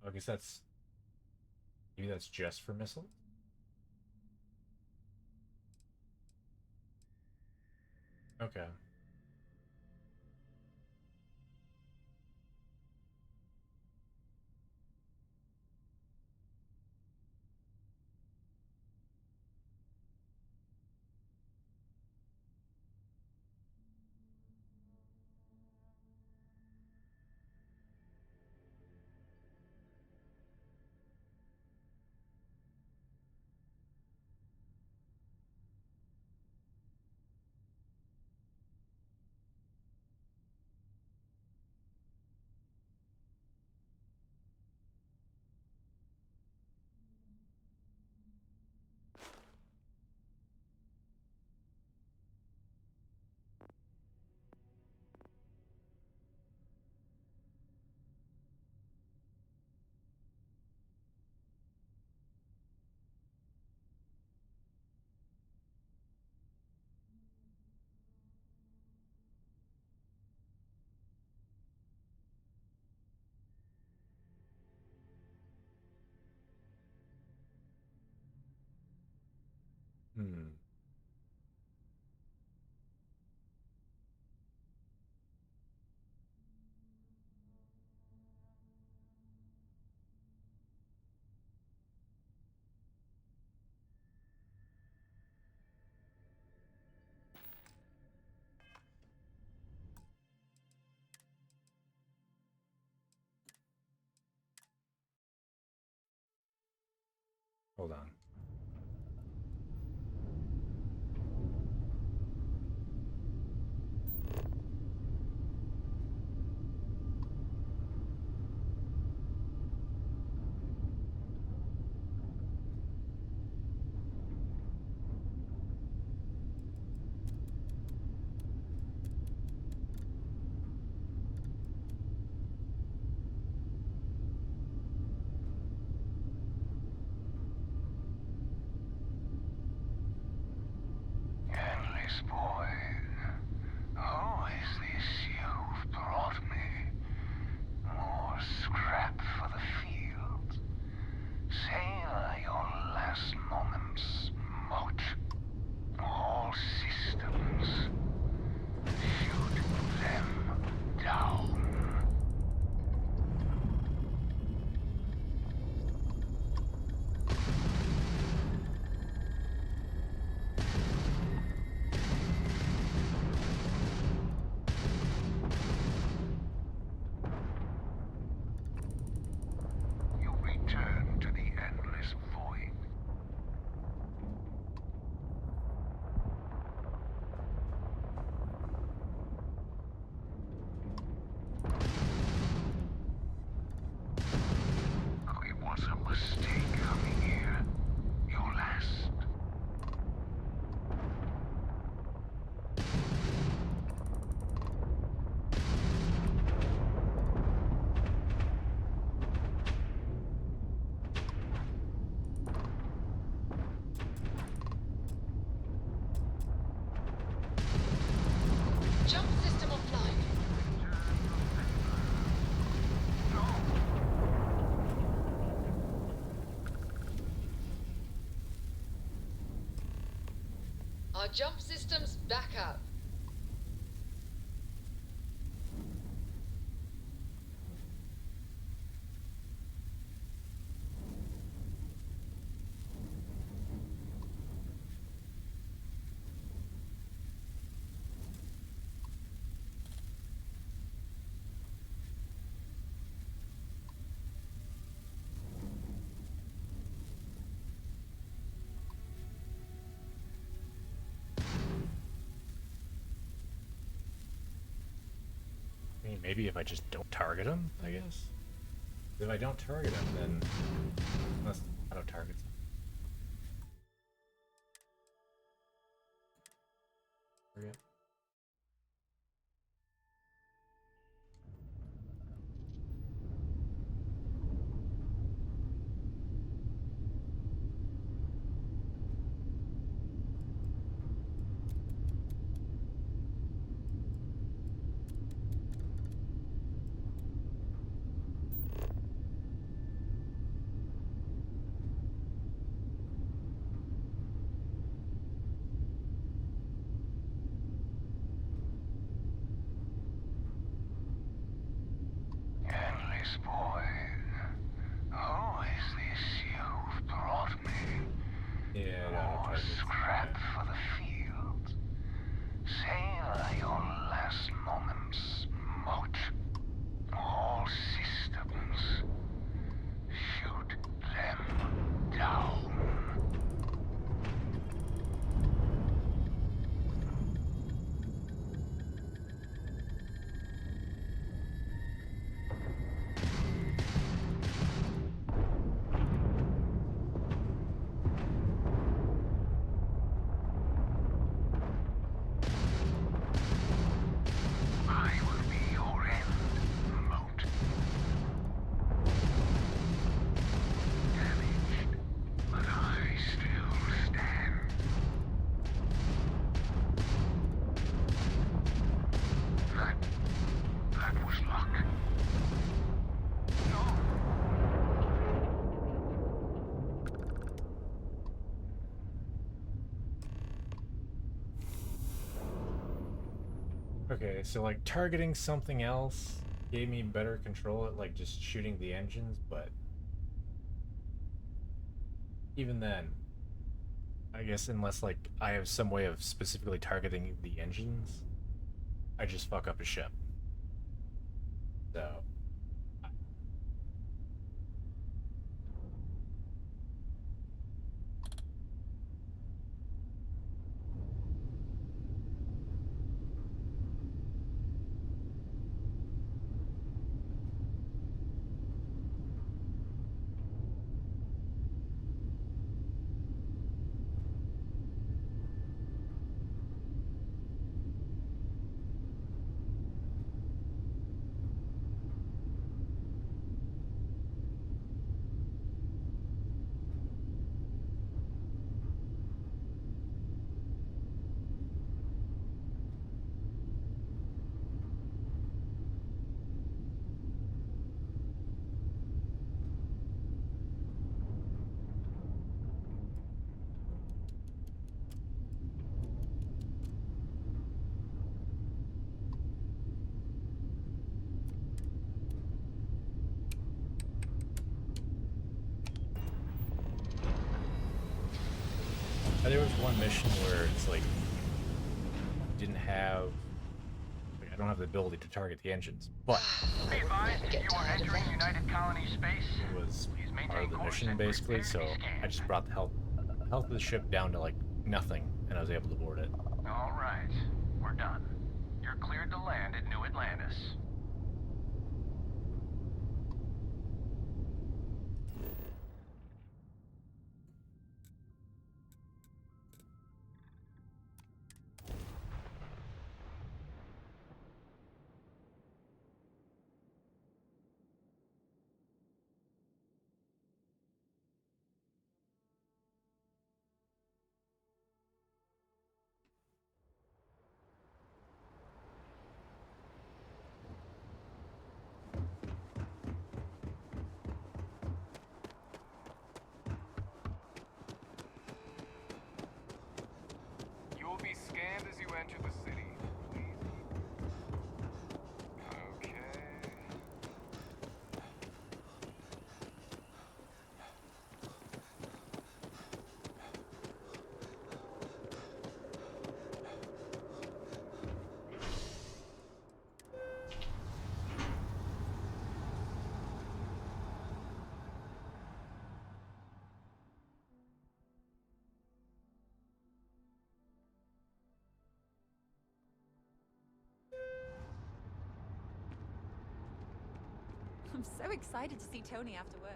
I guess maybe that's just for missiles. Okay. Hmm. Hold on. Endless boy, who is this you've brought me? More scrap for the field. Savor your last moments, Moat. All systems. Shoot them down. You return to the endless void. It was a mistake coming here. Your last. Jump system offline. Our jump system's back up. I mean, maybe if I just don't target him, I guess. If I don't target him, then unless auto targets him. Forget. boy. Who is this you've brought me? Yeah, I got More targets. scrap for the field. Savor your last moments, Moat. All systems. Shoot them down. I will be your end, Moat. Damaged, but I still stand. That was luck. No. Okay, so like targeting something else gave me better control at like just shooting the engines, but even then, I guess unless like I have some way of specifically targeting the engines, I just fuck up a ship. So there was one mission where it's like didn't have like, I don't have the ability to target the engines, but Be advised, you are entering United Colony space. it was Please part maintain of the course mission and basically, prepare to so be scanned. I just brought the health of the ship down to like nothing and I was able to board it. All right, we're done. You're cleared to land at New Atlantis. You will be scanned as you enter the city. Please. Okay. I'm so excited to see Tony after work.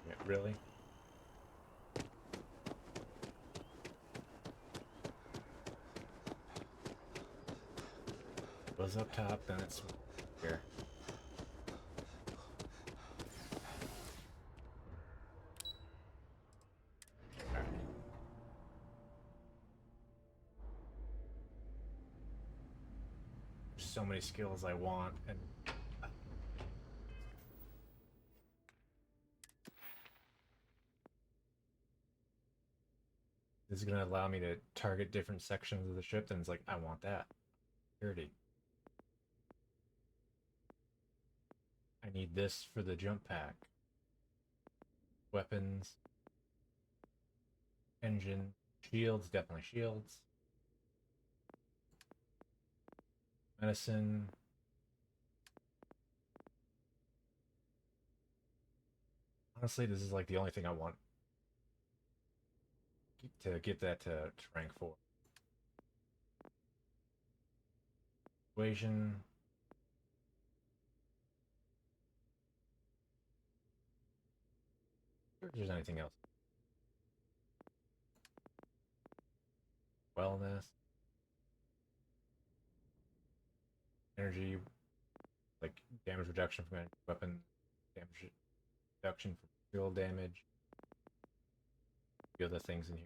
Okay, really? Goes up top, then it's here. So many skills I want, and This is going to allow me to target different sections of the ship, and it's like, I want that. Security. I need this for the jump pack. Weapons. Engine. Shields, definitely shields. Medicine. Honestly, this is like the only thing I want to get that to rank 4. Equation. If there's anything else. Wellness. Energy. Like damage reduction from weapon. Damage reduction from fuel damage. A few other things in here.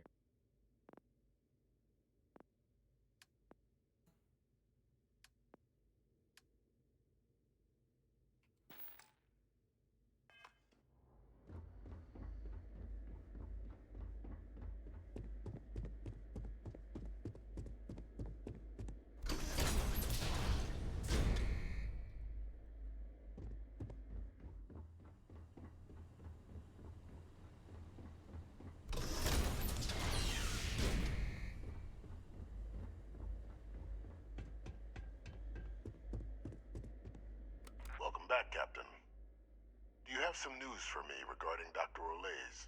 Welcome back, Captain. Do you have some news for me regarding Dr. Olays?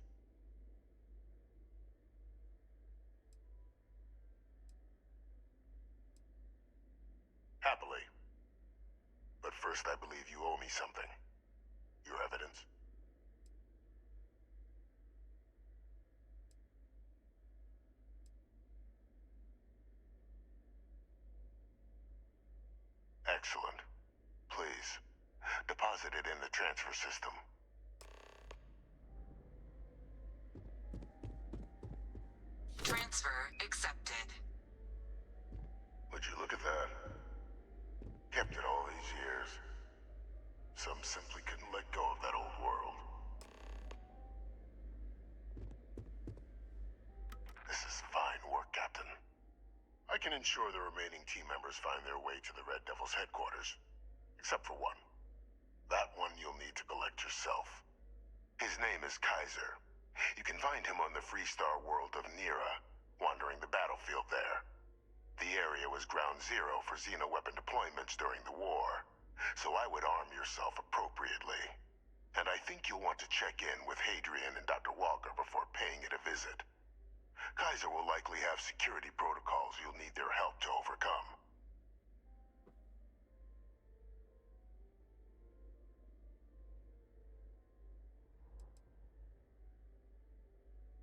Happily. But first, I believe you owe me something. Your evidence. Excellent. Please, deposit it in the transfer system. Transfer accepted. Would you look at that? Kept it all these years. Some simply couldn't let go of that old world. This is fine work, Captain. I can ensure the remaining team members find their way to the Red Devil's headquarters. Except for one. That one you'll need to collect yourself. His name is Kaiser. You can find him on the Freestar world of Nira, wandering the battlefield there. The area was ground zero for xeno-weapon deployments during the war, so I would arm yourself appropriately. And I think you'll want to check in with Hadrian and Dr. Walker before paying it a visit. Kaiser will likely have security protocols you'll need their help to overcome.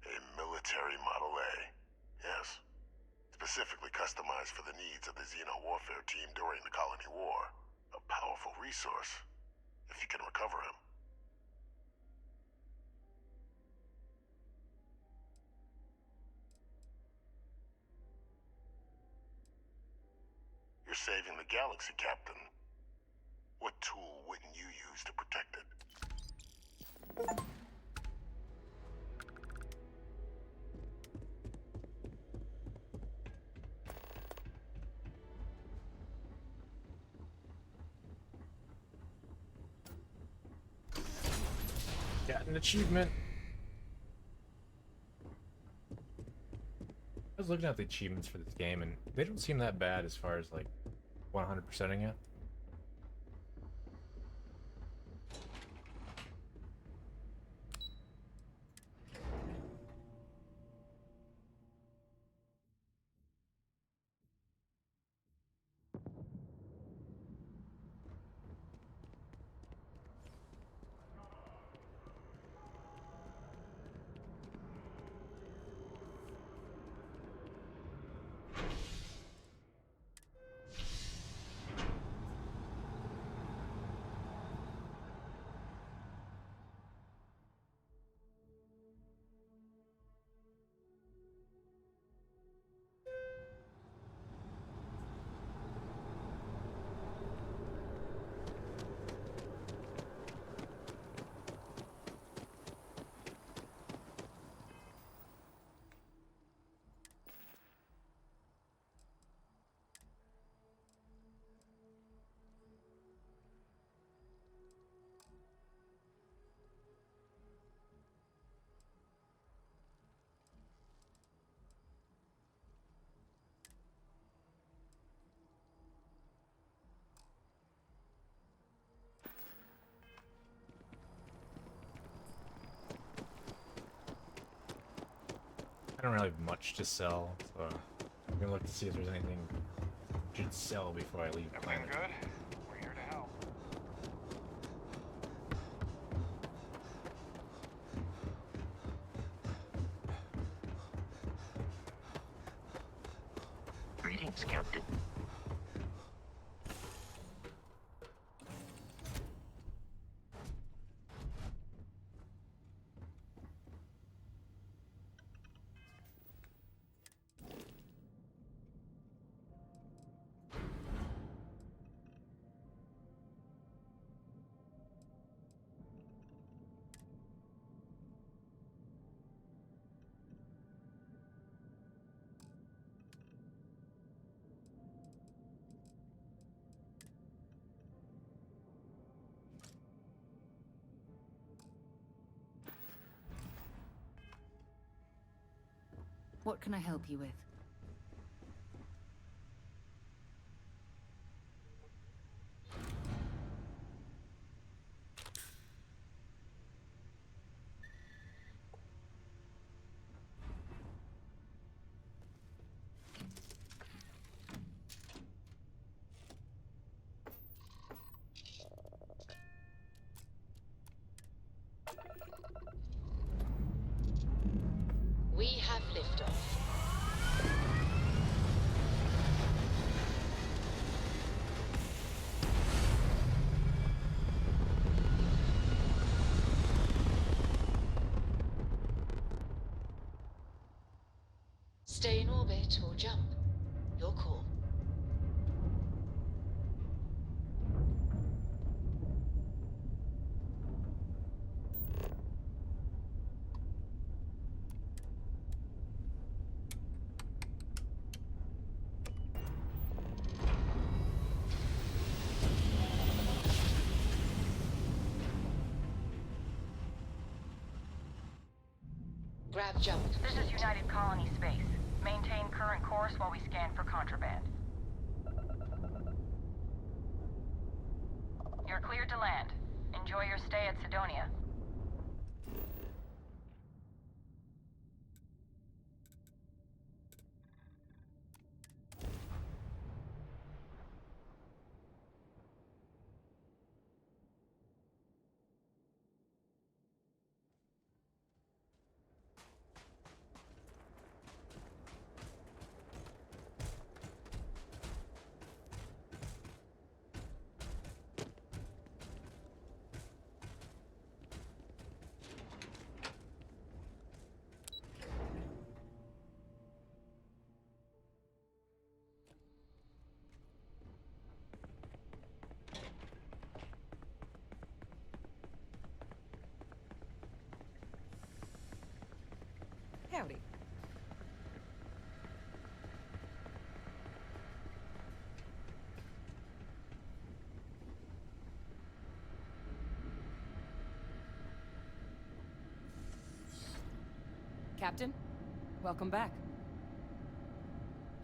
A military Model A, yes. Specifically customized for the needs of the Xeno warfare team during the Colony War. A powerful resource, if you can recover him. You're saving the galaxy, Captain. What tool wouldn't you use to protect it? Got an achievement. I was looking at the achievements for this game, and they don't seem that bad as far as like 100%ing it. I don't really have much to sell, so I'm gonna look to see if there's anything I should sell before I leave Everything planet. good? We're here to help. Greetings, Captain. What can I help you with? We have liftoff. Stay in orbit or jump. Your call. Grab jump. This is United Colony Space. Maintain current course while we scan for contraband. You're cleared to land. Enjoy your stay at Sidonia. Howdy. Captain, welcome back.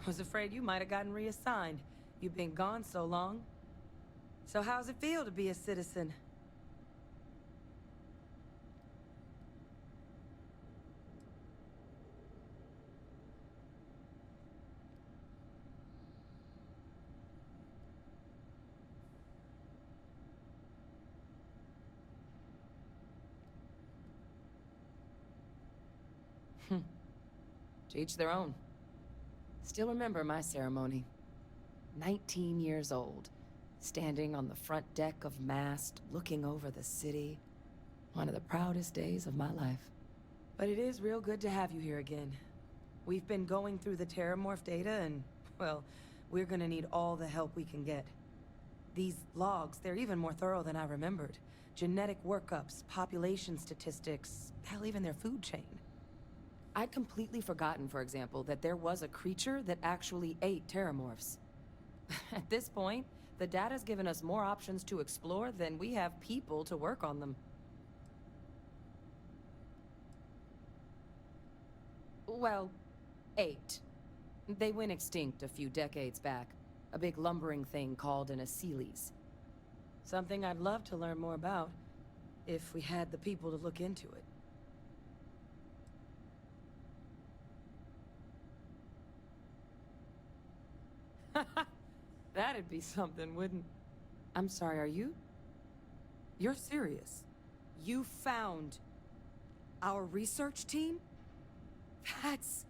Was afraid you might have gotten reassigned. You've been gone so long. So how's it feel to be a citizen? To each their own. Still remember my ceremony. 19 years old, standing on the front deck of Mast, looking over the city. One of the proudest days of my life. But it is real good to have you here again. We've been going through the Terramorph data and, well, we're gonna need all the help we can get. These logs, they're even more thorough than I remembered. Genetic workups, population statistics, hell, even their food chain. I'd completely forgotten, for example, that there was a creature that actually ate Terramorphs. At this point, the data's given us more options to explore than we have people to work on them. Well, 8. They went extinct a few decades back. A big lumbering thing called an Aceles. Something I'd love to learn more about, if we had the people to look into it. That'd be something, wouldn't... I'm sorry, are you... You're serious? You found... our research team? That's...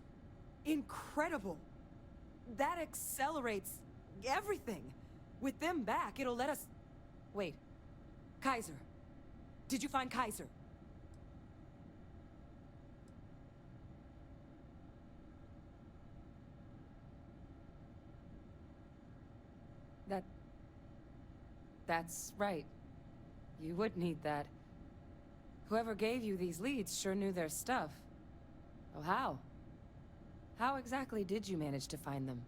incredible. That accelerates everything. With them back, it'll let us... Wait. Kaiser. Did you find Kaiser? That's right. You would need that. Whoever gave you these leads sure knew their stuff. Oh, how? How exactly did you manage to find them?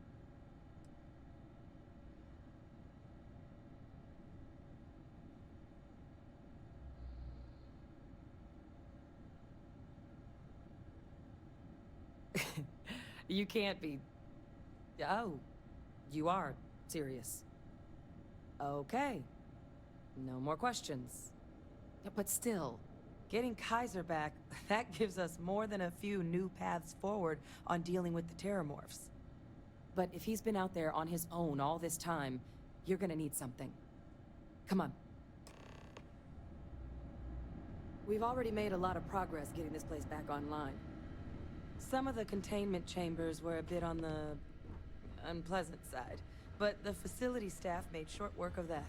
You can't be... Oh, you are serious. Okay. No more questions. But still, getting Kaiser back, that gives us more than a few new paths forward on dealing with the Terramorphs. But if he's been out there on his own all this time, you're gonna need something. Come on. We've already made a lot of progress getting this place back online. Some of the containment chambers were a bit on the unpleasant side, but the facility staff made short work of that.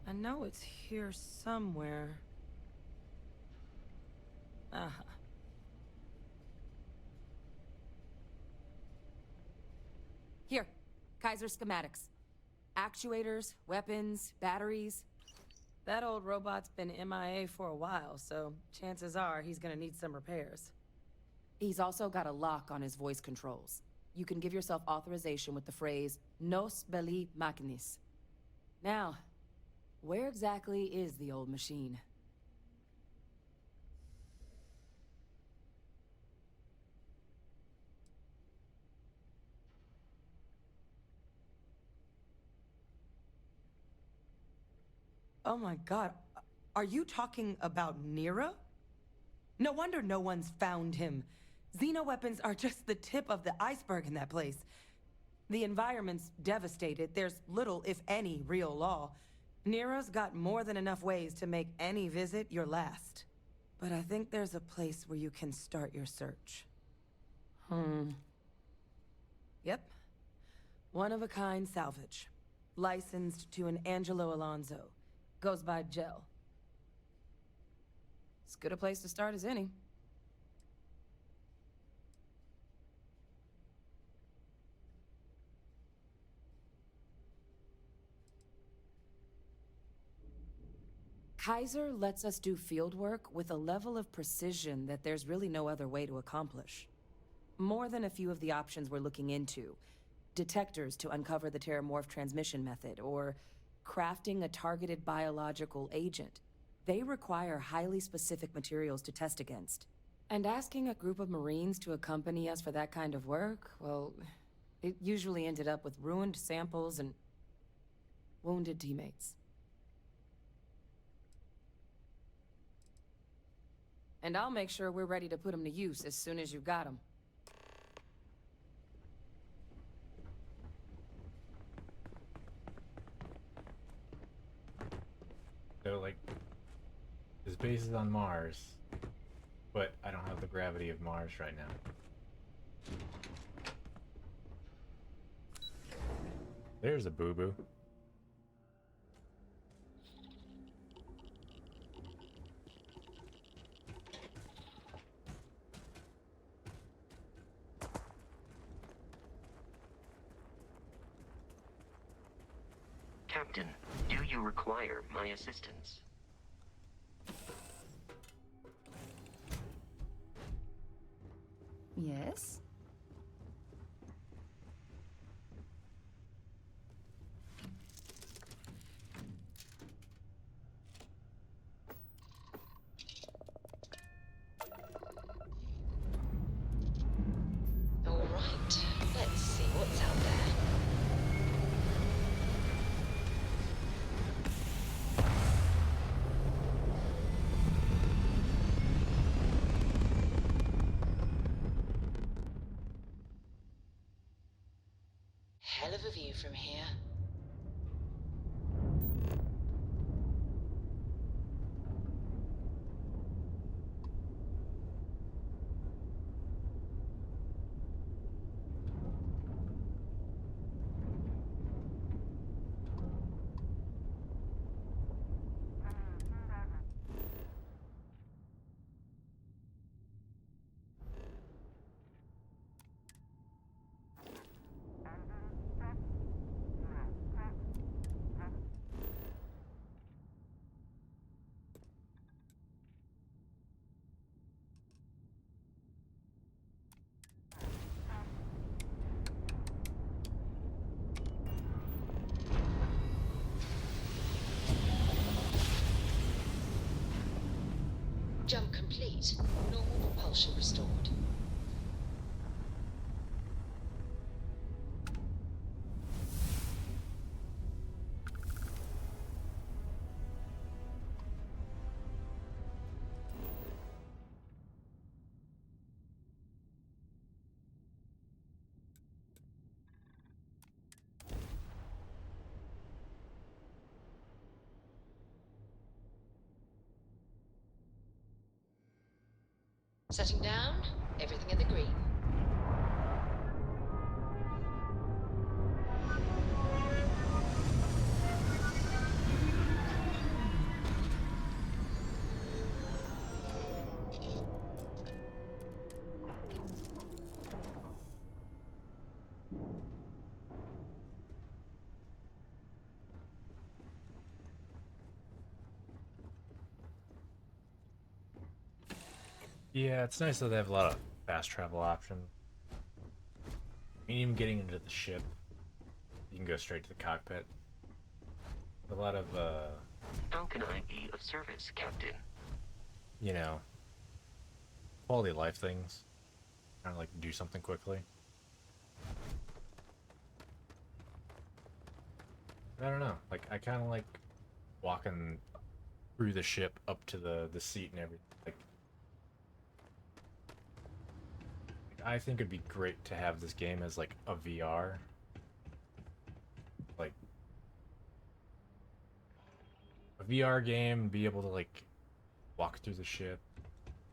I know it's here somewhere. Uh-huh. Here, Kaiser schematics. Actuators, weapons, batteries. That old robot's been MIA for a while, so chances are he's gonna need some repairs. He's also got a lock on his voice controls. You can give yourself authorization with the phrase, Nos belli machinis. Now, where exactly is the old machine? Oh my god, are you talking about Nero? No wonder no one's found him. Xenoweapons are just the tip of the iceberg in that place. The environment's devastated. There's little, if any, real law. Nero's got more than enough ways to make any visit your last. But I think there's a place where you can start your search. Yep. One-of-a-kind salvage. Licensed to an Angelo Alonso. Goes by Gel. As good a place to start as any. Kaiser lets us do fieldwork with a level of precision that there's really no other way to accomplish. More than a few of the options we're looking into. Detectors to uncover the Terramorph transmission method, or crafting a targeted biological agent. They require highly specific materials to test against. And asking a group of Marines to accompany us for that kind of work, well, it usually ended up with ruined samples and wounded teammates. And I'll make sure we're ready to put them to use as soon as you've got them. So, like, this base is on Mars, but I don't have the gravity of Mars right now. There's a boo-boo. Captain, do you require my assistance? Yes? hell of a view from here. Jump complete. Normal propulsion restored. Setting down, everything in the green. Yeah, it's nice that they have a lot of fast travel options. I mean, even getting into the ship, you can go straight to the cockpit. A lot of, How can I be of service, Captain? you know, quality of life things. Kind of like do something quickly. I don't know. Like, I kind of like walking through the ship up to the seat and everything. Like, I think it'd be great to have this game as like a VR. Like a VR game, be able to like walk through the ship,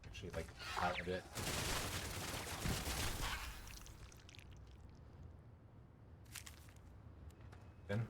actually like pilot it. Then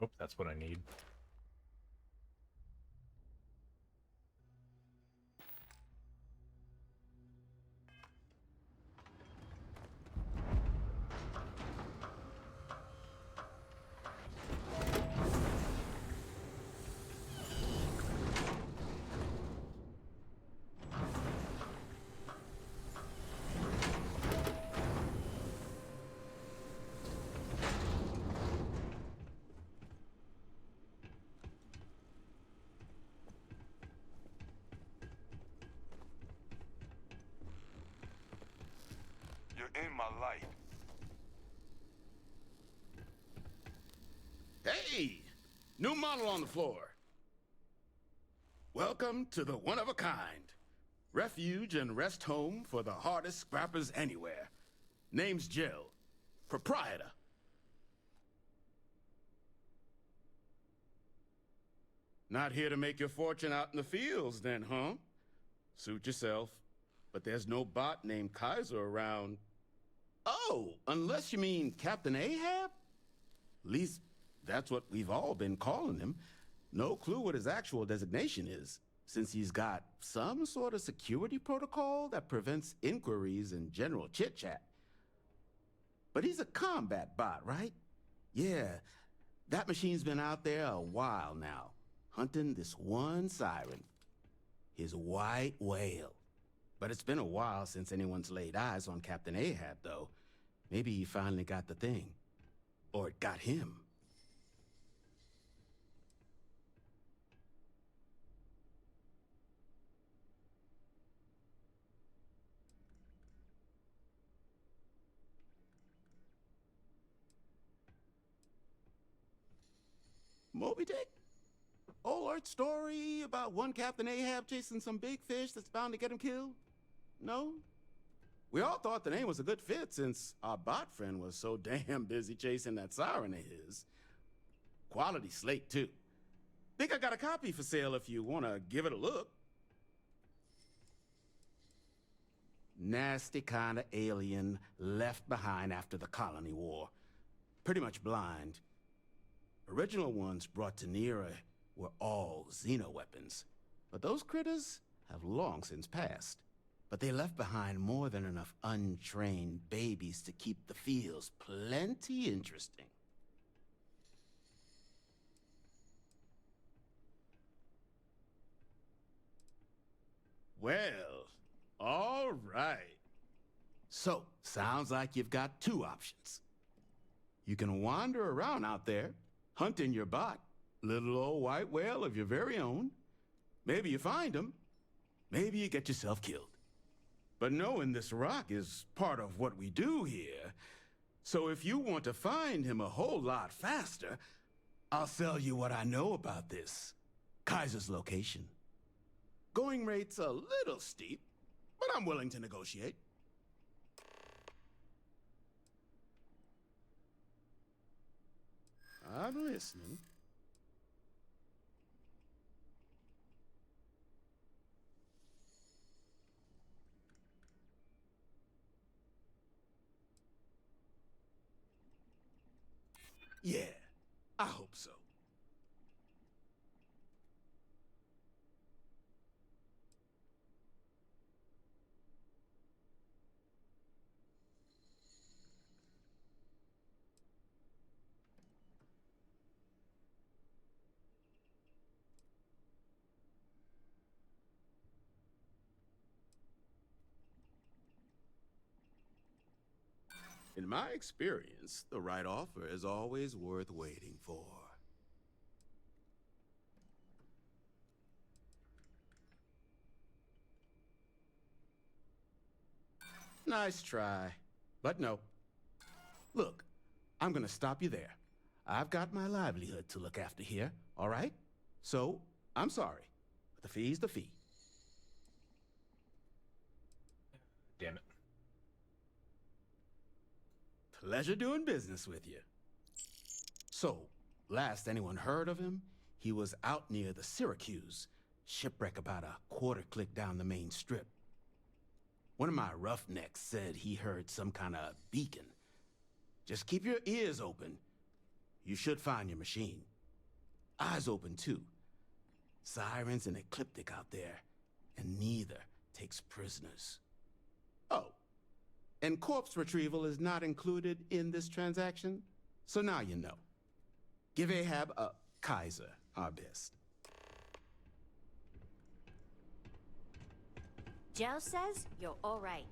oh, that's what I need. You're in my light. Hey! New model on the floor. Welcome to the one of a kind. Refuge and rest home for the hardest scrappers anywhere. Name's Jill. Proprietor. Not here to make your fortune out in the fields then, huh? Suit yourself. But there's no bot named Kaiser around. Oh, unless you mean Captain Ahab? At least that's what we've all been calling him. No clue what his actual designation is, since he's got some sort of security protocol that prevents inquiries and general chit-chat. But he's a combat bot, right? Yeah, that machine's been out there a while now, hunting this one siren, his white whale. But it's been a while since anyone's laid eyes on Captain Ahab, though. Maybe he finally got the thing. Or it got him. Moby Dick? Old Earth story about one Captain Ahab chasing some big fish that's bound to get him killed? No? We all thought the name was a good fit since our bot friend was so damn busy chasing that siren of his. Quality slate, too. Think I got a copy for sale if you want to give it a look. Nasty kind of alien left behind after the Colony War. Pretty much blind. Original ones brought to Nera were all xeno-weapons. But those critters have long since passed. But they left behind more than enough untrained babies to keep the fields plenty interesting. Well, all right. So, sounds like you've got two options. You can wander around out there, hunting your bot, little old white whale of your very own. Maybe you find him. Maybe you get yourself killed. But knowing this rock is part of what we do here. So if you want to find him a whole lot faster, I'll sell you what I know about this. Kaiser's location. Going rate's a little steep, but I'm willing to negotiate. I'm listening. Yeah, I hope so. In my experience, the right offer is always worth waiting for. Nice try, but no. Look, I'm gonna stop you there. I've got my livelihood to look after here, all right? So, I'm sorry, but the fee's the fee. Damn it. Pleasure doing business with you. So, last anyone heard of him, he was out near the Syracuse, shipwreck about a quarter click down the main strip. One of my roughnecks said he heard some kind of beacon. Just keep your ears open. You should find your machine. Eyes open, too. Sirens and Ecliptic out there, and neither takes prisoners. Oh. And corpse retrieval is not included in this transaction, so now you know. Give Ahab a Kaiser our best. Joe says you're all right.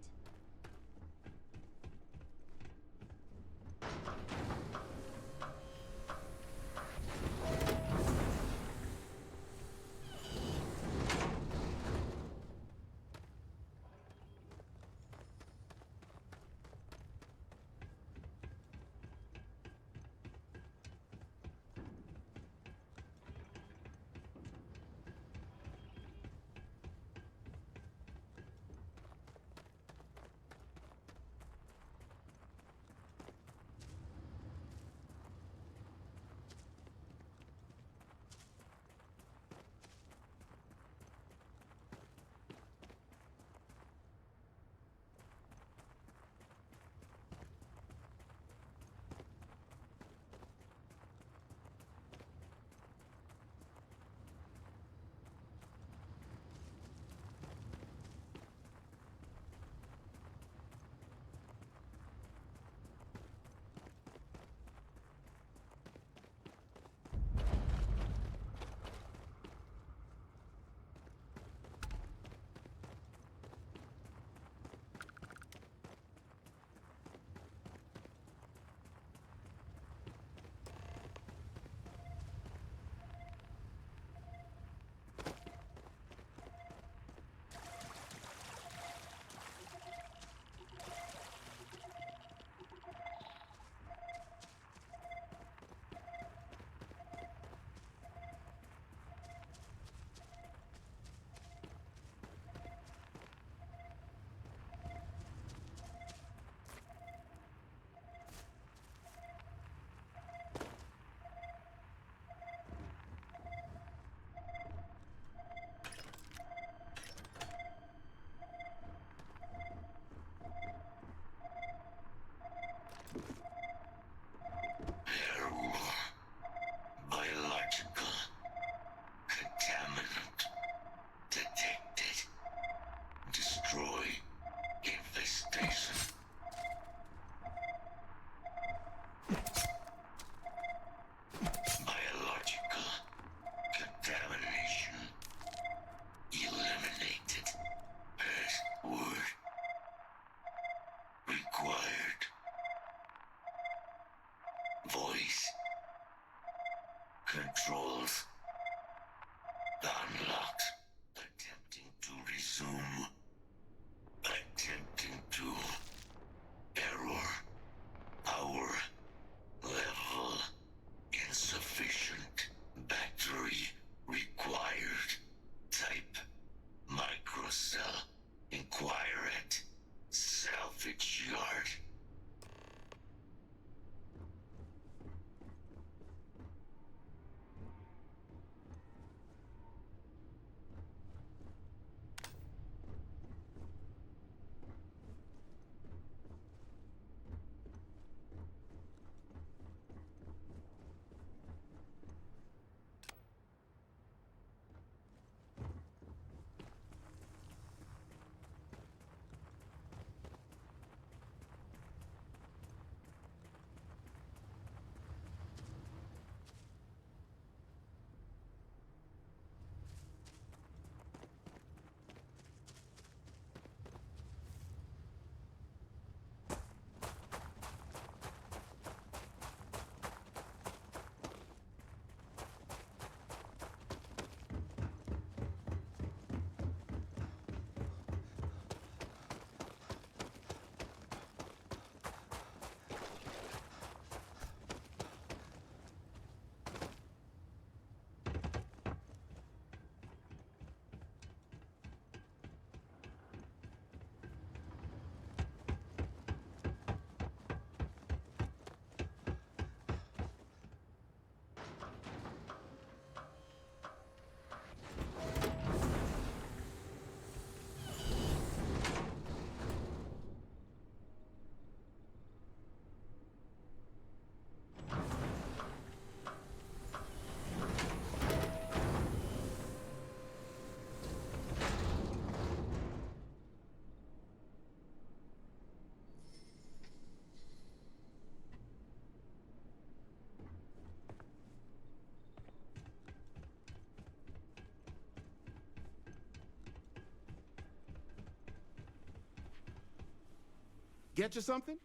get you something?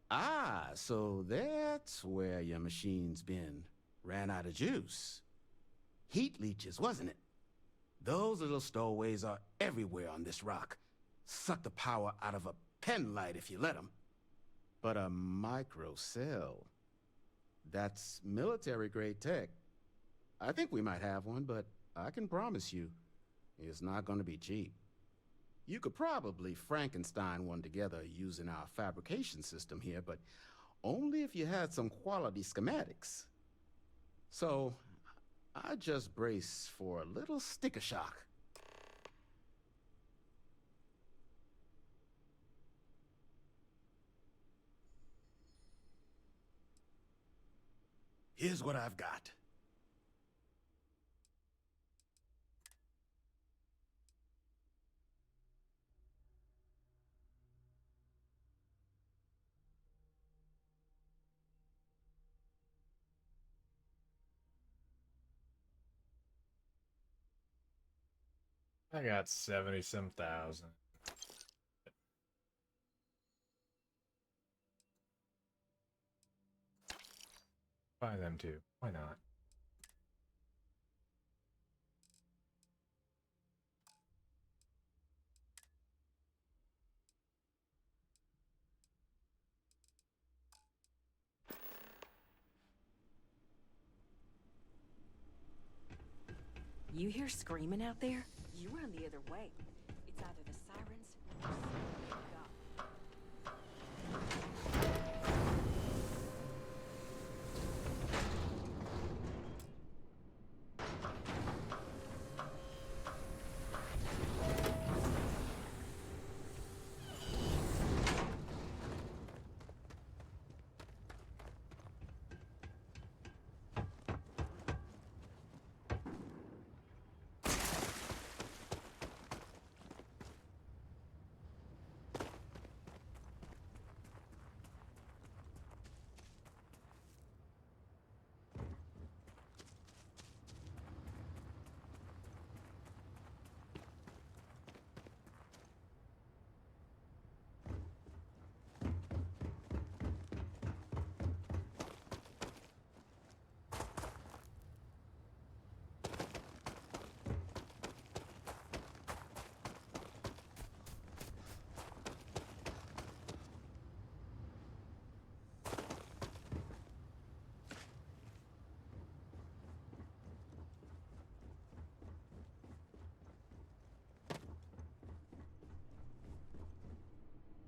Ah, so that's where your machine's been. Ran out of juice. Heat leeches, wasn't it? Those little stowaways are everywhere on this rock. Suck the power out of a pen light if you let them. But a microcell, that's military-grade tech. I think we might have one, but I can promise you, it's not going to be cheap. You could probably Frankenstein one together using our fabrication system here, but only if you had some quality schematics. So, I just brace for a little sticker shock. Here's what I've got. I got 70-some thousand. Buy them too. Why not? You hear screaming out there? You run the other way. It's either the sirens or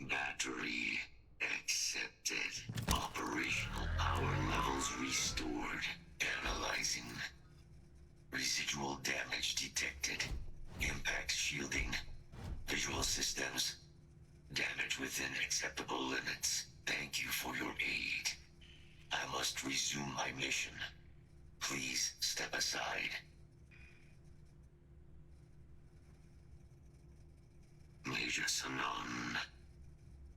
Battery accepted. Operational power levels restored. Analyzing. Residual damage detected. Impact shielding. Visual systems. Damage within acceptable limits. Thank you for your aid. I must resume my mission. Please step aside. Major Sanon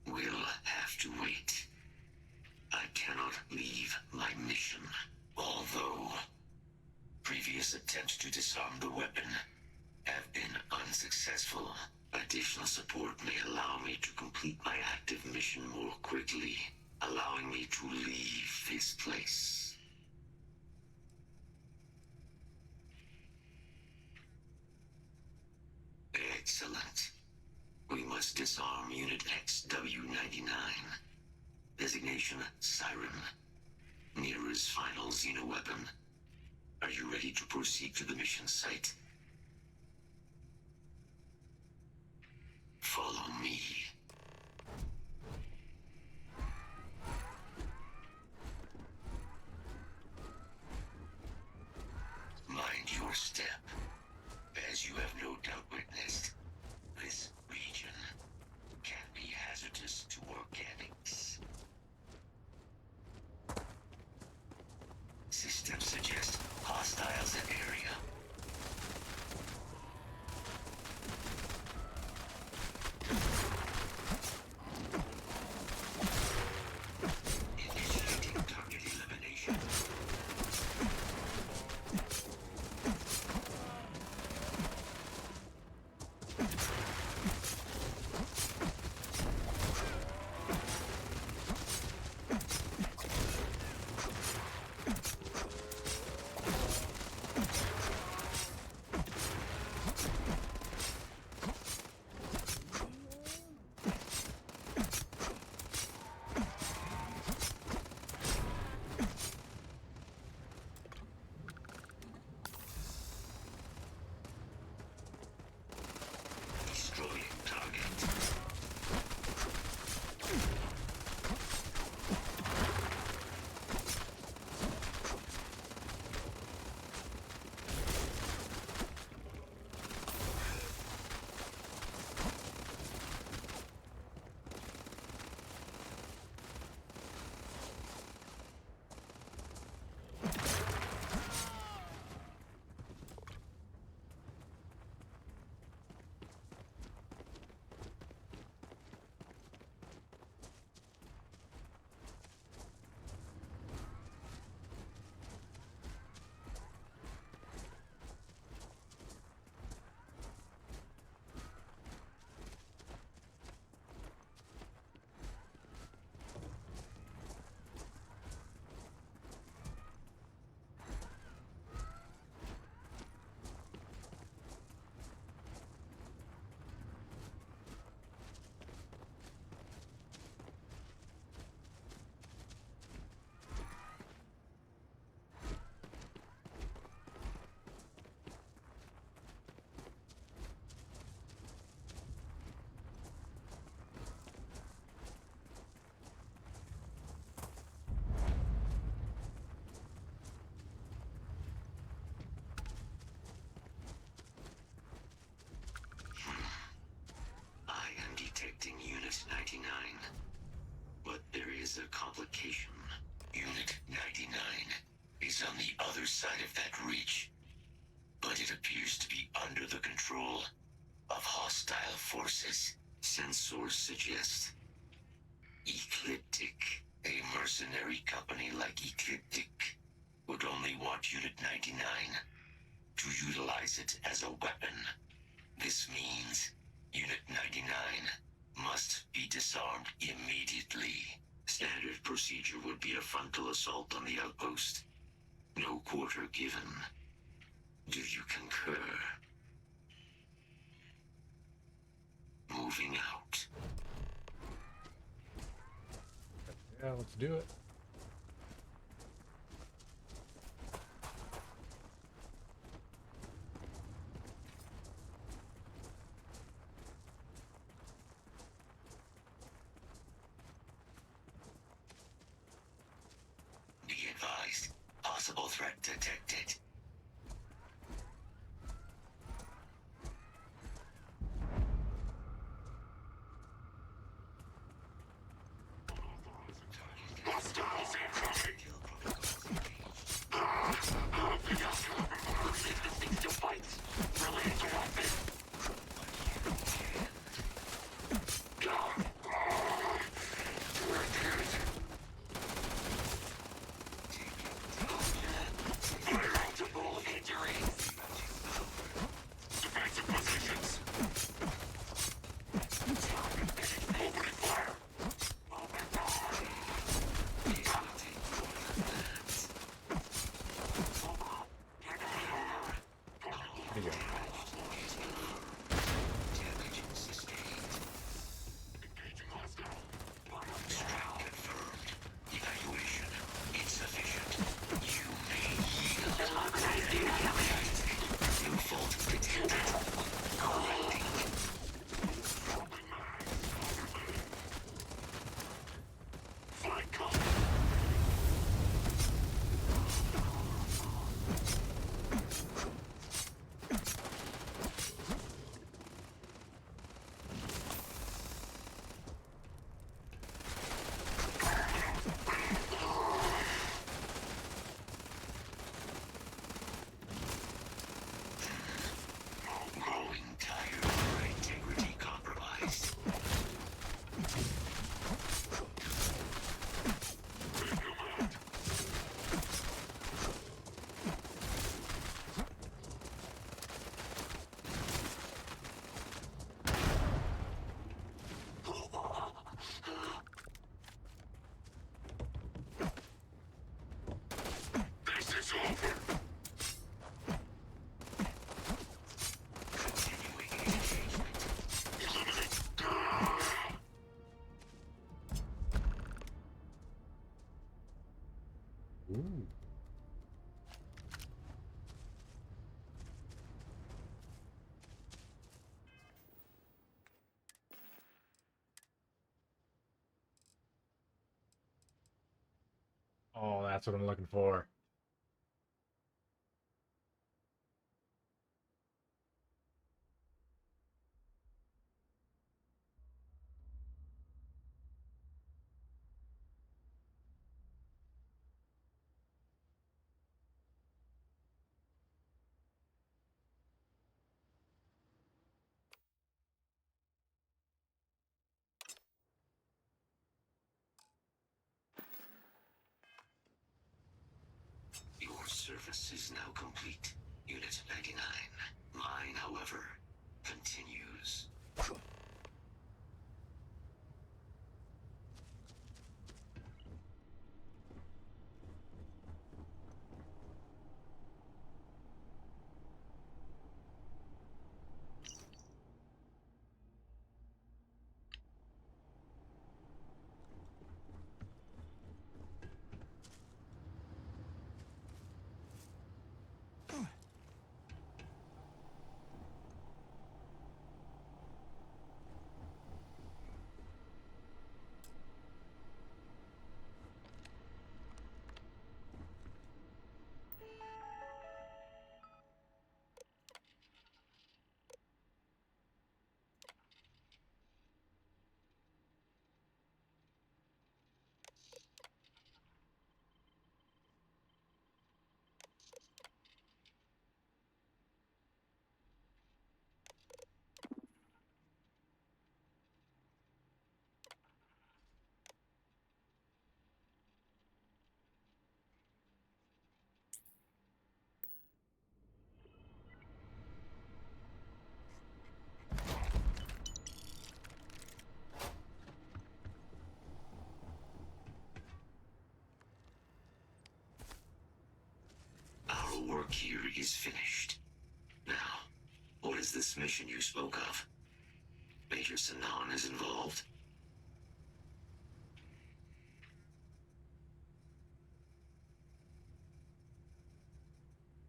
will have to wait. I cannot leave my mission. Although previous attempts to disarm the weapon have been unsuccessful, additional support may allow me to complete my active mission more quickly, allowing me to leave this place. Excellent. We must disarm Unit XW-99. Designation Siren. Nearest final xenoweapon. Are you ready to proceed to the mission site? Follow me. Mind your step. As you have no doubt witnessed, this region can be hazardous to organics. Systems suggest hostiles in area. Initiating target elimination. 99. But there is a complication. Unit 99 is on the other side of that reach. But it appears to be under the control of hostile forces. Sensors suggest Ecliptic, a mercenary company like Ecliptic, would only want Unit 99 to utilize it as a weapon. This means Unit 99 must be disarmed immediately. Standard procedure would be a frontal assault on the outpost. No quarter given. Do you concur? Moving out. Yeah, let's do it. Be advised. Possible threat detected. Hostiles incoming! Device related to weapon. Multiple injuries. Defensive positions. Opening fire. There you go. Damage sustained. Engaging hostile. Extract confirmed. Evaluation insufficient. You may yield. New fault detected. Correcting. Flight call. Growing tired. Her integrity compromised. This is over. Continuing engagement. Eliminate. Ooh. Oh, that's what I'm looking for. Your service is now complete. Unit 99. Mine, however, continues. work here is finished. Now, what is this mission you spoke of? Major Sanan is involved?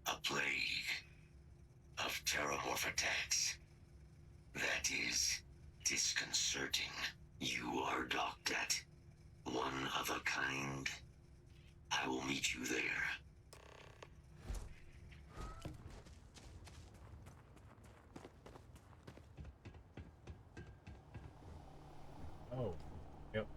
A plague of terramorph attacks. That is disconcerting. You are docked at one of a kind. I will meet you there. Oh, yep.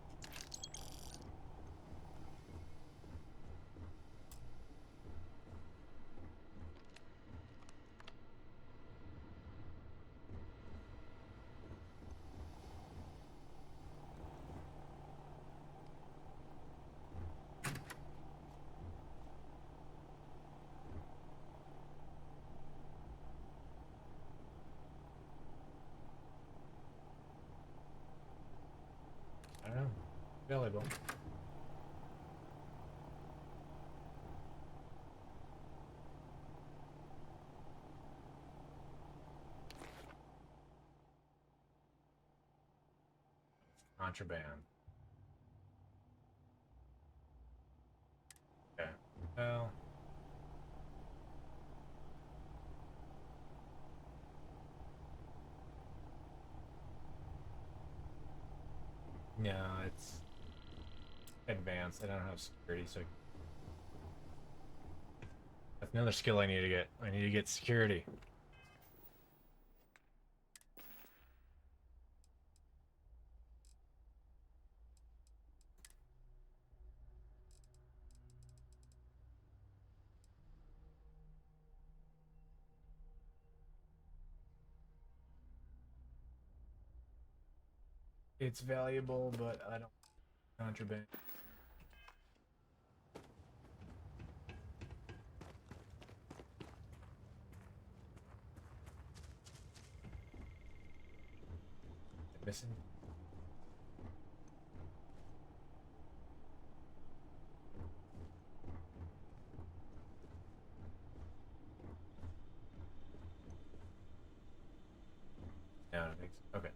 I don't know. Valuable. Contraband. Okay. Well. Yeah, it's advanced. I don't have security, so that's another skill I need to get. I need to get security. It's valuable, but I don't contraband. Missing. No, I don't think so. Okay.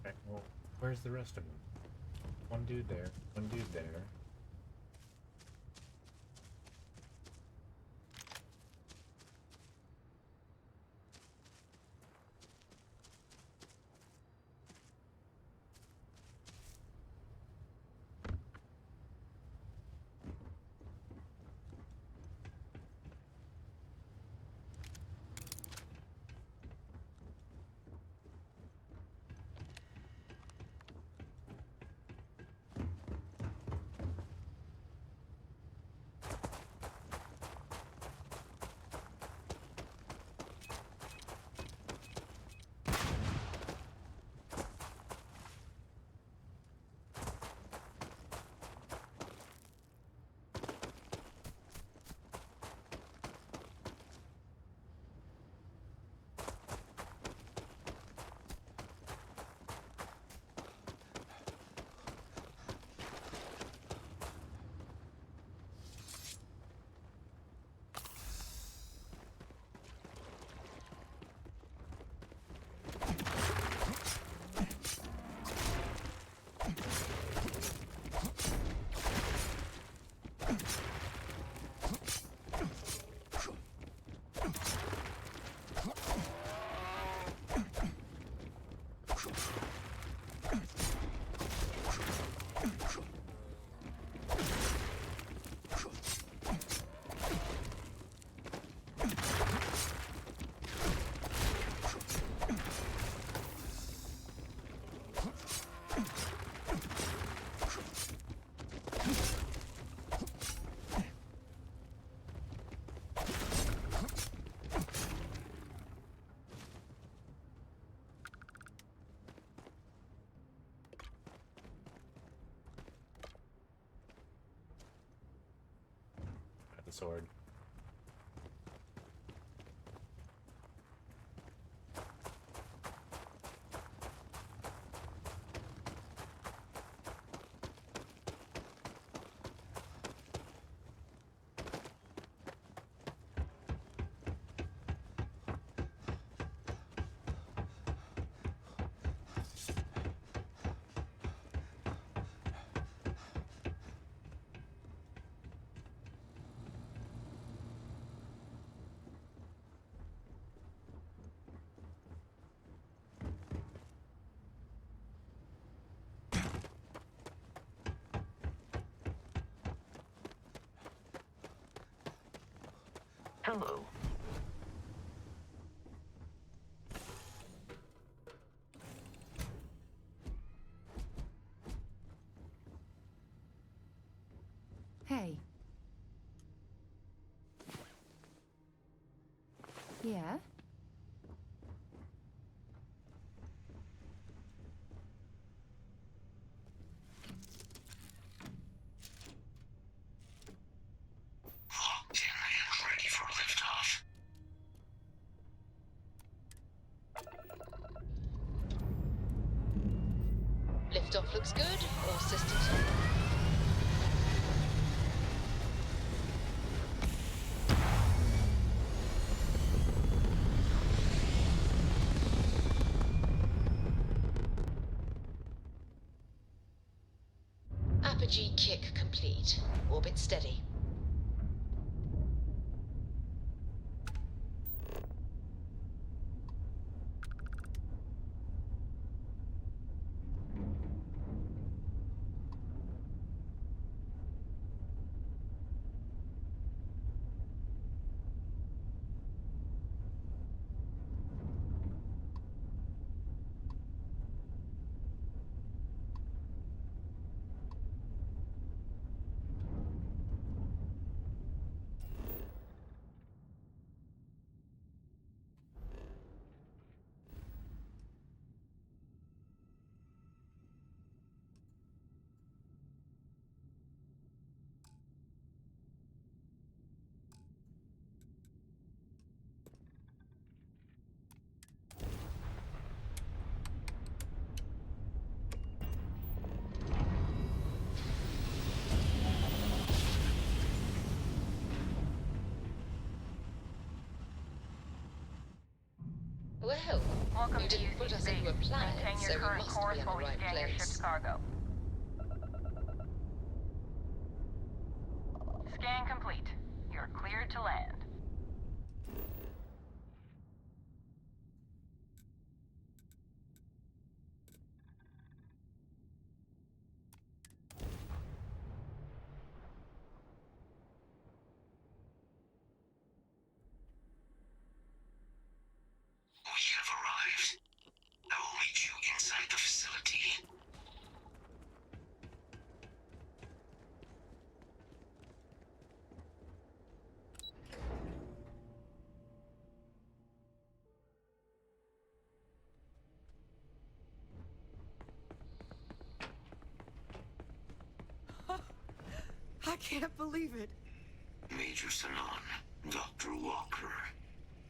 Okay, well, where's the rest of them? One dude there, one dude there. the sword. Hello. Hey. Yeah? Locked in and ready for liftoff. Liftoff looks good. All systems on. Apogee kick complete. Orbit steady. Well, Welcome you to didn't put us into a UC plan, Maintain so your we current must course be in the while we right scan your place. ship's cargo. Scan complete. You're cleared to land. We have arrived. I will meet you inside the facility. I can't believe it. Major Sanon, Dr. Walker.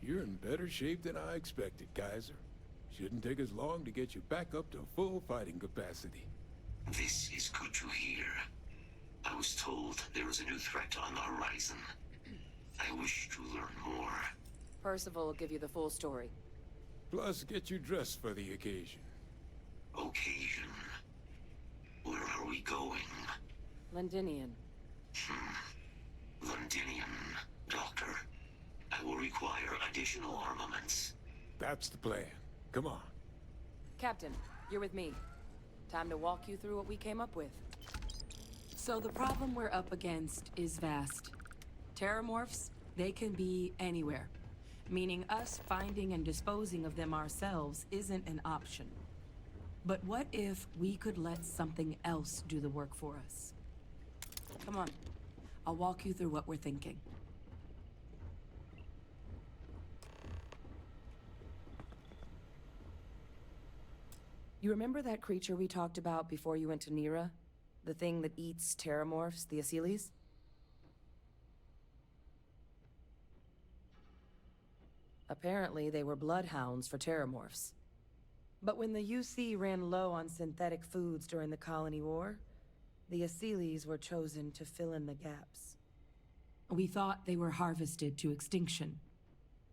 You're in better shape than I expected, Kaiser. Shouldn't take us long to get you back up to full fighting capacity. This is good to hear. I was told there was a new threat on the horizon. I wish to learn more. Percival will give you the full story. Plus, get you dressed for the occasion. Occasion. Where are we going? Londinian. Londinian, Doctor. I will require additional armaments. That's the plan. Come on. Captain, you're with me. Time to walk you through what we came up with. So the problem we're up against is vast. Terramorphs, they can be anywhere. Meaning us finding and disposing of them ourselves isn't an option. But what if we could let something else do the work for us? Come on. I'll walk you through what we're thinking. You remember that creature we talked about before you went to Nira? The thing that eats terramorphs, the Asylees? Apparently, they were bloodhounds for terramorphs. But when the UC ran low on synthetic foods during the Colony War, the Asylees were chosen to fill in the gaps. We thought they were harvested to extinction.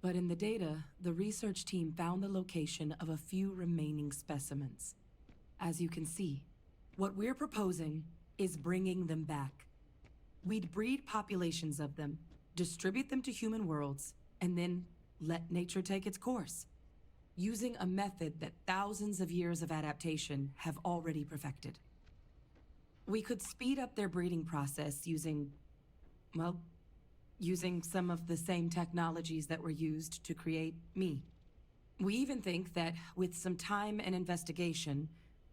But in the data, the research team found the location of a few remaining specimens. As you can see, what we're proposing is bringing them back. We'd breed populations of them, distribute them to human worlds, and then let nature take its course, using a method that thousands of years of adaptation have already perfected. We could speed up their breeding process using some of the same technologies that were used to create me. We even think that with some time and investigation,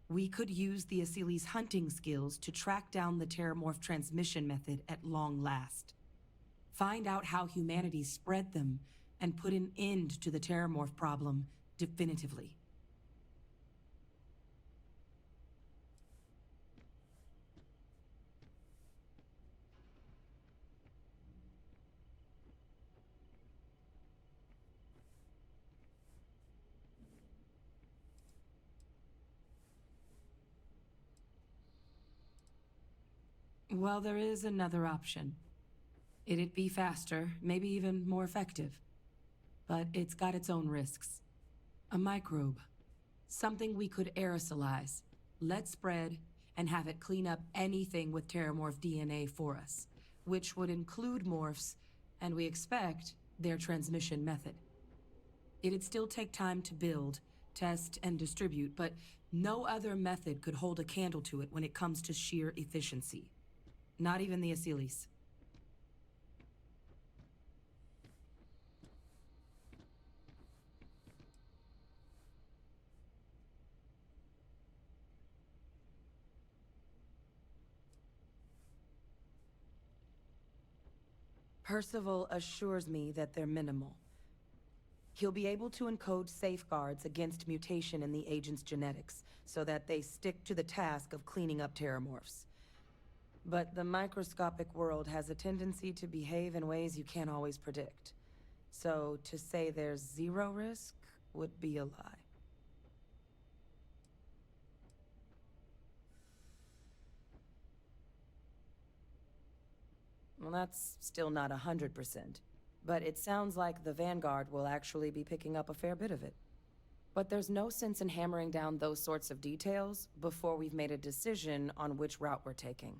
we could use the Asylees' hunting skills to track down the terramorph transmission method at long last. Find out how humanity spread them and put an end to the terramorph problem definitively. Well, there is another option. It'd be faster, maybe even more effective. But it's got its own risks. A microbe. Something we could aerosolize, let spread, and have it clean up anything with terramorph DNA for us, which would include morphs, and we expect their transmission method. It'd still take time to build, test, and distribute, but no other method could hold a candle to it when it comes to sheer efficiency. Not even the Asylees. Percival assures me that they're minimal. He'll be able to encode safeguards against mutation in the agent's genetics, so that they stick to the task of cleaning up terramorphs. But the microscopic world has a tendency to behave in ways you can't always predict. So to say there's zero risk would be a lie. Well, that's still not 100%. But it sounds like the Vanguard will actually be picking up a fair bit of it. But there's no sense in hammering down those sorts of details before we've made a decision on which route we're taking.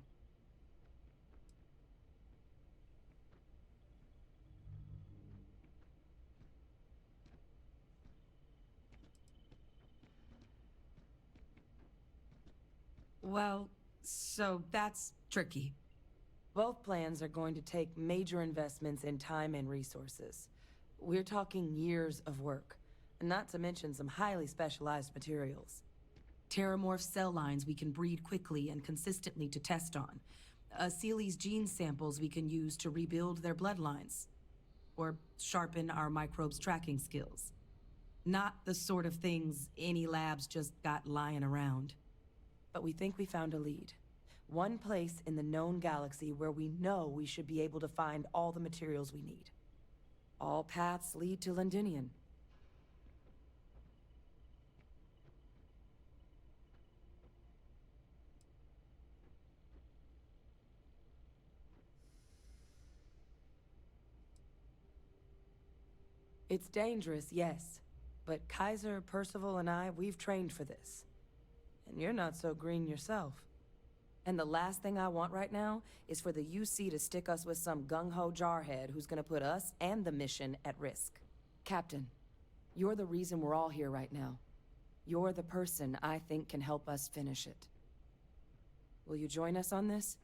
Well, so that's tricky. Both plans are going to take major investments in time and resources. We're talking years of work, not to mention some highly specialized materials. Terramorph cell lines we can breed quickly and consistently to test on. Asylees' gene samples we can use to rebuild their bloodlines. Or sharpen our microbes' tracking skills. Not the sort of things any labs just got lying around. But we think we found a lead. One place in the known galaxy where we know we should be able to find all the materials we need. All paths lead to Londinion. It's dangerous, yes. But Kaiser, Percival, and I, we've trained for this. And you're not so green yourself. And the last thing I want right now is for the UC to stick us with some gung-ho jarhead who's gonna put us and the mission at risk. Captain, you're the reason we're all here right now. You're the person I think can help us finish it. Will you join us on this?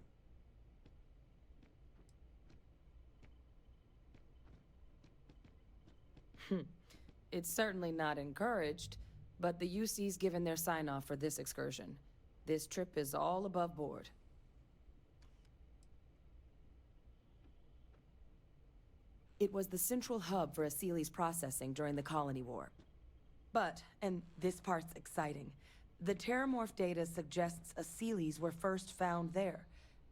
It's certainly not encouraged, but the UC's given their sign-off for this excursion. This trip is all above board. It was the central hub for Asylees processing during the Colony War. But, and this part's exciting, the terramorph data suggests Asylees were first found there.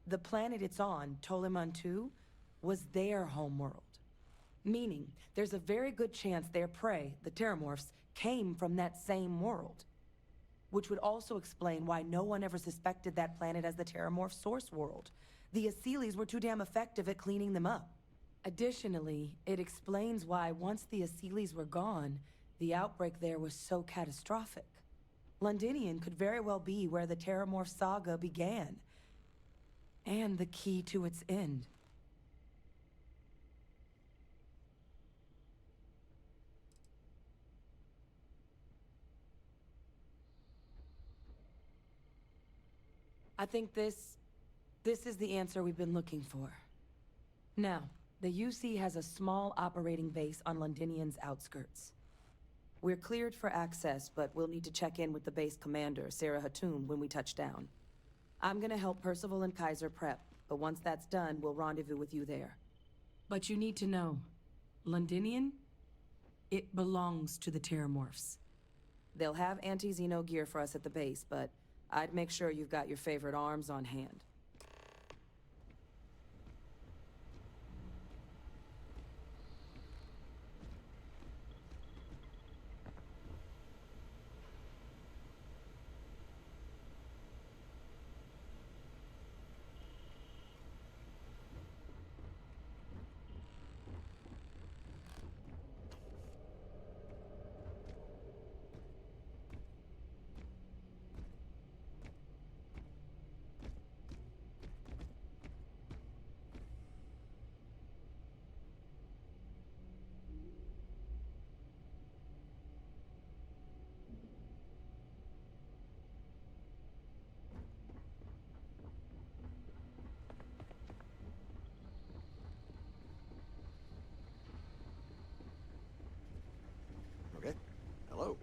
The planet it's on, Toliman II, was their homeworld. Meaning, there's a very good chance their prey, the Terramorphs, came from that same world. Which would also explain why no one ever suspected that planet as the Terramorph source world. The Aseles were too damn effective at cleaning them up. Additionally, it explains why once the Aseles were gone, the outbreak there was so catastrophic. Londinian could very well be where the Terramorph saga began. And the key to its end. I think this is the answer we've been looking for. Now, the UC has a small operating base on Londinian's outskirts. We're cleared for access, but we'll need to check in with the base commander, Sarah Hatoum, when we touch down. I'm gonna help Percival and Kaiser prep, but once that's done, we'll rendezvous with you there. But you need to know, Londinian, it belongs to the Terramorphs. They'll have anti-Xeno gear for us at the base, but I'd make sure you've got your favorite arms on hand. Okay. Hello.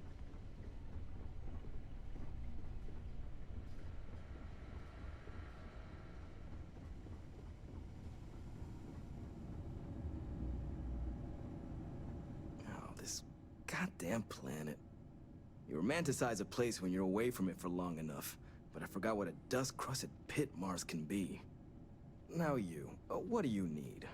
Oh, this goddamn planet. You romanticize a place when you're away from it for long enough, but I forgot what a dust-crusted pit Mars can be. Now you, what do you need?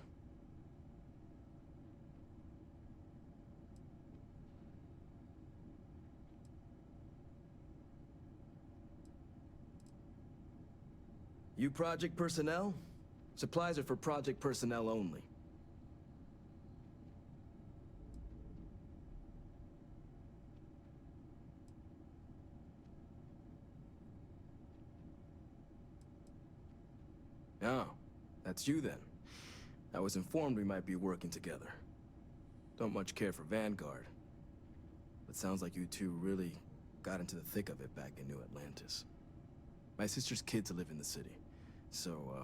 You project personnel? Supplies are for project personnel only. Oh, that's you then. I was informed we might be working together. Don't much care for Vanguard. But sounds like you two really got into the thick of it back in New Atlantis. My sister's kids live in the city. So,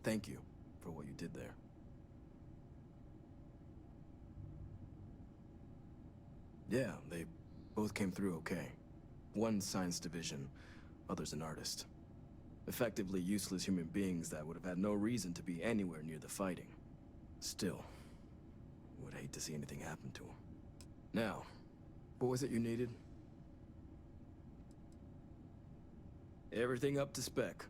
thank you for what you did there. Yeah, they both came through okay. One science division, other's an artist. Effectively useless human beings that would have had no reason to be anywhere near the fighting. Still, would hate to see anything happen to them. Now, what was it you needed? Everything up to spec.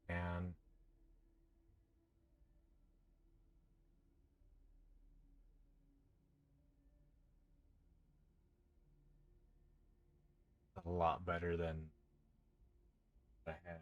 And a lot better than I had.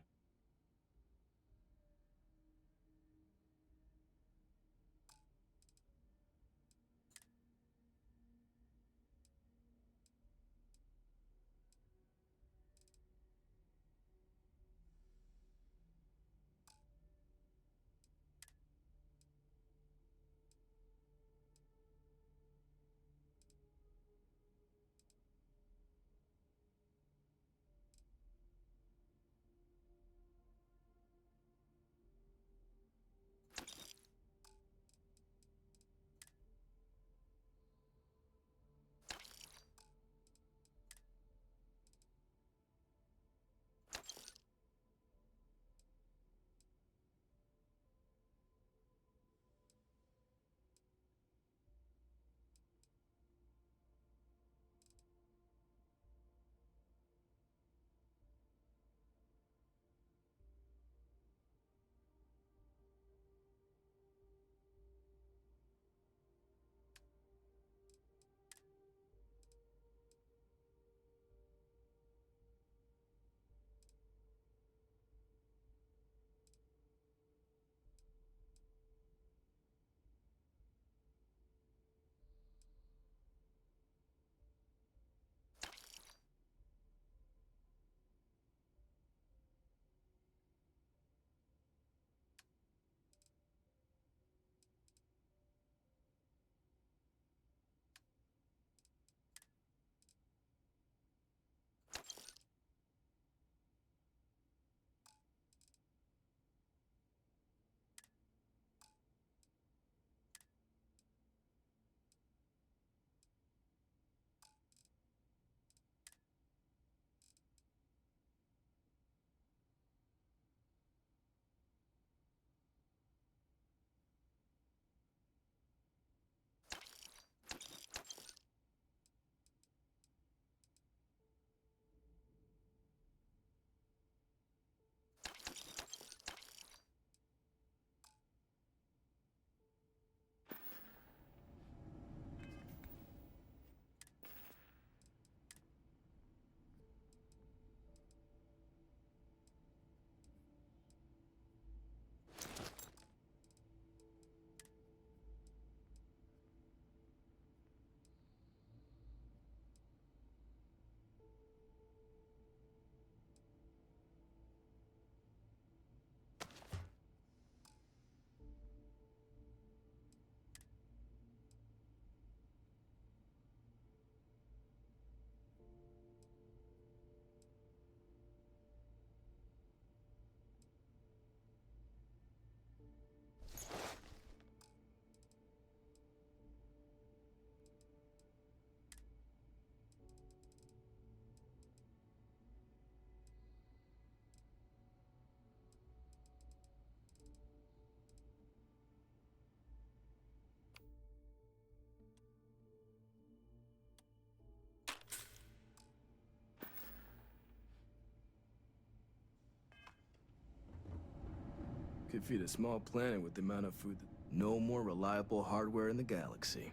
could feed a small planet with the amount of food that... No more reliable hardware in the galaxy.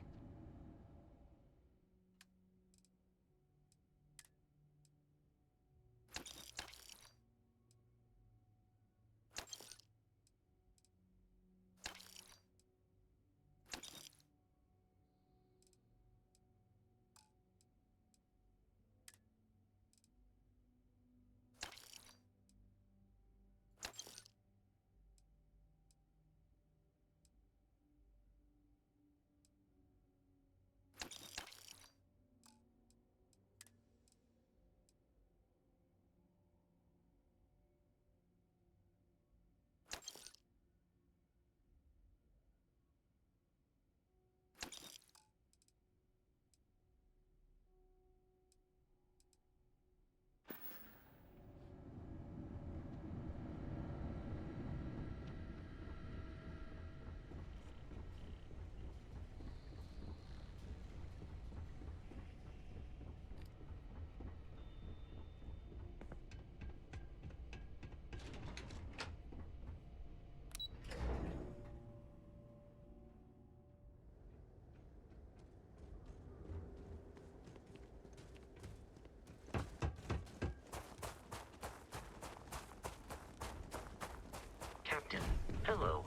Captain, hello.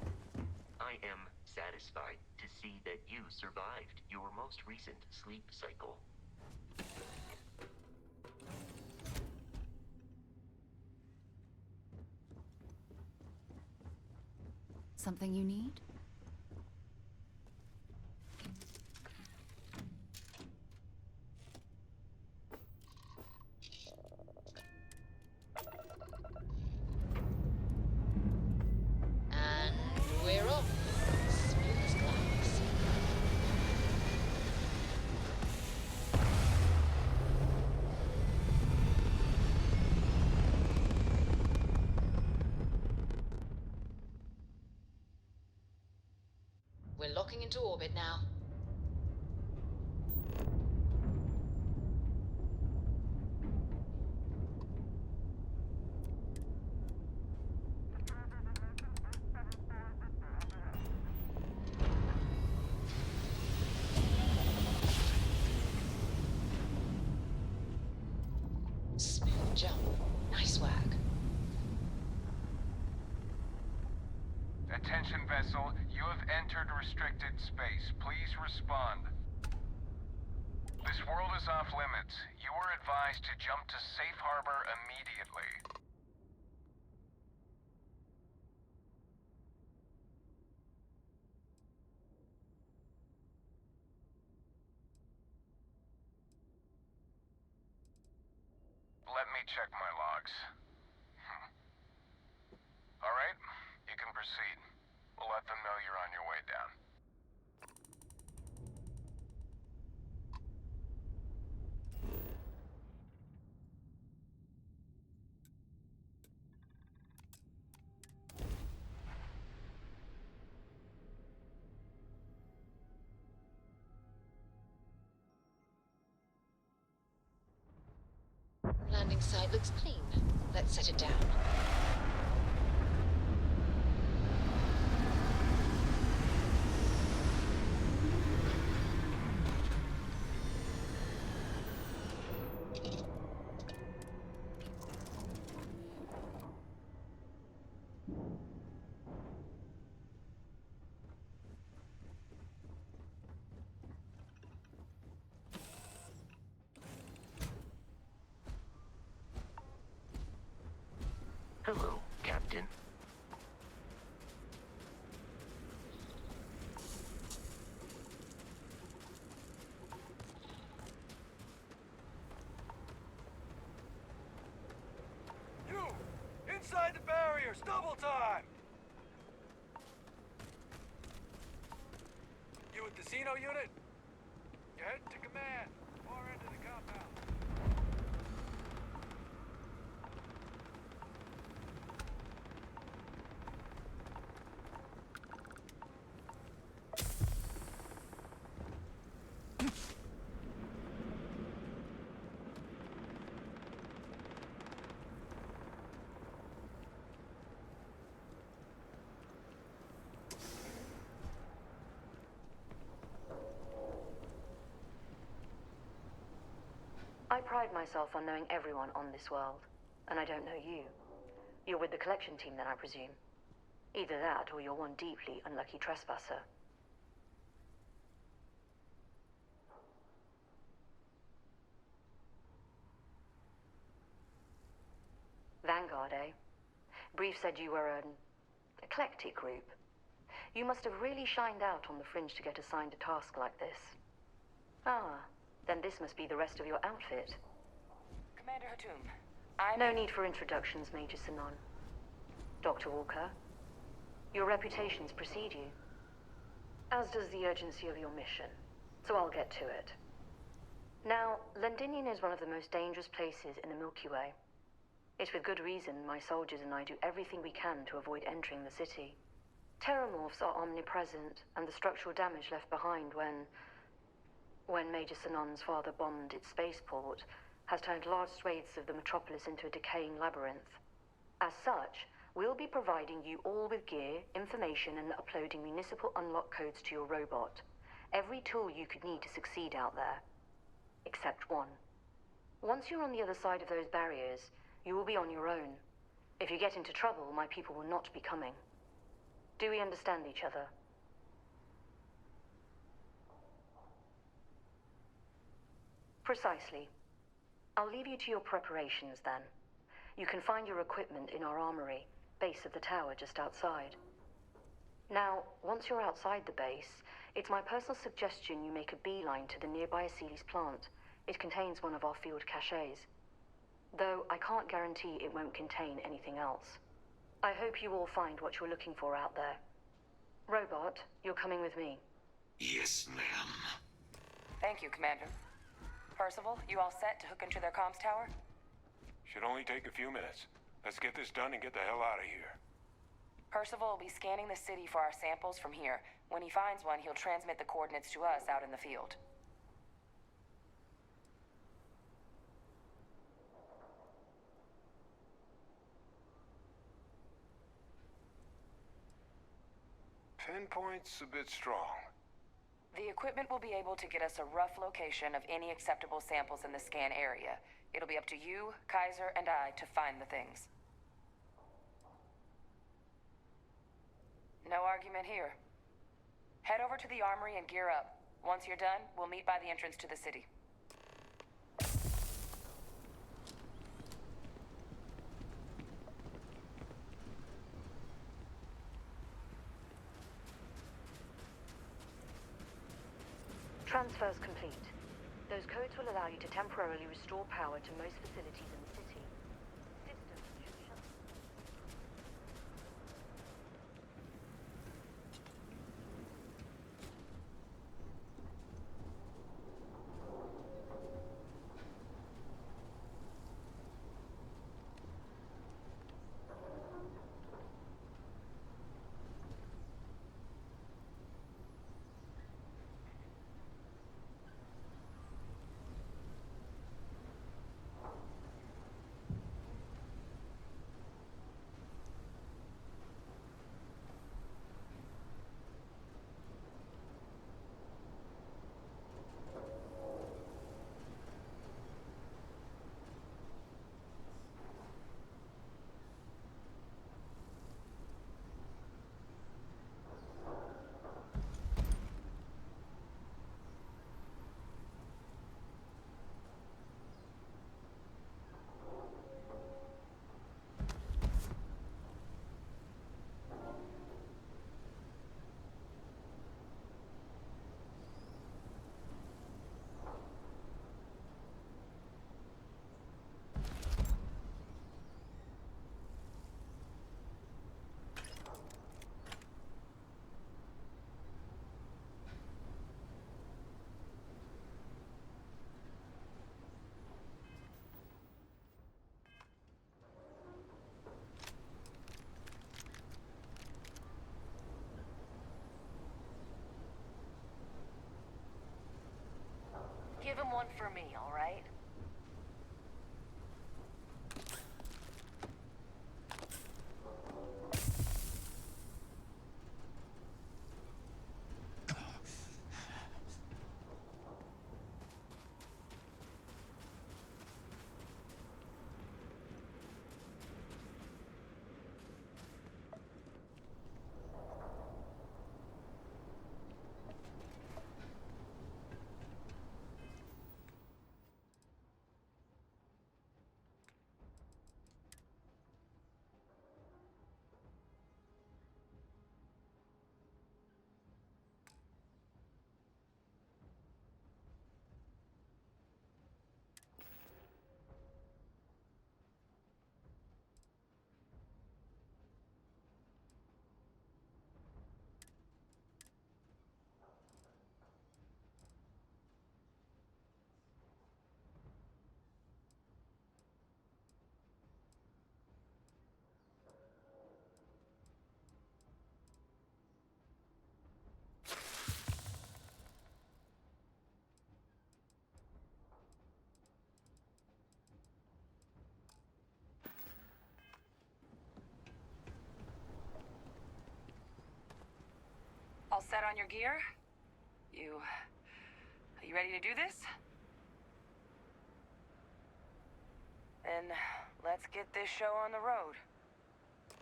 I am satisfied to see that you survived your most recent sleep cycle. Something you need? And we're off. Smooth as glass. We're locking into orbit now. Smooth jump. Nice work. Attention vessel, you have entered restricted space. Please respond. This world is off limits. You are advised to jump to safe harbor immediately. Let me check my logs. All right, you can proceed. We'll let them know you're on your way down. Landing site looks clean. Let's set it down. Hello, Captain. You! Inside the barriers! Double time! You with the Xeno unit? You're heading to command. Far end of the compound. pride myself on knowing everyone on this world, and I don't know you. You're with the collection team then, I presume. Either that, or you're one deeply unlucky trespasser. Vanguard, eh? Brief said you were an eclectic group. You must have really shined out on the fringe to get assigned a task like this. Ah, then this must be the rest of your outfit. Commander Hatum, No need for introductions, Major Sinon. Dr. Walker, your reputations precede you, as does the urgency of your mission, so I'll get to it. Now, Londinium is one of the most dangerous places in the Milky Way. It's with good reason my soldiers and I do everything we can to avoid entering the city. Terramorphs are omnipresent, and the structural damage left behind when Major Sinon's father bombed its spaceport has turned large swathes of the metropolis into a decaying labyrinth. As such, we'll be providing you all with gear, information, and uploading municipal unlock codes to your robot. Every tool you could need to succeed out there. Except one. Once you're on the other side of those barriers, you will be on your own. If you get into trouble, my people will not be coming. Do we understand each other? Precisely. I'll leave you to your preparations then. You can find your equipment in our armory, base of the tower just outside. Now, once you're outside the base, it's my personal suggestion you make a beeline to the nearby Aceles plant. It contains one of our field caches. Though I can't guarantee it won't contain anything else. I hope you all find what you're looking for out there. Robot, you're coming with me. Yes, ma'am. Thank you, Commander. Percival, you all set to hook into their comms tower? Should only take a few minutes. Let's get this done and get the hell out of here. Percival will be scanning the city for our samples from here. When he finds one, he'll transmit the coordinates to us out in the field. Pinpoint's a bit strong. The equipment will be able to get us a rough location of any acceptable samples in the scan area. It'll be up to you, Kaiser, and I to find the things. No argument here. Head over to the armory and gear up. Once you're done, we'll meet by the entrance to the city. Transfers complete. Those codes will allow you to temporarily restore power to most facilities in the city. Systems should shut. Give him one for me, all right? All set on your gear? Are you ready to do this? Then let's get this show on the road.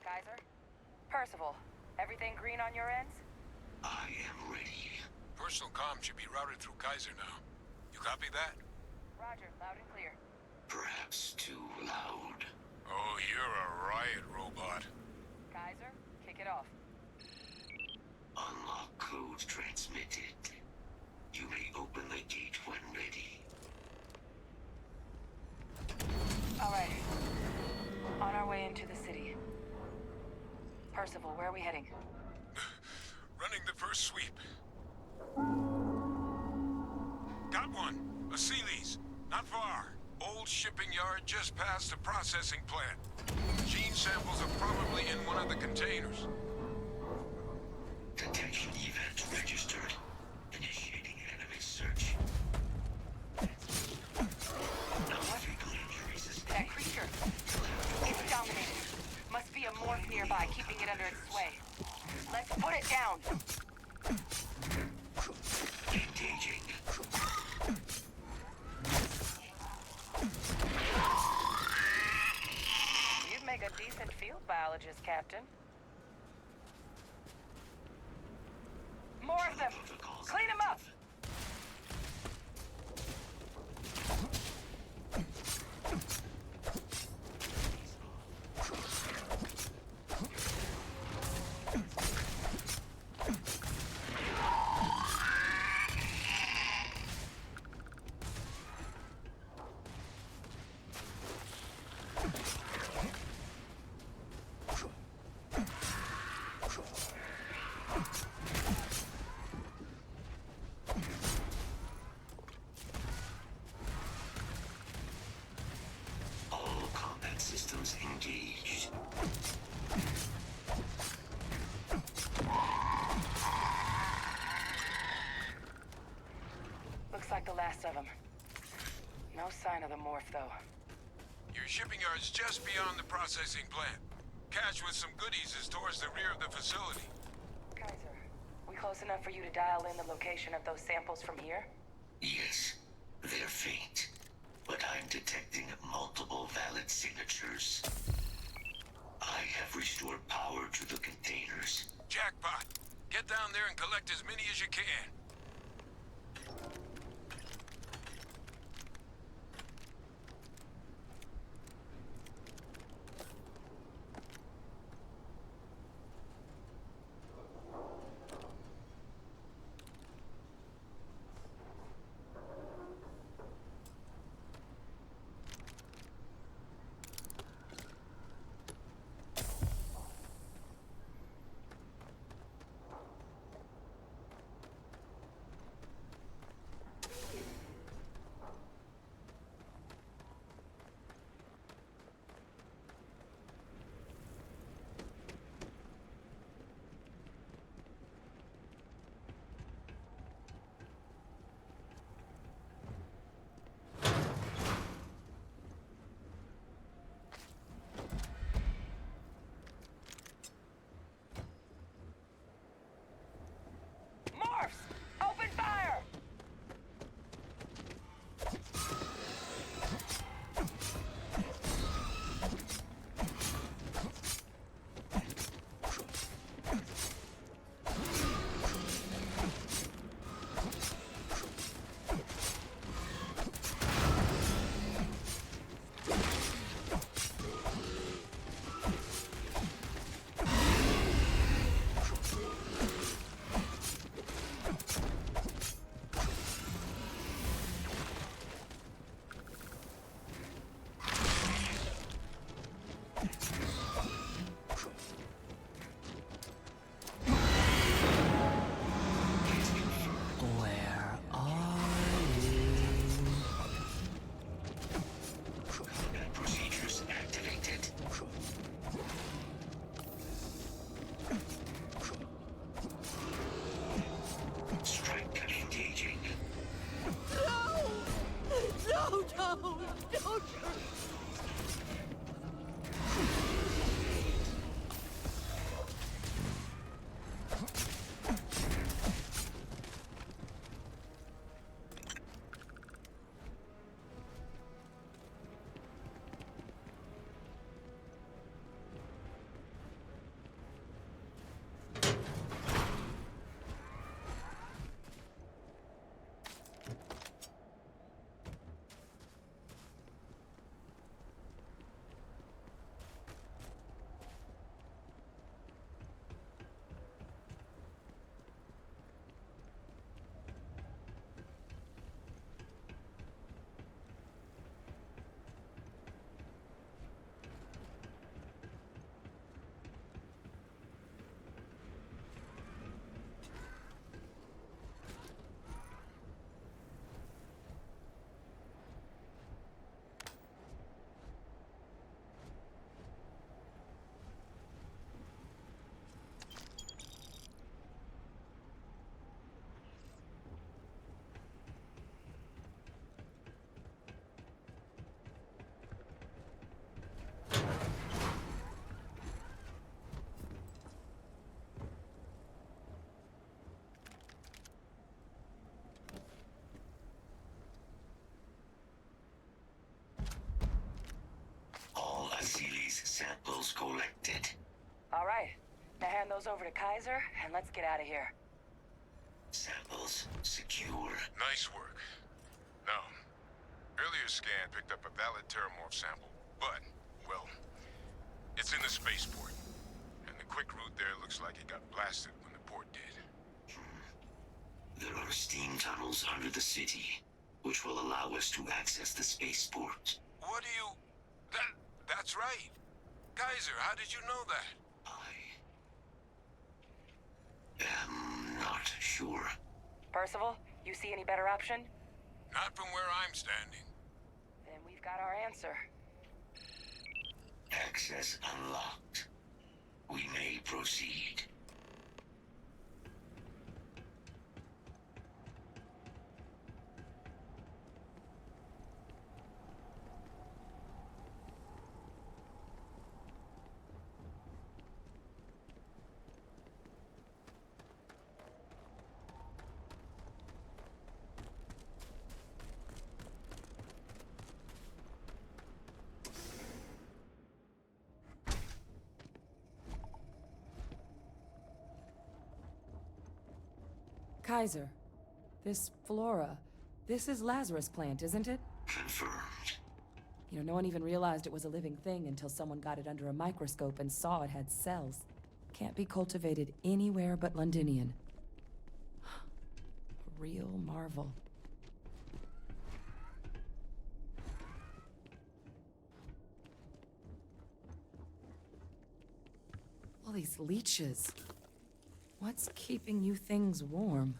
Kaiser? Percival, everything green on your ends? I am ready. Personal comm should be routed through Kaiser now. You copy that? Roger, loud and clear. Perhaps too loud. Oh, you're a riot robot. Kaiser, kick it off. Unlock code transmitted. You may open the gate when ready. Alright. On our way into the city. Percival, where are we heading? Running the first sweep. Got one. A Sealy's. Not far. Old shipping yard just past the processing plant. Gene samples are probably in one of the containers. Detection event registered. Initiating enemy search. No fatal injuries. That creature. It's dominating. Must be a morph nearby, keeping it under its sway. Let's put it down. Engaging. You'd make a decent field biologist, Captain. More of them! Clean them up! All combat systems engaged. Looks like the last of them. No sign of the morph, though. Your shipping yard's just beyond the processing plant. Cache with some goodies is towards the rear of the facility. Kaiser, we close enough for you to dial in the location of those samples from here? Yes, they're faint, but I'm detecting multiple valid signatures. I have restored power to the containers. Jackpot! Get down there and collect as many as you can. samples over to Kaiser, and let's get out of here. Samples secure. Nice work. Now, earlier scan picked up a valid Terramorph sample, but, well, it's in the spaceport. And the quick route there looks like it got blasted when the port did. There are steam tunnels under the city, which will allow us to access the spaceport. What do you... That's right. Kaiser, how did you know that? Am not sure. Percival, you see any better option? Not from where I'm standing. Then we've got our answer. Access unlocked. We may proceed. Kaiser, this Flora, this is Lazarus plant, isn't it? Confirmed. You know, no one even realized it was a living thing until someone got it under a microscope and saw it had cells. Can't be cultivated anywhere but Londinian. A real marvel. All these leeches. What's keeping you things warm?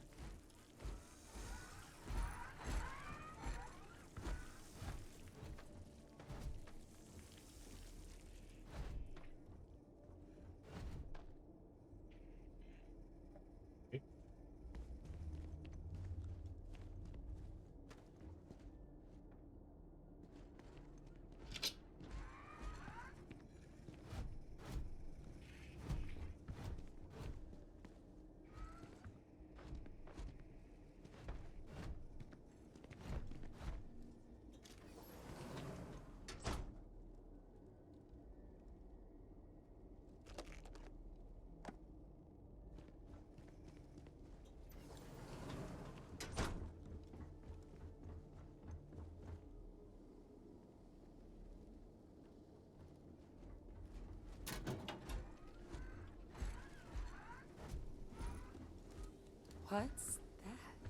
What's that?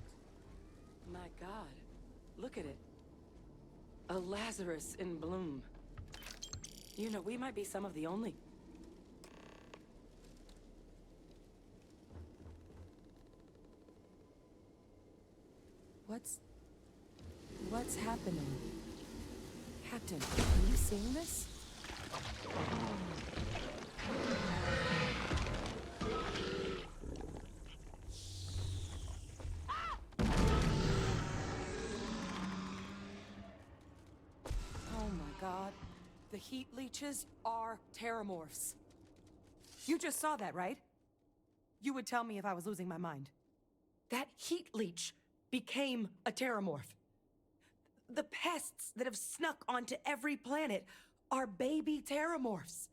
My God, look at it. A Lazarus in bloom. You know, we might be some of the only... What's happening? Captain, are you seeing this? God, the heat leeches are Terramorphs. You just saw that, right? You would tell me if I was losing my mind. That heat leech became a Terramorph. The pests that have snuck onto every planet are baby Terramorphs.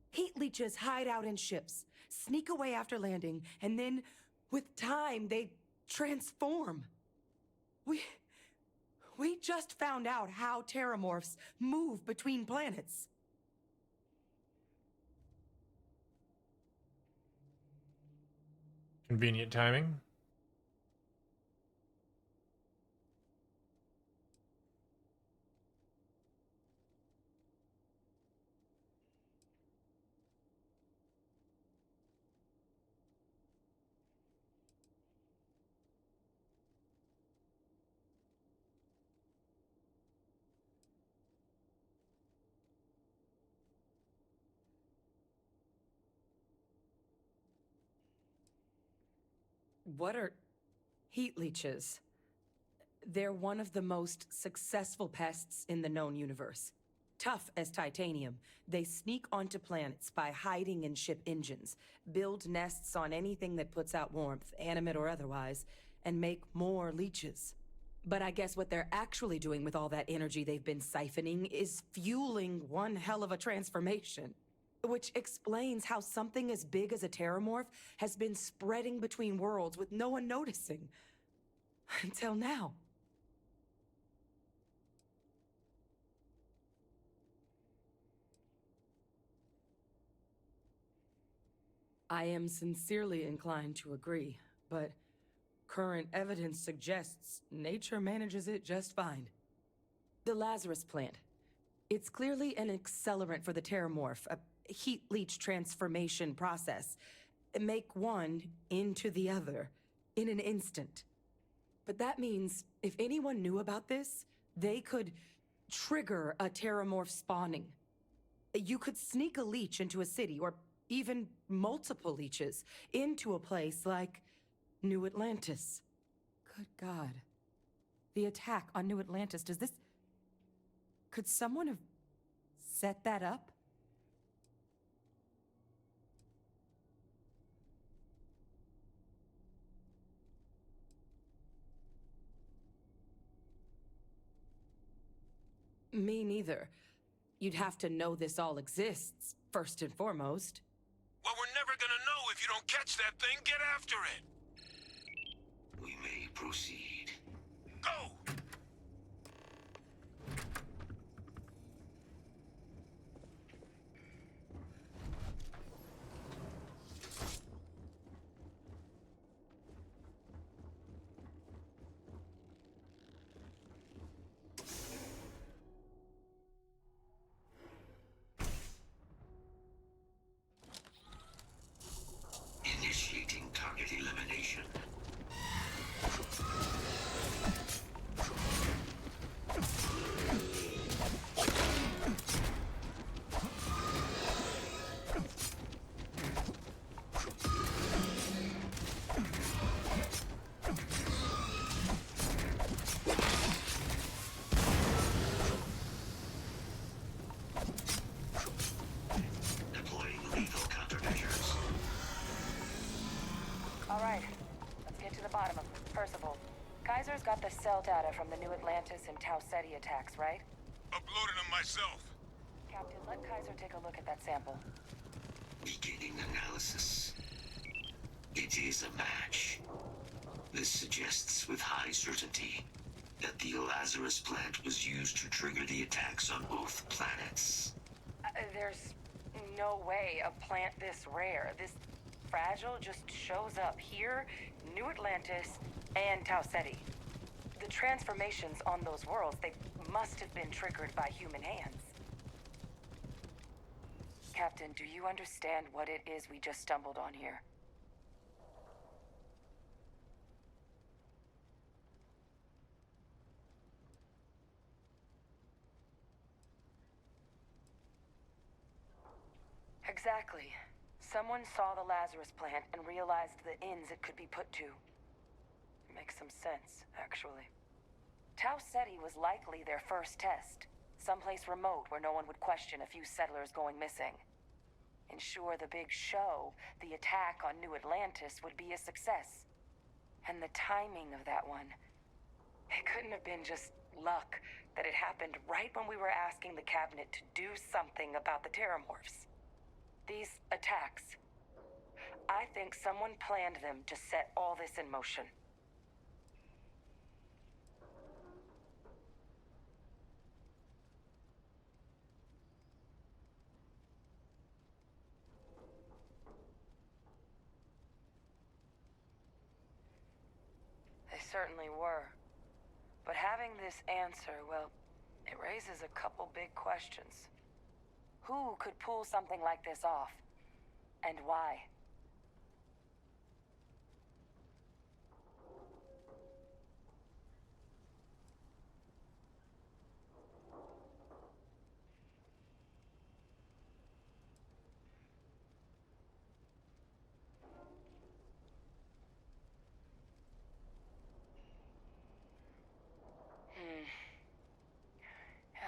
Heat leeches hide out in ships, sneak away after landing, and then, with time, they transform. We just found out how Terramorphs move between planets. Convenient timing. What are heat leeches? They're one of the most successful pests in the known universe. Tough as titanium, they sneak onto planets by hiding in ship engines, build nests on anything that puts out warmth, animate or otherwise, and make more leeches. But I guess what they're actually doing with all that energy they've been siphoning is fueling one hell of a transformation. Which explains how something as big as a terramorph has been spreading between worlds with no one noticing. Until now. I am sincerely inclined to agree, but current evidence suggests nature manages it just fine. The Lazarus plant. It's clearly an accelerant for the terramorph, a heat leach transformation process. Make one into the other in an instant. But that means if anyone knew about this, they could trigger a terramorph spawning. You could sneak a leech into a city, or even multiple leeches, into a place like New Atlantis. Good God. The attack on New Atlantis, does this... Could someone have set that up? Me neither. You'd have to know this all exists, first and foremost. Well, we're never gonna know if you don't catch that thing. Get after it. We may proceed. Go! Initiating target elimination. Deploying lethal countermeasures. All right, let's get to the bottom of it. Percival, Kaiser's got the cell data from the New Atlantis and Tau Ceti attacks, right? Uploaded them myself. Captain, let Kaiser take a look at that sample. Beginning analysis. It is a match. This suggests with high certainty that the Lazarus plant was used to trigger the attacks on both planets. There's no way a plant this rare, this fragile, just shows up here, New Atlantis, and Tau Ceti. The transformations on those worlds, they must have been triggered by human hands. Captain, do you understand what it is we just stumbled on here? Exactly. Someone saw the Lazarus plant and realized the ends it could be put to. Makes some sense, actually. Tau Ceti was likely their first test. Someplace remote where no one would question a few settlers going missing. Ensure the big show, the attack on New Atlantis, would be a success. And the timing of that one... It couldn't have been just luck that it happened right when we were asking the cabinet to do something about the terramorphs. These attacks... I think someone planned them to set all this in motion. They certainly were. But having this answer, well, it raises a couple big questions. Who could pull something like this off? And why?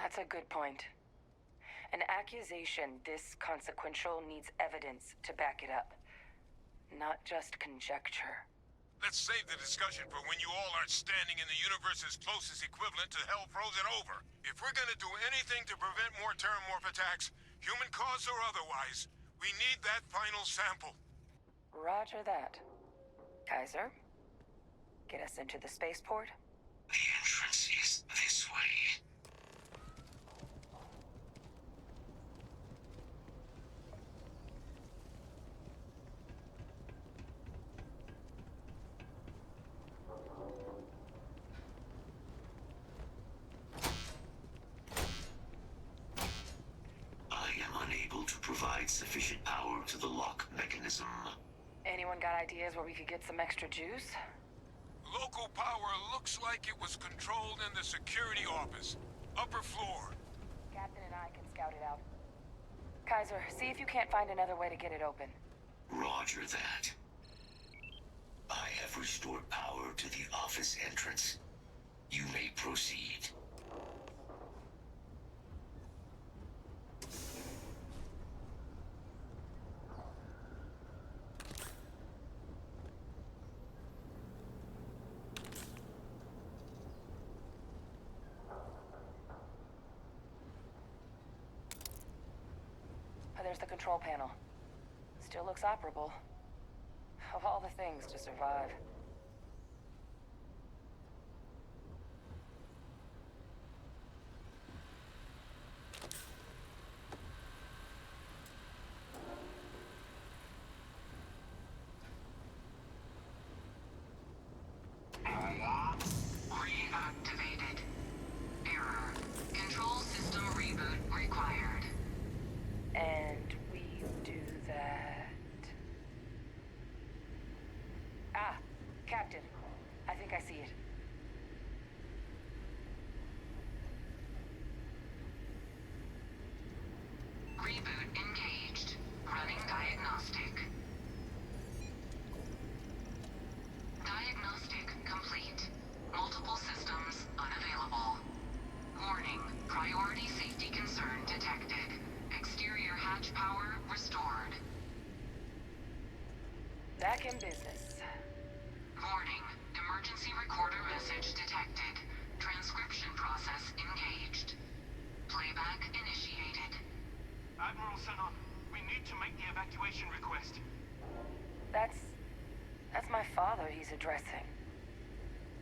That's a good point. An accusation this consequential needs evidence to back it up, not just conjecture. Let's save the discussion for when you all aren't standing in the universe's closest equivalent to hell frozen over. If we're gonna do anything to prevent more terramorph attacks, Human cause or otherwise, we need that final sample. Roger that. Kaiser, get us into the spaceport? The entrance is this way. I am unable to provide sufficient power to the lock mechanism. Anyone got ideas where we could get some extra juice? Local power looks like it was controlled in the security office. Upper floor. Captain and I can scout it out. Kaiser, see if you can't find another way to get it open. Roger that. I have restored power to the office entrance. You may proceed. There's the control panel. Still looks operable. Of all the things to survive. Reactivated. Error. Control system reboot required. And we do that. Ah, Captain. I think I see it. Reboot engaged. Running diagnostic. Diagnostic complete. Multiple systems unavailable. Warning. Priority safety concern detected. Exterior hatch power restored. Back in business. Warning. Emergency recorder message detected. Transcription process engaged. Playback initiated. Admiral Sanon, we need to make the evacuation request. That's my father he's addressing.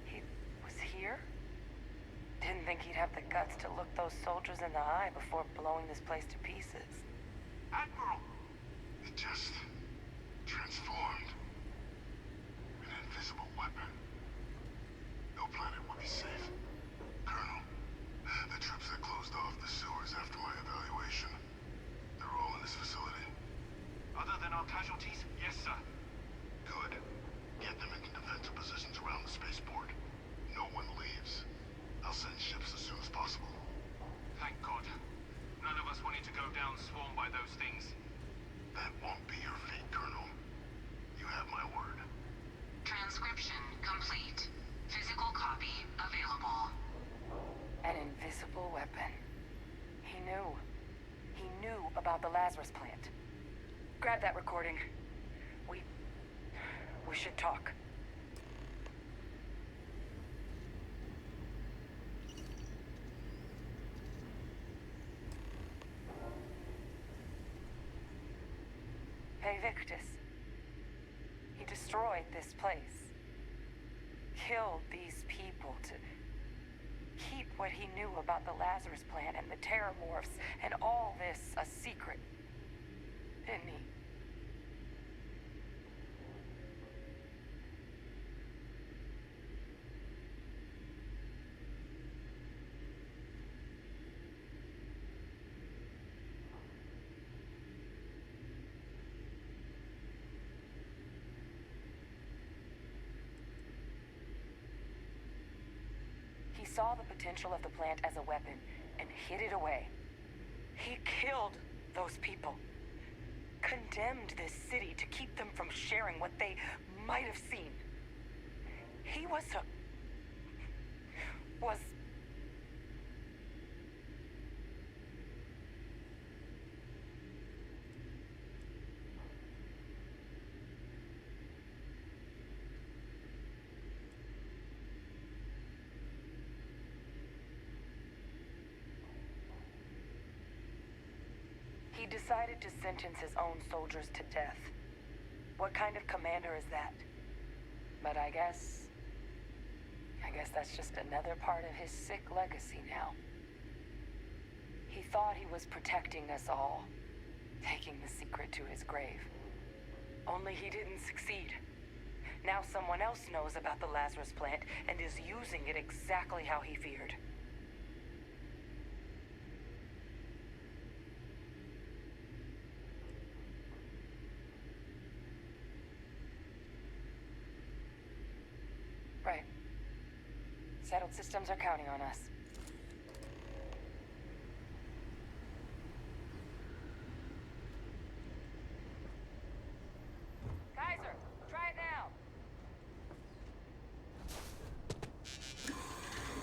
He was here? Didn't think he'd have the guts to look those soldiers in the eye before blowing this place to pieces. Admiral! It just transformed. An invisible weapon. No planet would be safe. Colonel, the troops that closed off the sewers after my evaluation, they're all in this facility. Other than our casualties? Yes, sir. Good. Get them into defensive positions around the spaceport. No one leaves. I'll send ships as soon as possible. Thank God. None of us wanted to go down swarmed by those things. That won't be your fate, Colonel. You have my word. Transcription complete. Physical copy available. An invisible weapon. He knew. He knew about the Lazarus plant. Grab that recording. We should talk. Hey, Victus. He destroyed this place. Killed these people to keep what he knew about the Lazarus plant and the Terramorphs and all this a secret. Didn't he? He saw the potential of the plant as a weapon and hid it away. He killed those people. Condemned this city to keep them from sharing what they might have seen. He was He decided to sentence his own soldiers to death. What kind of commander is that? But I guess that's just another part of his sick legacy now. He thought he was protecting us all, taking the secret to his grave. Only he didn't succeed. Now someone else knows about the Lazarus plant and is using it exactly how he feared. Right. Settled systems are counting on us. Kaiser, try it now.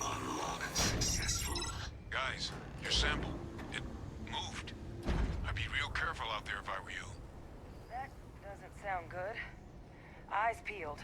Unlock successful. Guys, your sample, it moved. I'd be real careful out there if I were you. That doesn't sound good. Eyes peeled.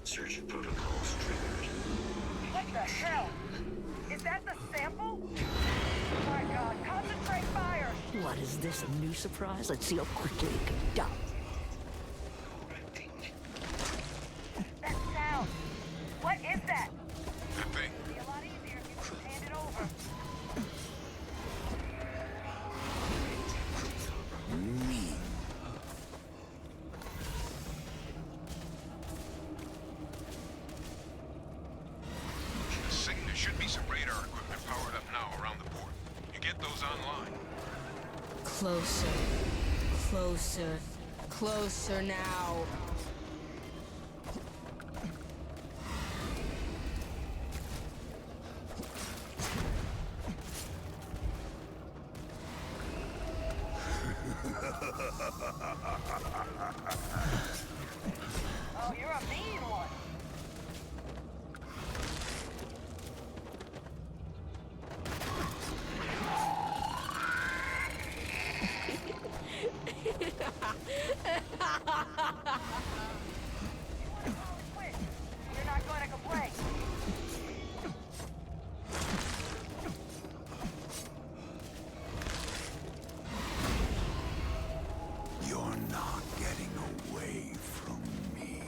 Search protocols triggered. What the hell? Is that the sample? Oh my god, concentrate fire! What is this, a new surprise? Let's see how quickly it can be done. That sound! What is that? That thing. It'd be a lot easier if you could hand it over. should be some radar equipment powered up now around the port. You get those online. Closer. Closer. Closer now. Oh, you're a mean one. You're not going to complain. You're not getting away from me.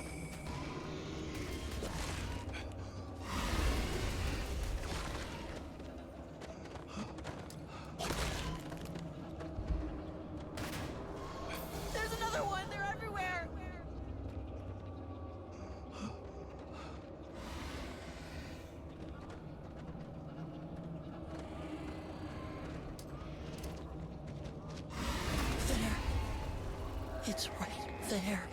There's another one! They're everywhere! There. It's right there.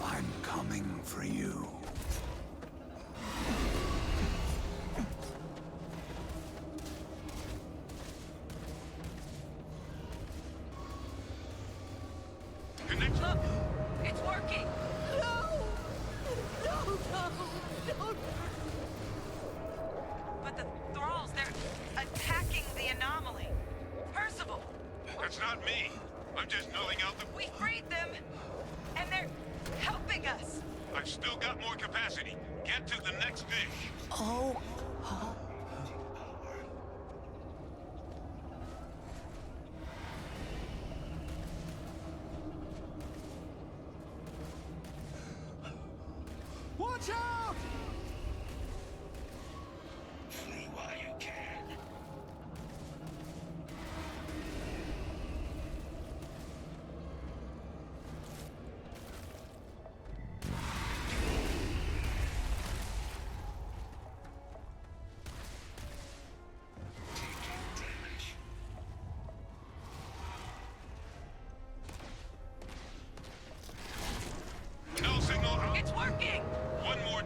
I'm coming for you. Look, it's working. No! No, no! No! But the thralls, they're attacking the anomaly. Percival, That's not me. I'm just nulling out the... we freed them, and they're helping us. I've still got more capacity. Get to the next dish. Oh. Watch out! Flee while you can. No signal. It's working. One more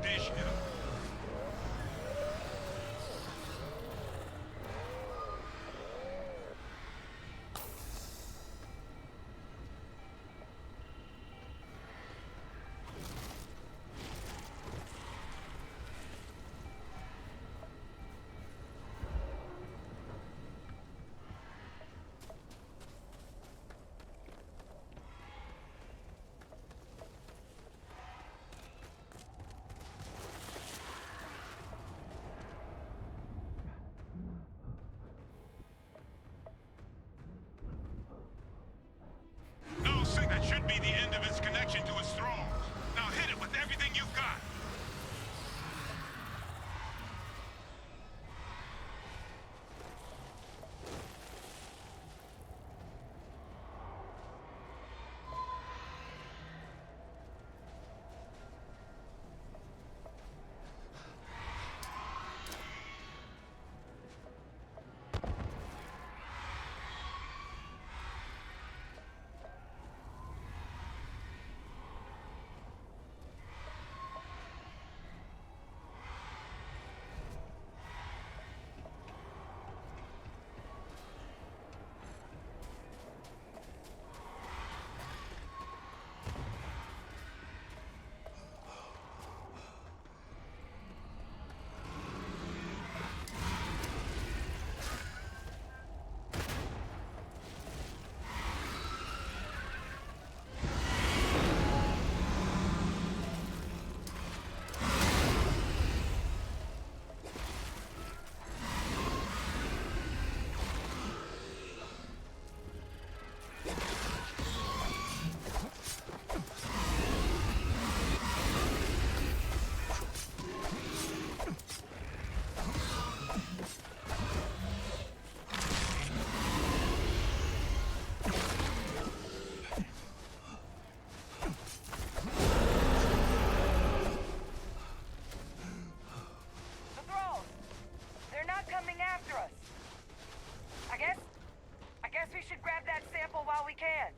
should grab that sample while we can.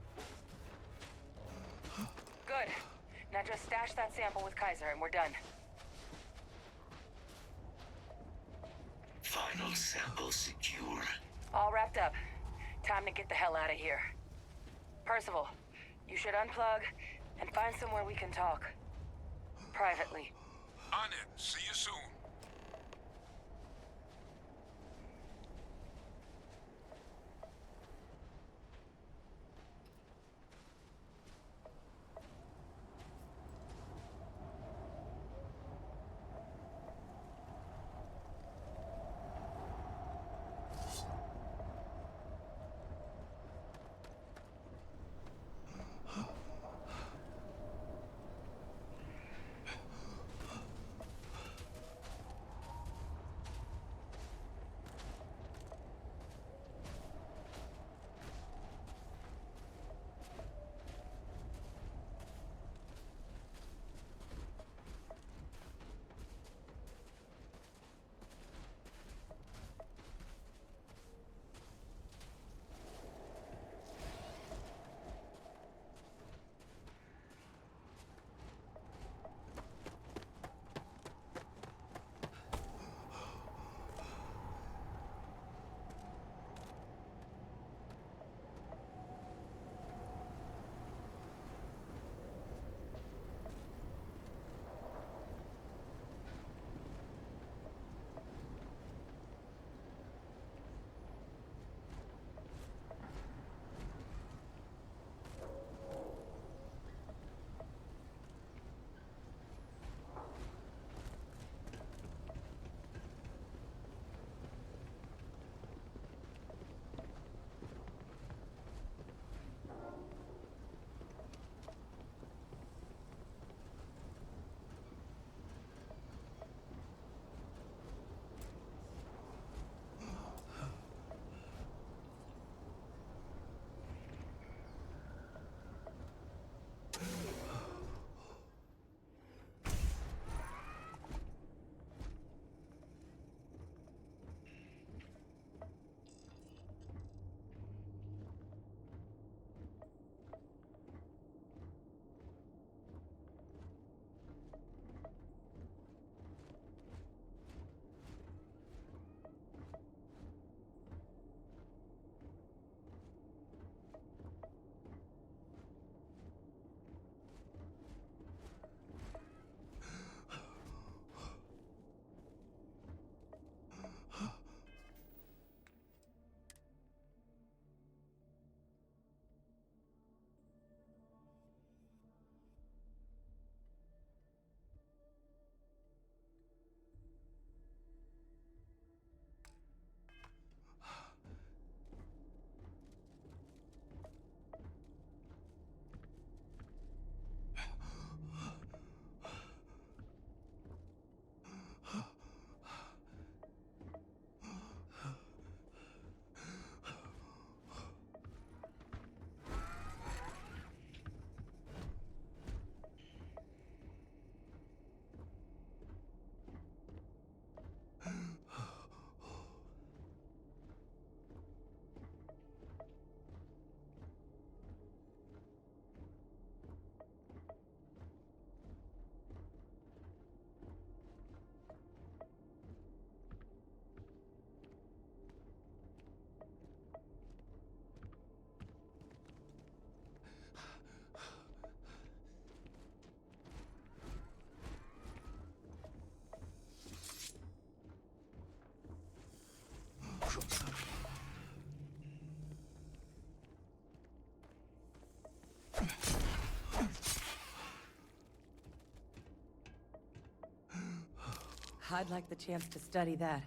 Good. Now just stash that sample with Kaiser and we're done. Final sample secure. All wrapped up. Time to get the hell out of here. Percival, you should unplug and find somewhere we can talk. Privately. On it. See you soon. I'd like the chance to study that.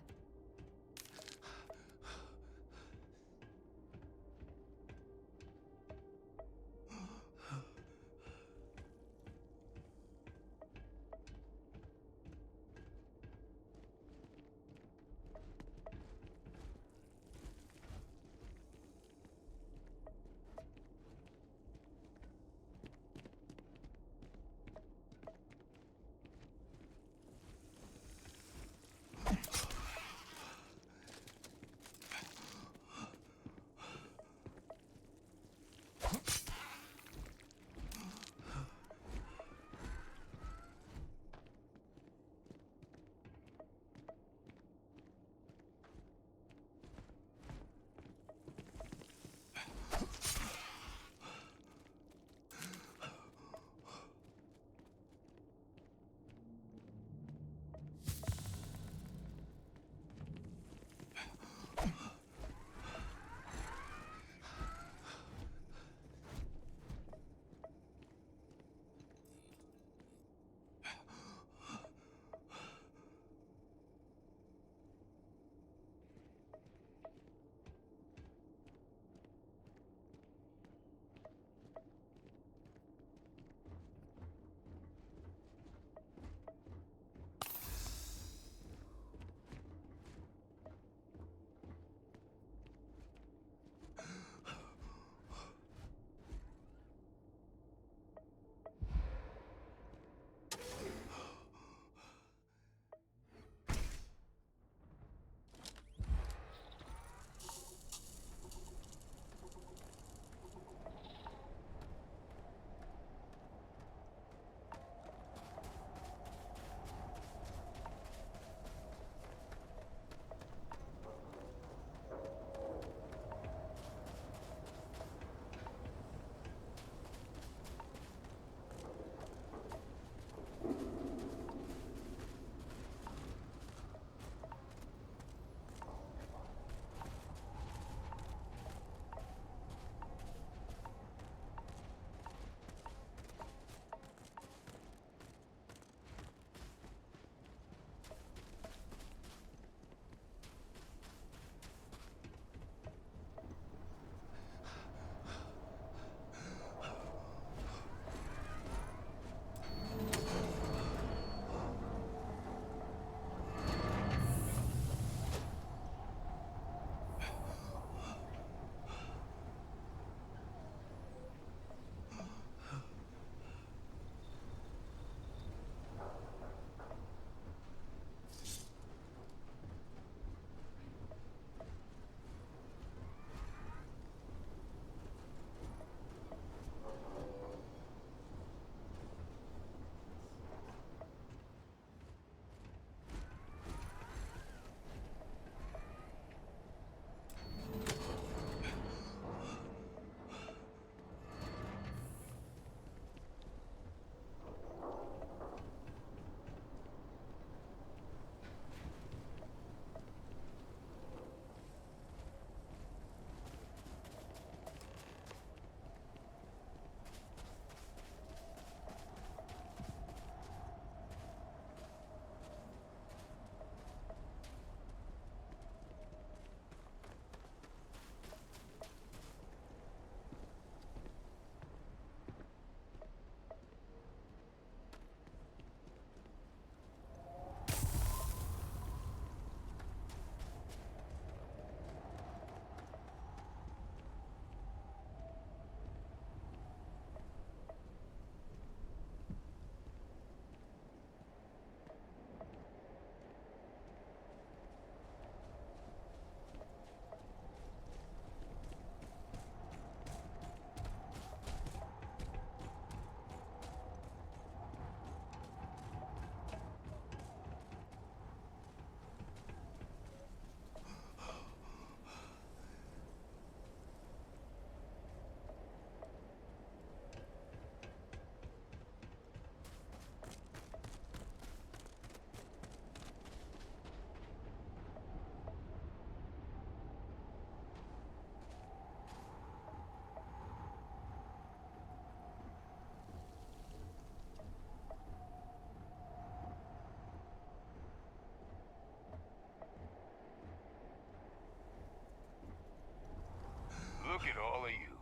Look at all of you.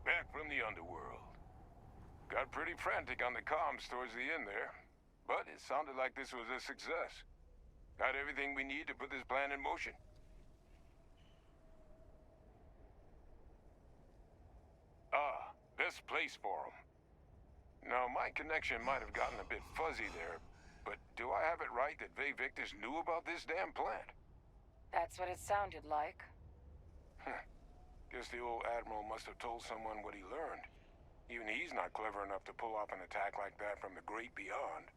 Back from the underworld. Got pretty frantic on the comms towards the end there. But it sounded like this was a success. Got everything we need to put this plan in motion. Ah, best place for them. Now, my connection might have gotten a bit fuzzy there, but do I have it right that Ve Victus knew about this damn plant? That's what it sounded like. Guess the old Admiral must have told someone what he learned. Even he's not clever enough to pull off an attack like that from the great beyond.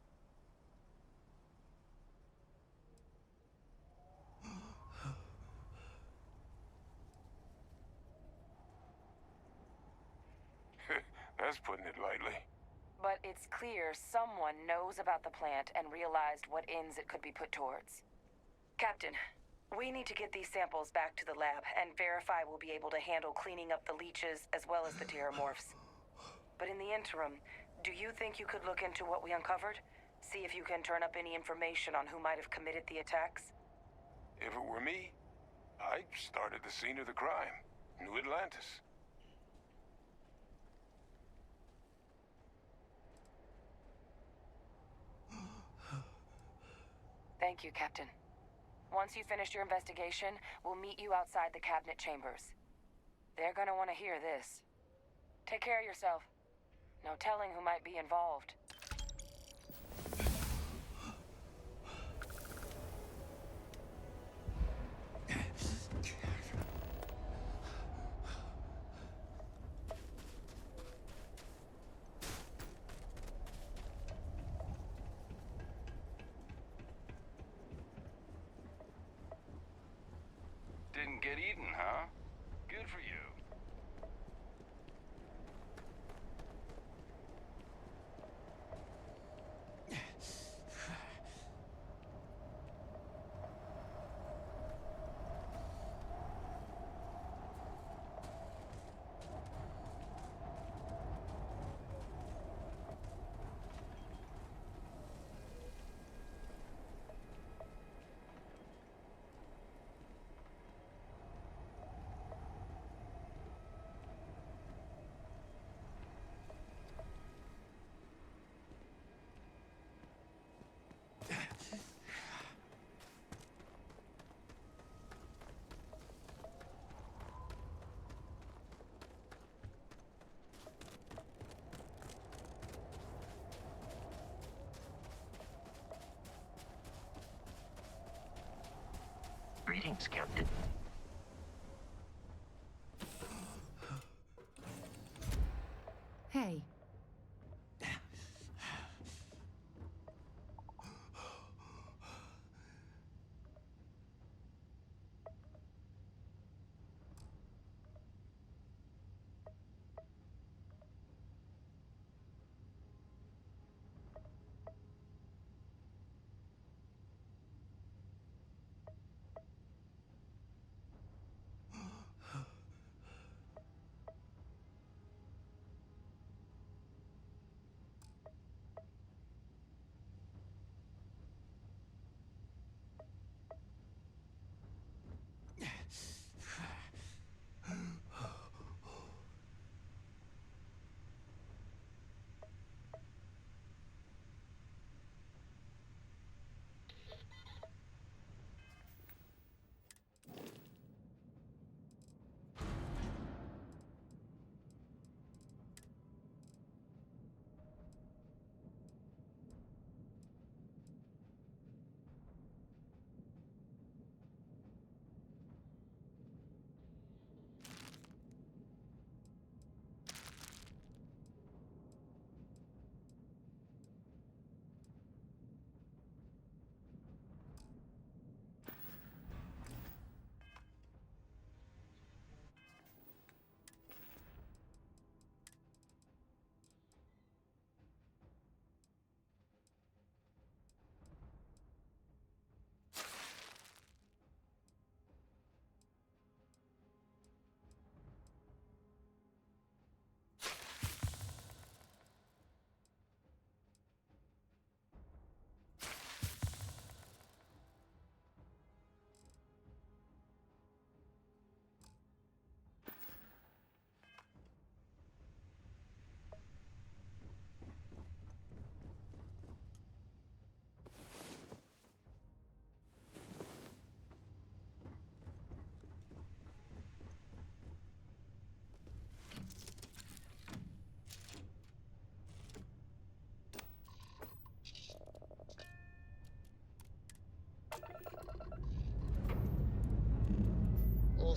That's putting it lightly. But it's clear someone knows about the plant and realized what ends it could be put towards. Captain, we need to get these samples back to the lab and verify we'll be able to handle cleaning up the leeches as well as the terramorphs. But in the interim, do you think you could look into what we uncovered? See if you can turn up any information on who might have committed the attacks? If it were me, I'd start at the scene of the crime. New Atlantis. Thank you, Captain. Once you finish your investigation, we'll meet you outside the cabinet chambers. They're gonna want to hear this. Take care of yourself. No telling who might be involved. Didn't get eaten, huh? Good for you. Greetings, Captain. Hey.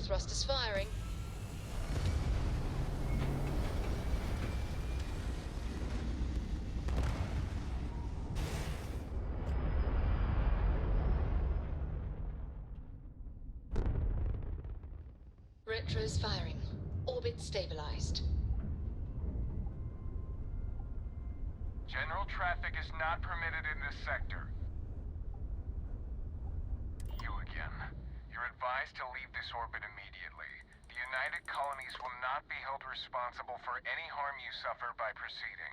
thrusters firing. Retros firing. Orbit stabilized. General traffic is not permitted in this sector. You again. You're advised to leave this orbit immediately. The United Colonies will not be held responsible for any harm you suffer by proceeding.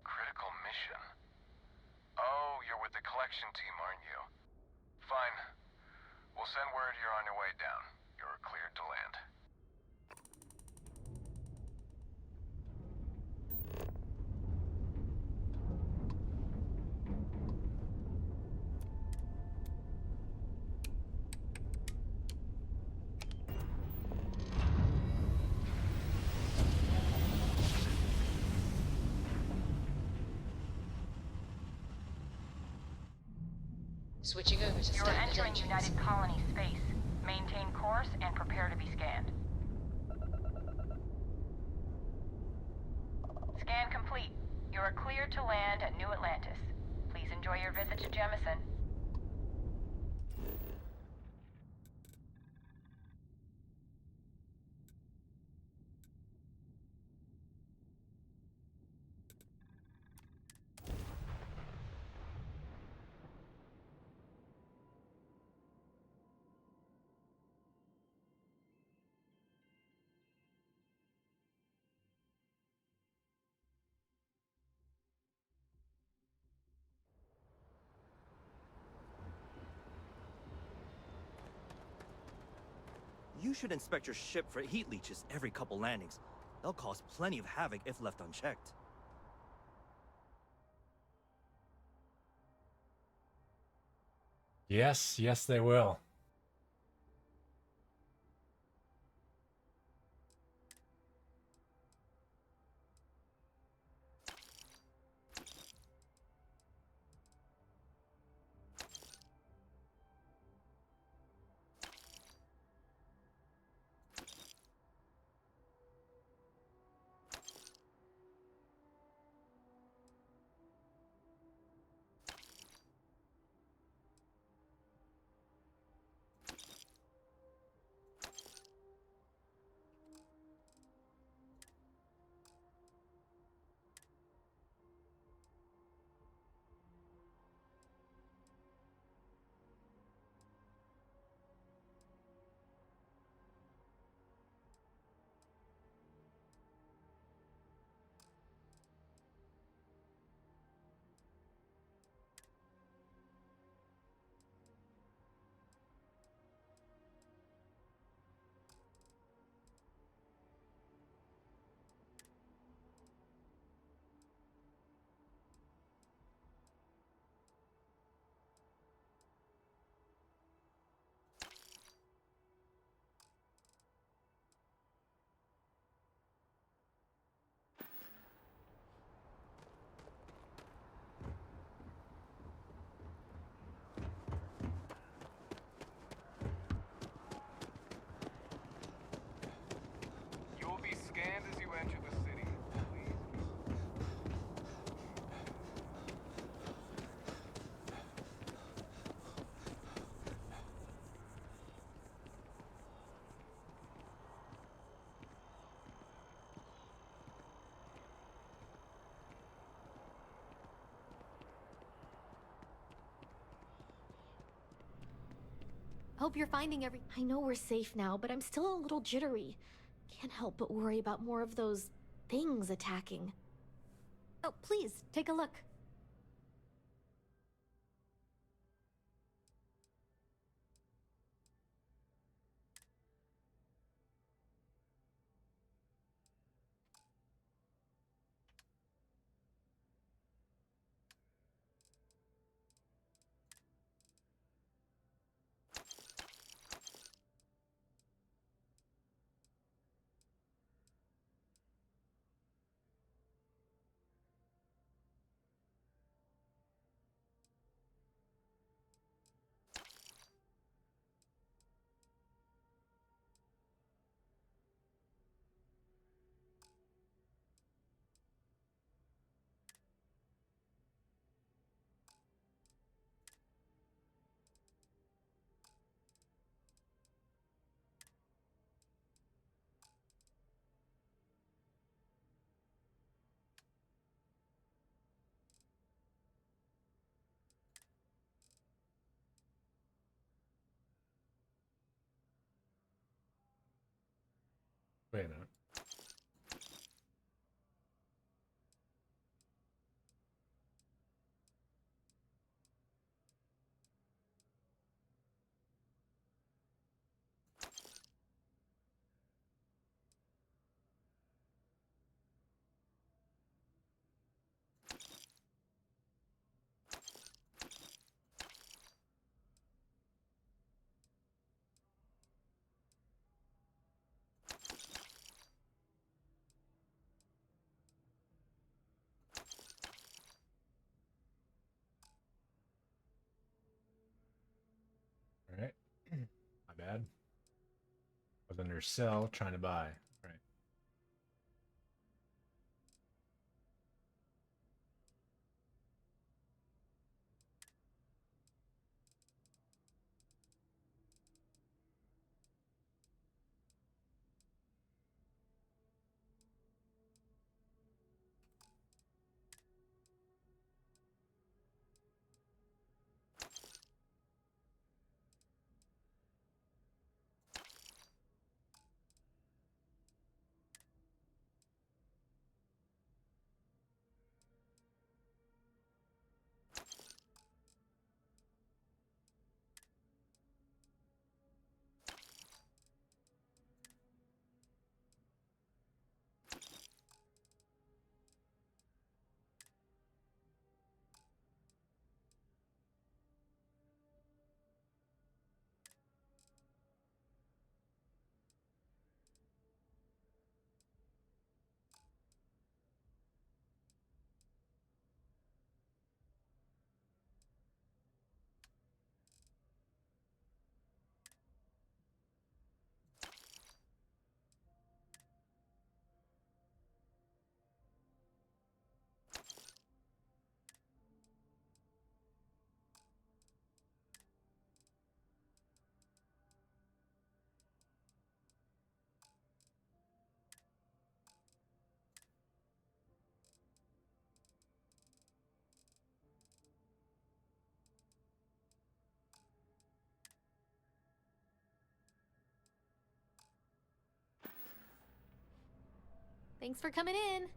Critical mission? Oh, you're with the collection team, aren't you? Fine. We'll send word you're on your way down. You're cleared to land. Switching over to You're standard entering engines. United Colony space. Maintain course and prepare to be scanned. Scan complete. You are cleared to land at New Atlantis. Please enjoy your visit to Jemison. You should inspect your ship for heat leeches every couple landings. They'll cause plenty of havoc if left unchecked. Yes, yes, they will. You will be scanned as you enter the city. Please. Hope you're finding every. I know we're safe now, but I'm still a little jittery. Can't help but worry about more of those things attacking. Oh, please, take a look. Wait a minute. All right. My bad. I was under sell trying to buy. Right. Thanks for coming in.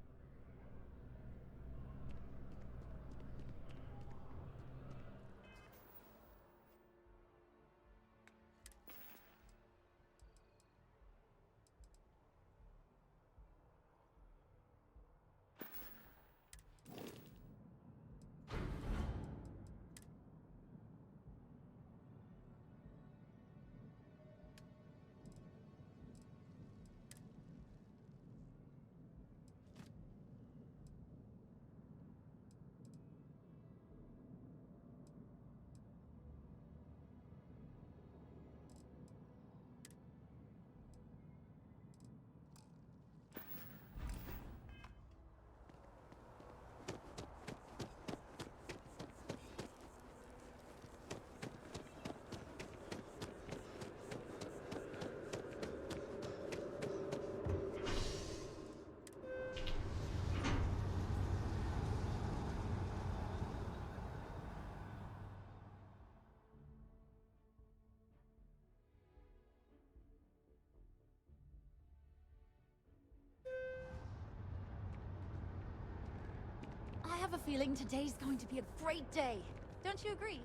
I have a feeling today's going to be a great day. Don't you agree?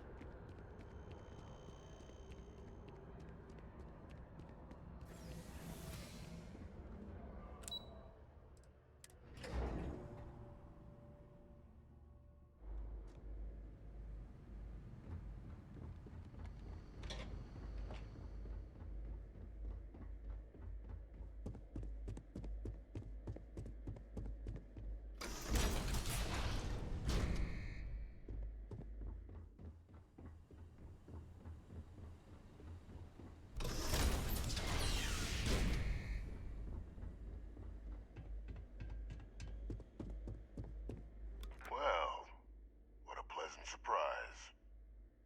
Well, what a pleasant surprise.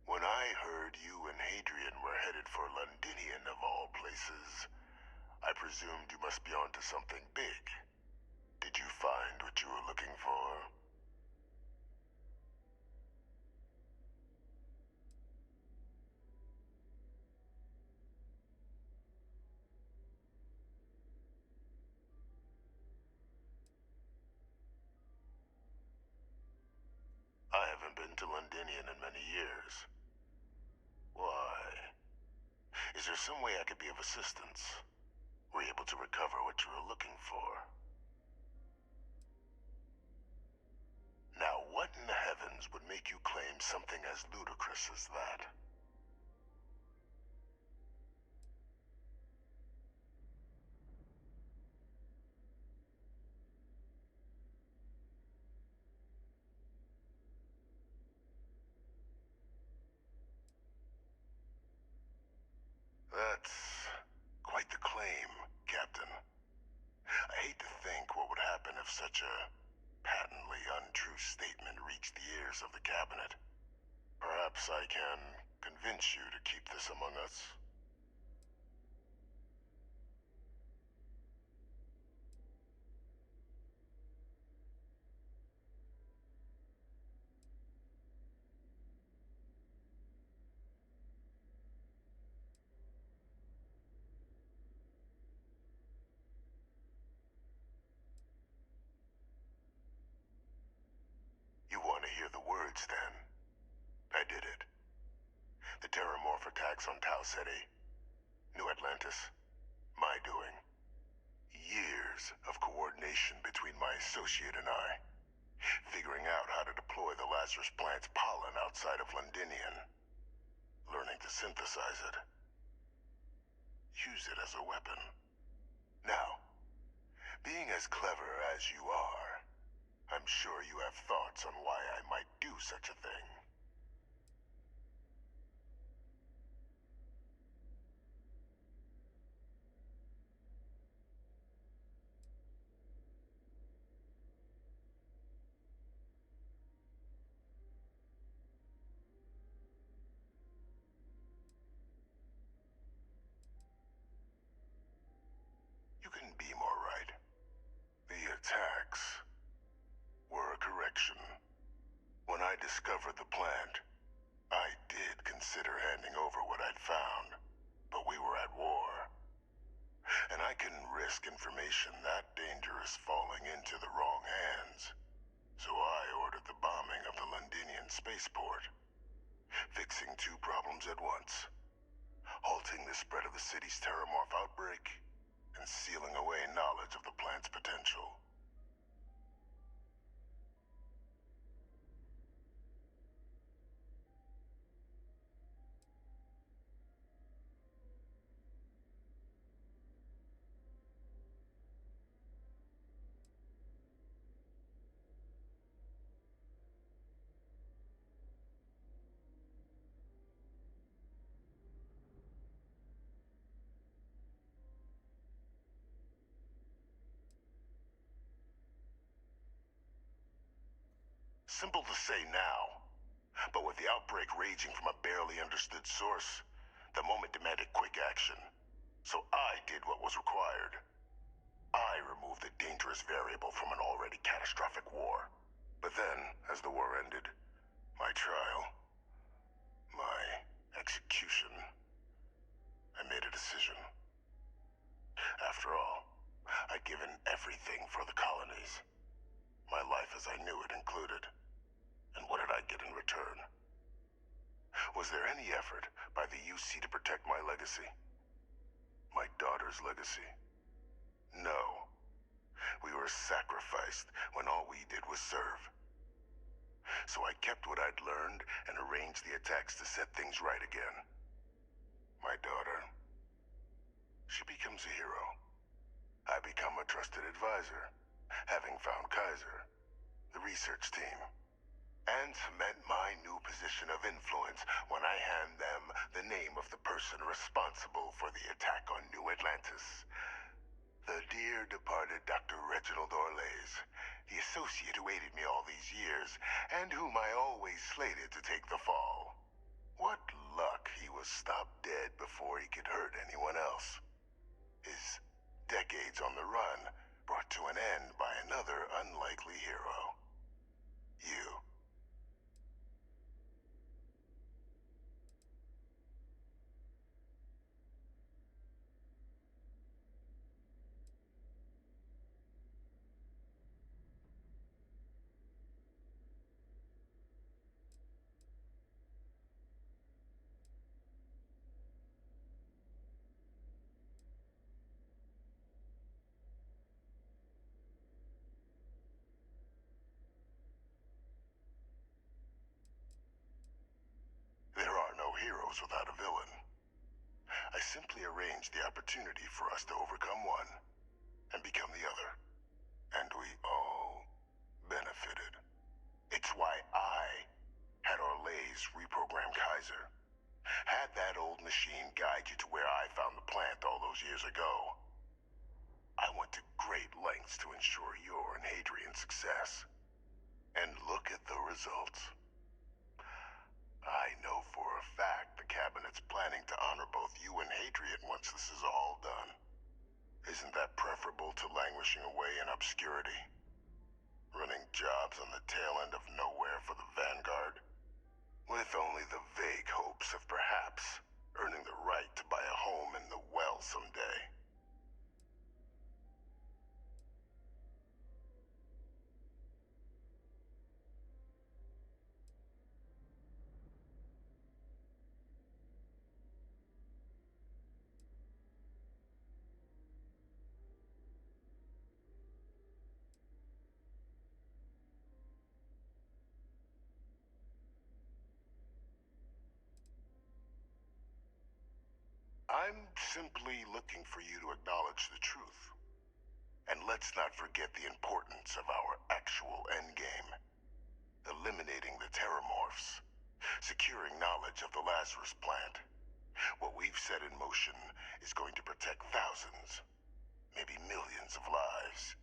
When I heard you and Hadrian were headed for Londinian of all places, I presumed you must be onto something big. Did you find what you were looking for? some way I could be of assistance, were you able to recover what you were looking for? Now, what in the heavens would make you claim something as ludicrous as that? That's quite the claim, Captain. I hate to think what would happen if such a patently untrue statement reached the ears of the Cabinet. Perhaps I can convince you to keep this among us. You want to hear the words, then? I did it. The Terramorph attacks on Tau Ceti, New Atlantis, my doing. Years of coordination between my associate and I, figuring out how to deploy the Lazarus plant's pollen outside of Londinium, learning to synthesize it, use it as a weapon. Now, being as clever as you are, I'm sure you have thoughts on why I might do such a thing. You couldn't be more right. The attacks were a correction. When I discovered the plant, I did consider handing over what I'd found, but we were at war. And I couldn't risk information that dangerous falling into the wrong hands. So I ordered the bombing of the Londinium spaceport, fixing two problems at once. Halting the spread of the city's Terramorph outbreak, and sealing away knowledge of the plant's potential. Simple to say now, but with the outbreak raging from a barely understood source, the moment demanded quick action. So I did what was required. I removed the dangerous variable from an already catastrophic war. But then, as the war ended, my trial, my execution, I made a decision. After all, I'd given everything for the colonies. My life as I knew it included. And what did I get in return? Was there any effort by the UC to protect my legacy? My daughter's legacy? No. We were sacrificed when all we did was serve. So I kept what I'd learned and arranged the attacks to set things right again. My daughter, she becomes a hero. I become a trusted advisor, having found Kaiser, the research team, and cement my new position of influence when I hand them the name of the person responsible for the attack on New Atlantis. The dear departed Dr. Reginald Orlais, the associate who aided me all these years, and whom I always slated to take the fall. What luck he was stopped dead before he could hurt anyone else. His decades on the run brought to an end by another unlikely hero. You. goes without a villain. I simply arranged the opportunity for us to overcome one and become the other. And we all benefited. It's why I had Orlais reprogram Kaiser. Had that old machine guide you to where I found the plant all those years ago. I went to great lengths to ensure your and Hadrian's success. And look at the results. I know for a fact the Cabinet's planning to honor both you and Hadrian once this is all done. Isn't that preferable to languishing away in obscurity? Running jobs on the tail end of nowhere for the Vanguard? With only the vague hopes of perhaps earning the right to buy a home in the well someday. I'm simply looking for you to acknowledge the truth. And let's not forget the importance of our actual endgame. Eliminating the Terramorphs. Securing knowledge of the Lazarus plant. What we've set in motion is going to protect thousands, maybe millions of lives.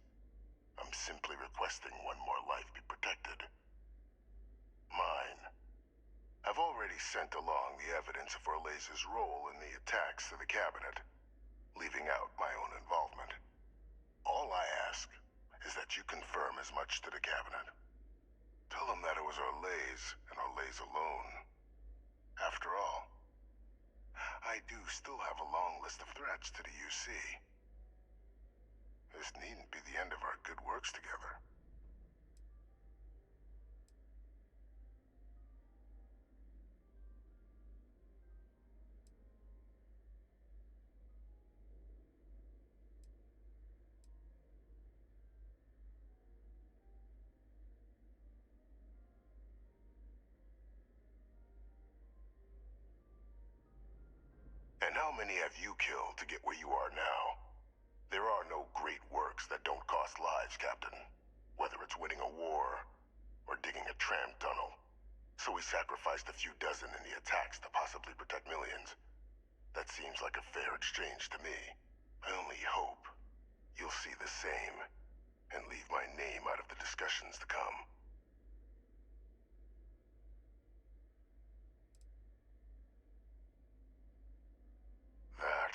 I'm simply requesting one more life be protected. Mine. I've already sent along the evidence of Orlais' role in the attacks to the Cabinet, leaving out my own involvement. All I ask is that you confirm as much to the Cabinet. Tell them that it was Orlais and Orlais alone. After all, I do still have a long list of threats to the UC. This needn't be the end of our good works together. And how many have you killed to get where you are now? There are no great works that don't cost lives, Captain. Whether it's winning a war, or digging a tram tunnel. So we sacrificed a few dozen in the attacks to possibly protect millions. That seems like a fair exchange to me. I only hope you'll see the same, and leave my name out of the discussions to come. That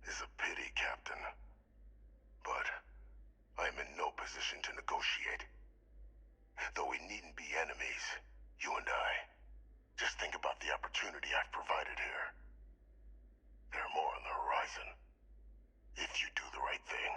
is a pity, Captain. But I'm in no position to negotiate. Though we needn't be enemies, you and I. Just think about the opportunity I've provided here. There are more on the horizon. If you do the right thing.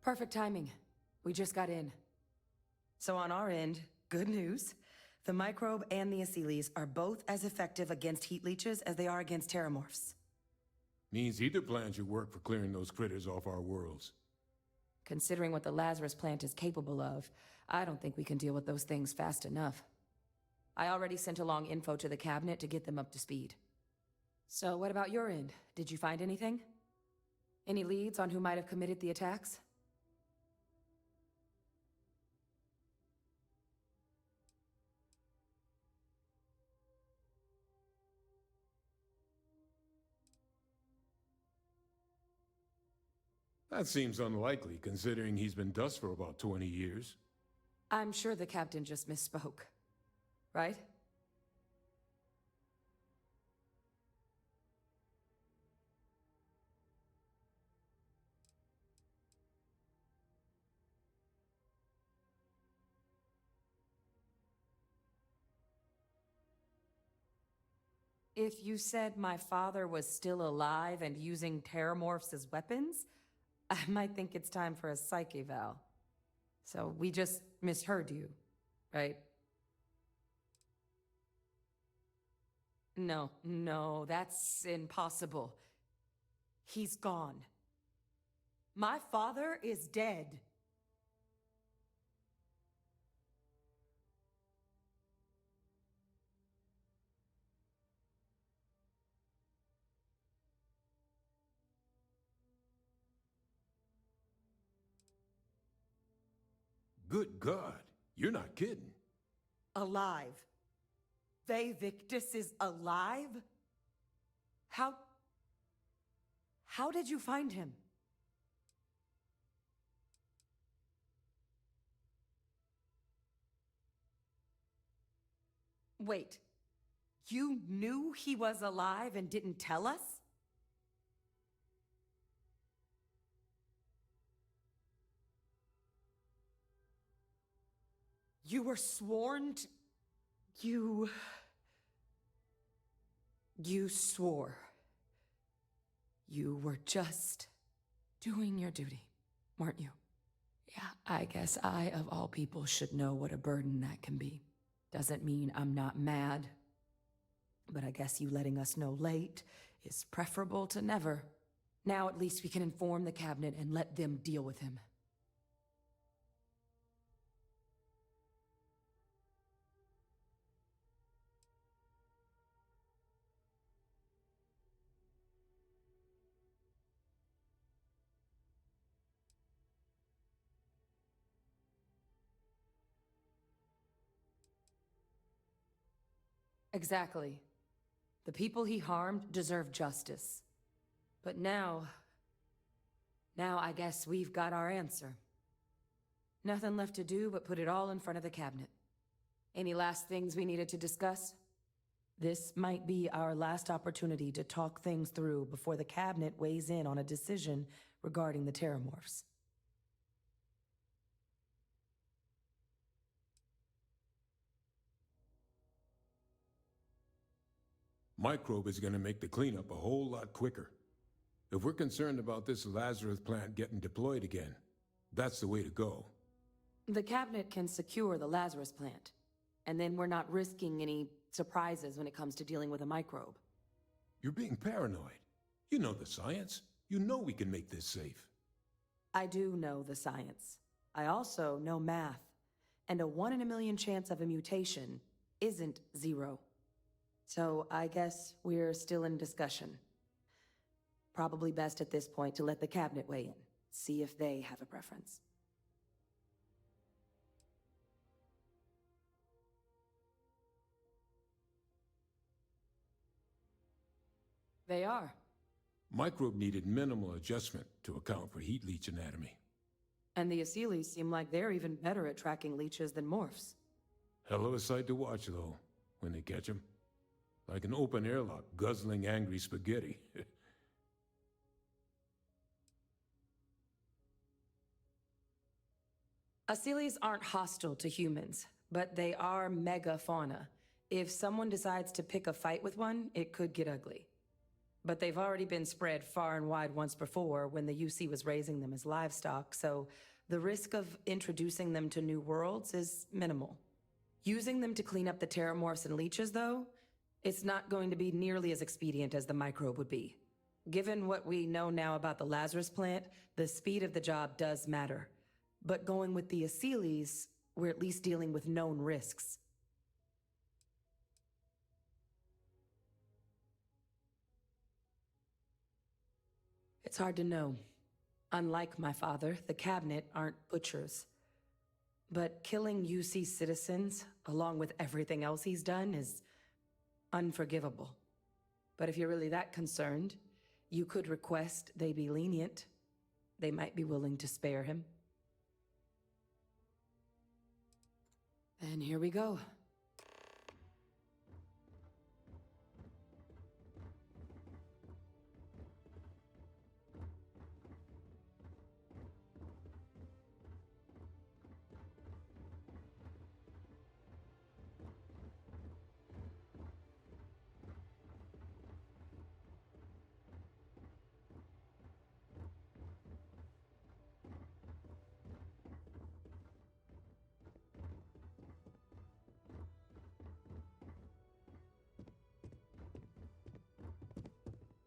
Perfect timing. We just got in. So on our end, good news. The microbe and the Asylees are both as effective against heat leeches as they are against terramorphs. Means either plan should work for clearing those critters off our worlds. Considering what the Lazarus plant is capable of, I don't think we can deal with those things fast enough. I already sent along info to the Cabinet to get them up to speed. So what about your end? Did you find anything? Any leads on who might have committed the attacks? That seems unlikely, considering he's been dust for about 20 years. I'm sure the captain just misspoke, right? If you said my father was still alive and using terramorphs as weapons, I might think it's time for a psych eval. So we just misheard you, right? No, that's impossible. He's gone. My father is dead. Good God, you're not kidding. Alive. Vay Victus is alive? How did you find him? Wait, you knew he was alive and didn't tell us? You were sworn to... You swore. You were just doing your duty, weren't you? Yeah, I guess I, of all people, should know what a burden that can be. Doesn't mean I'm not mad. But I guess you letting us know late is preferable to never. Now at least we can inform the cabinet and let them deal with him. Exactly. The people he harmed deserve justice. But now I guess we've got our answer. Nothing left to do but put it all in front of the cabinet. Any last things we needed to discuss? This might be our last opportunity to talk things through before the cabinet weighs in on a decision regarding the Terramorphs. Microbe is going to make the cleanup a whole lot quicker. If we're concerned about this Lazarus plant getting deployed again, that's the way to go. The cabinet can secure the Lazarus plant, and then we're not risking any surprises when it comes to dealing with a microbe. You're being paranoid. You know the science. You know we can make this safe. I do know the science. I also know math. And a 1 in a million chance of a mutation isn't 0. So I guess we're still in discussion. Probably best at this point to let the cabinet weigh in, see if they have a preference. They are. Microbe needed minimal adjustment to account for heat leech anatomy. And the Asylees seem like they're even better at tracking leeches than morphs. Hell of a sight to watch, though, when they catch them. Like an open airlock guzzling angry spaghetti. Asylees aren't hostile to humans, but they are megafauna. If someone decides to pick a fight with one, it could get ugly. But they've already been spread far and wide once before when the UC was raising them as livestock, so the risk of introducing them to new worlds is minimal. Using them to clean up the terramorphs and leeches, though, it's not going to be nearly as expedient as the microbe would be. Given what we know now about the Lazarus plant, the speed of the job does matter. But going with the Asylees, we're at least dealing with known risks. It's hard to know. Unlike my father, the cabinet aren't butchers. But killing UC citizens, along with everything else he's done, is unforgivable. But if you're really that concerned, you could request they be lenient. They might be willing to spare him. And here we go.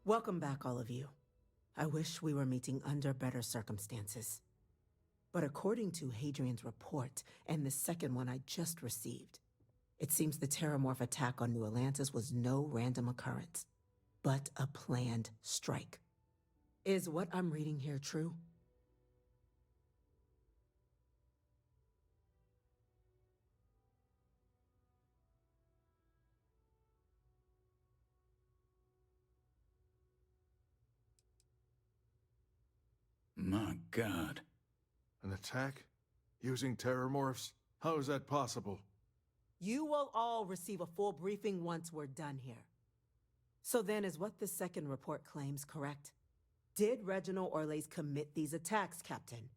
Welcome back, all of you. I wish we were meeting under better circumstances. But according to Hadrian's report, and the second one I just received, it seems the Terramorph attack on New Atlantis was no random occurrence, but a planned strike. Is what I'm reading here true? My God. An attack? Using terramorphs? How is that possible? You will all receive a full briefing once we're done here. So then, is what the second report claims correct? Did Reginald Orlais commit these attacks, Captain?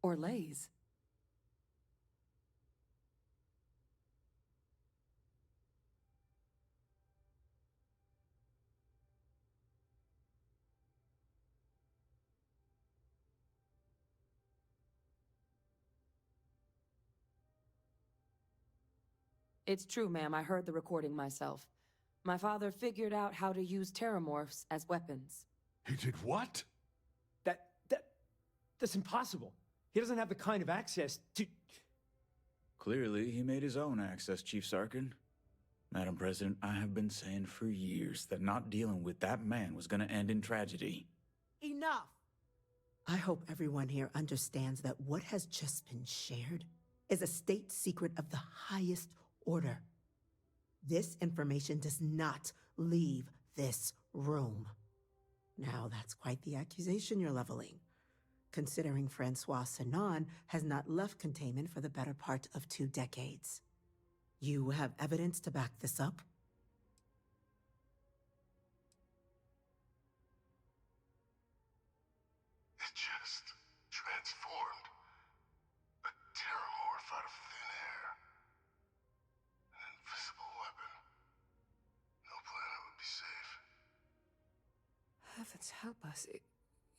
Orlais? It's true, ma'am. I heard the recording myself. My father figured out how to use terramorphs as weapons. He did what? That's impossible. He doesn't have the kind of access to... Clearly, he made his own access, Chief Sarkin. Madam President, I have been saying for years that not dealing with that man was gonna end in tragedy. Enough! I hope everyone here understands that what has just been shared is a state secret of the highest order. This information does not leave this room. Now, that's quite the accusation you're leveling, considering Francois Sinon has not left containment for the better part of 2 decades. You have evidence to back this up? It just transformed. A terramorph out of thin air. An invisible weapon. No planet would be safe. Heavens help us.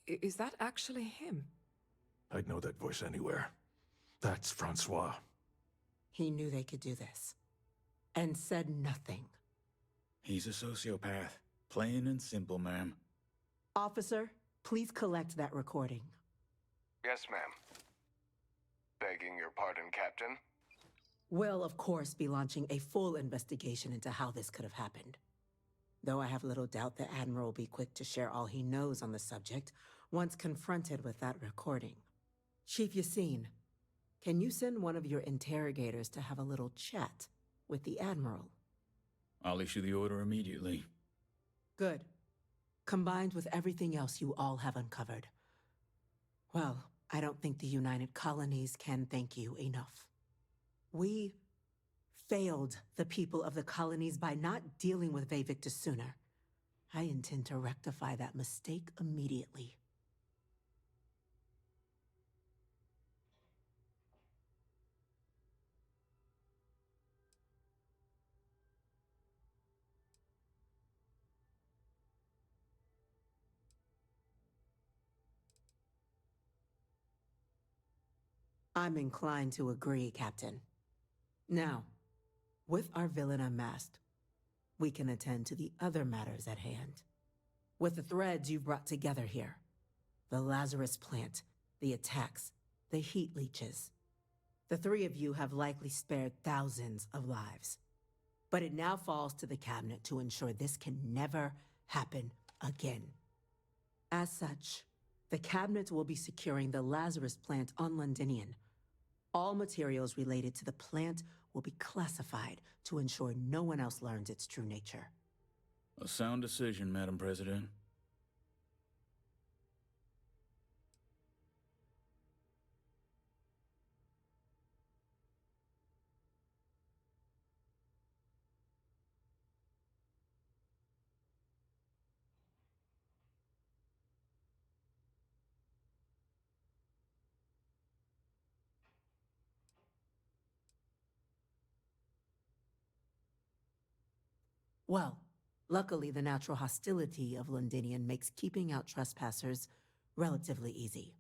Is that actually him? I'd know that voice anywhere. That's Francois. He knew they could do this, and said nothing. He's a sociopath. Plain and simple, ma'am. Officer, please collect that recording. Yes, ma'am. Begging your pardon, Captain. We'll, of course, be launching a full investigation into how this could have happened. Though I have little doubt the Admiral will be quick to share all he knows on the subject once confronted with that recording. Chief Yassine, can you send one of your interrogators to have a little chat with the Admiral? I'll issue the order immediately. Good. Combined with everything else you all have uncovered. Well, I don't think the United Colonies can thank you enough. We failed the people of the colonies by not dealing with Vevictus sooner. I intend to rectify that mistake immediately. I'm inclined to agree, Captain. Now, with our villain unmasked, we can attend to the other matters at hand. With the threads you've brought together here, the Lazarus plant, the attacks, the heat leeches, the 3 of you have likely spared thousands of lives. But it now falls to the Cabinet to ensure this can never happen again. As such, the Cabinet will be securing the Lazarus plant on Londinian. All materials related to the plant will be classified to ensure no one else learns its true nature. A sound decision, Madam President. Well, luckily the natural hostility of Londinian makes keeping out trespassers relatively easy.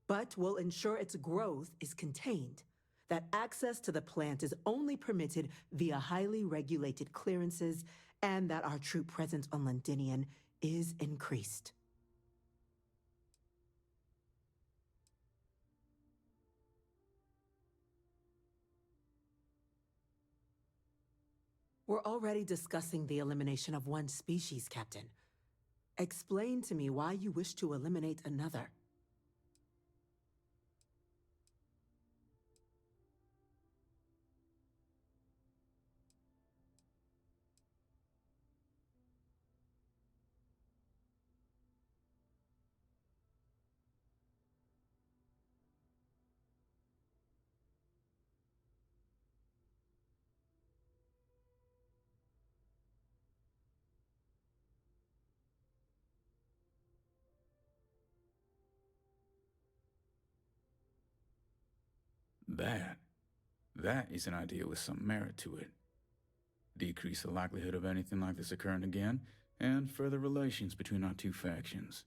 But we'll ensure its growth is contained, that access to the plant is only permitted via highly regulated clearances, and that our troop presence on Londinian is increased. We're already discussing the elimination of one species, Captain. Explain to me why you wish to eliminate another. That is an idea with some merit to it. Decrease the likelihood of anything like this occurring again, and further relations between our two factions.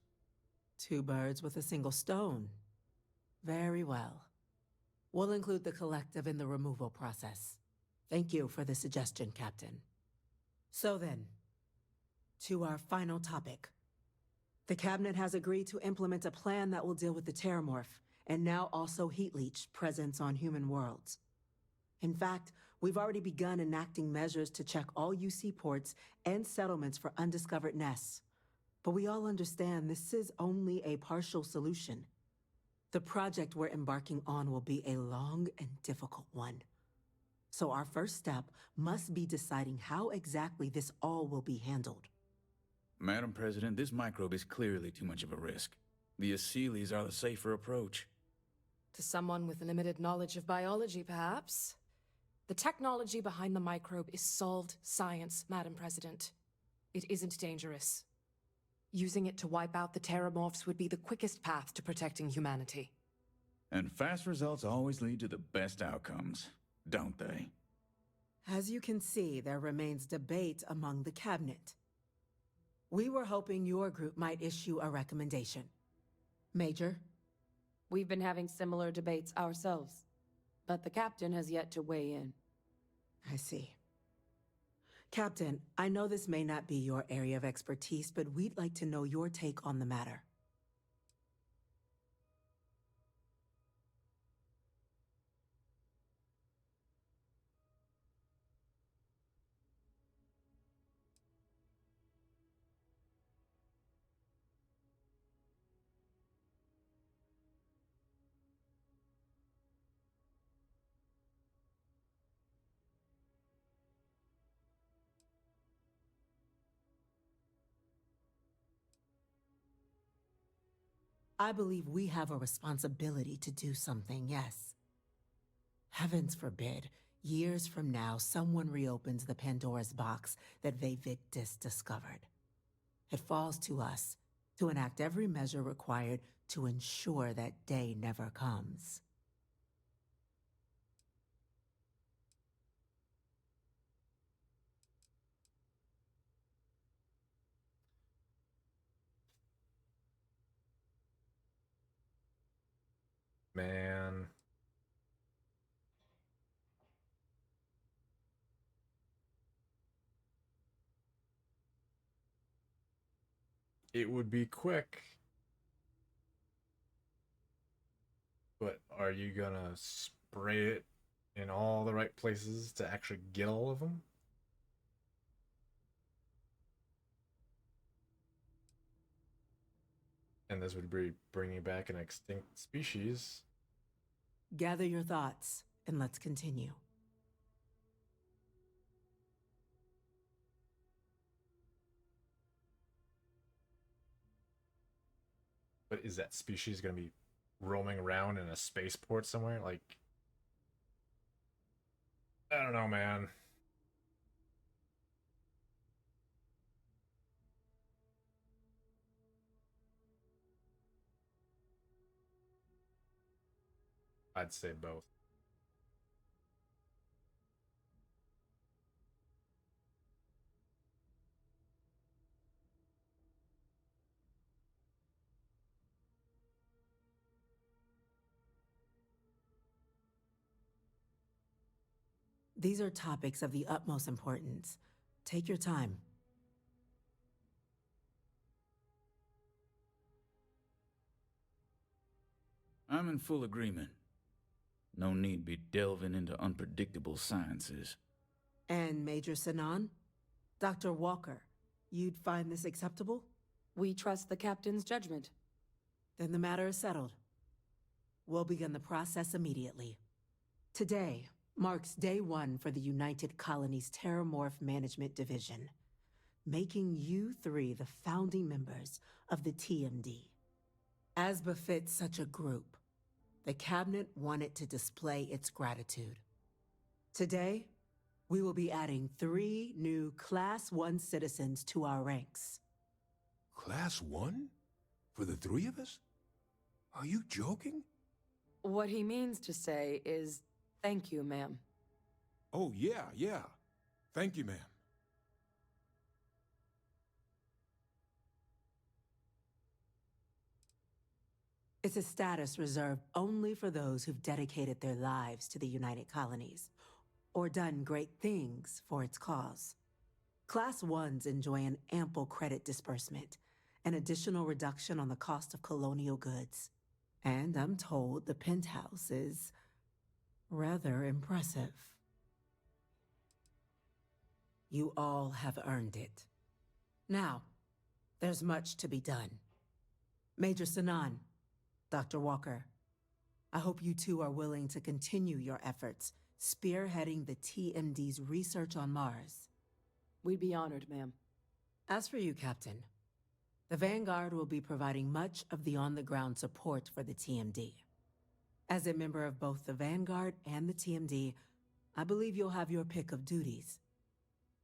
Two birds with a single stone. Very well. We'll include the collective in the removal process. Thank you for the suggestion, Captain. So then, to our final topic. The Cabinet has agreed to implement a plan that will deal with the Terramorph, and now also Heat Leech presence on human worlds. In fact, we've already begun enacting measures to check all UC ports and settlements for undiscovered nests. But we all understand this is only a partial solution. The project we're embarking on will be a long and difficult one. So our first step must be deciding how exactly this all will be handled. Madam President, this microbe is clearly too much of a risk. The Aseles are the safer approach. To someone with limited knowledge of biology, perhaps. The technology behind the microbe is solved science, Madam President. It isn't dangerous. Using it to wipe out the Terramorphs would be the quickest path to protecting humanity. And fast results always lead to the best outcomes, don't they? As you can see, there remains debate among the Cabinet. We were hoping your group might issue a recommendation. Major? We've been having similar debates ourselves, but the Captain has yet to weigh in. I see. Captain, I know this may not be your area of expertise, but we'd like to know your take on the matter. I believe we have a responsibility to do something, yes. Heavens forbid, years from now, someone reopens the Pandora's box that Vevictus discovered. It falls to us to enact every measure required to ensure that day never comes. Man. It would be quick. But are you gonna spray it in all the right places to actually get all of them? And this would be bringing back an extinct species. Gather your thoughts, and let's continue. But is that species going to be roaming around in a spaceport somewhere? Like, I don't know, man. I'd say both. These are topics of the utmost importance. Take your time. I'm in full agreement. No need be delving into unpredictable sciences. And Major Sanan? Dr. Walker, you'd find this acceptable? We trust the captain's judgment. Then the matter is settled. We'll begin the process immediately. Today marks day one for the United Colonies Terramorph Management Division, making you three the founding members of the TMD. As befits such a group, the Cabinet wanted to display its gratitude. Today, we will be adding 3 new Class 1 citizens to our ranks. Class 1? For the 3 of us? Are you joking? What he means to say is, thank you, ma'am. Oh, yeah. Thank you, ma'am. It's a status reserved only for those who've dedicated their lives to the United Colonies, or done great things for its cause. Class 1s enjoy an ample credit disbursement, an additional reduction on the cost of colonial goods. And I'm told the penthouse is rather impressive. You all have earned it. Now, there's much to be done. Major Sanan, Dr. Walker, I hope you two are willing to continue your efforts spearheading the TMD's research on Mars. We'd be honored, ma'am. As for you, Captain, the Vanguard will be providing much of the on-the-ground support for the TMD. As a member of both the Vanguard and the TMD, I believe you'll have your pick of duties.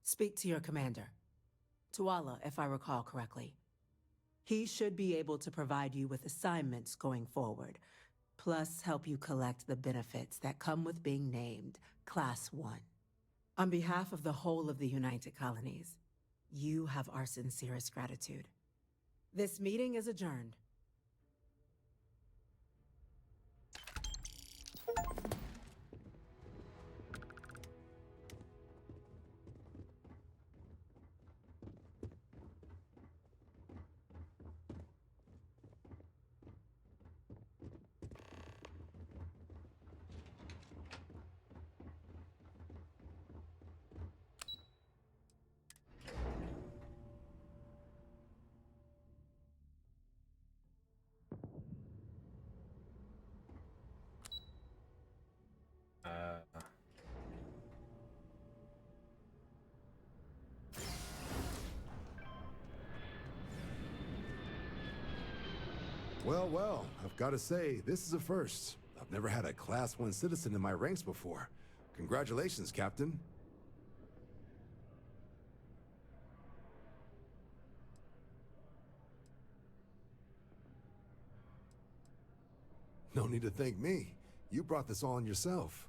Speak to your commander, Tuala, if I recall correctly. He should be able to provide you with assignments going forward, plus help you collect the benefits that come with being named Class 1. On behalf of the whole of the United Colonies, you have our sincerest gratitude. This meeting is adjourned. Well, I've got to say, this is a first. I've never had a Class 1 citizen in my ranks before. Congratulations, Captain. No need to thank me. You brought this all on yourself.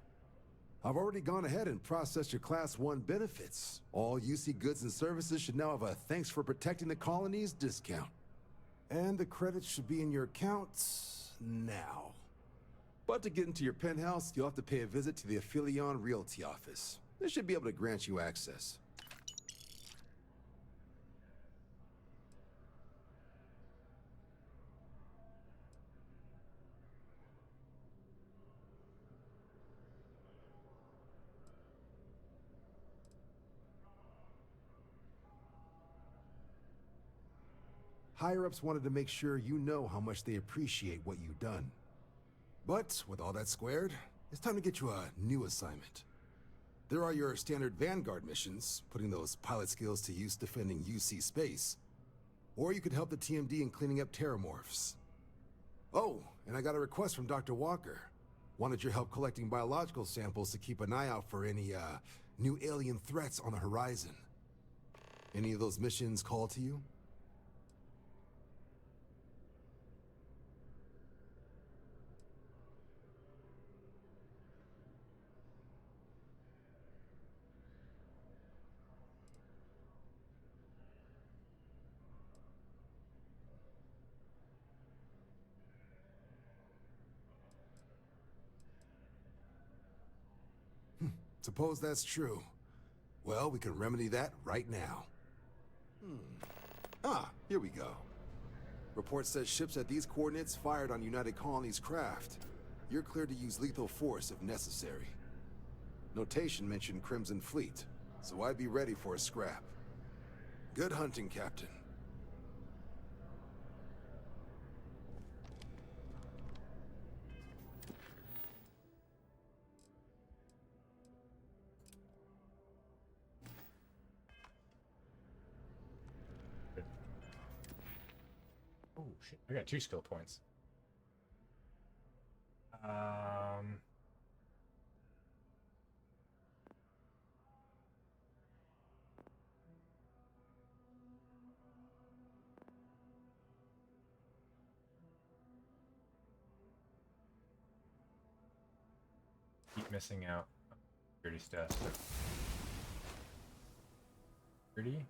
I've already gone ahead and processed your Class 1 benefits. All UC goods and services should now have a thanks for protecting the colonies discount. And the credits should be in your accounts now. But to get into your penthouse, you'll have to pay a visit to the Aphelion Realty office. They should be able to grant you access. Higher-ups wanted to make sure you know how much they appreciate what you've done. But with all that squared, it's time to get you a new assignment. There are your standard Vanguard missions, putting those pilot skills to use defending UC space. Or you could help the TMD in cleaning up terramorphs. Oh, and I got a request from Dr. Walker. Wanted your help collecting biological samples to keep an eye out for any, new alien threats on the horizon. Any of those missions call to you? It's Suppose that's true. Well, we can remedy that right now. Here we go. Report says ships at these coordinates fired on United Colony's craft. You're clear to use lethal force if necessary. Notation mentioned Crimson Fleet, so I'd be ready for a scrap. Good hunting, Captain. Oh shit! I got 2 skill points. Keep missing out on security stuff. Security?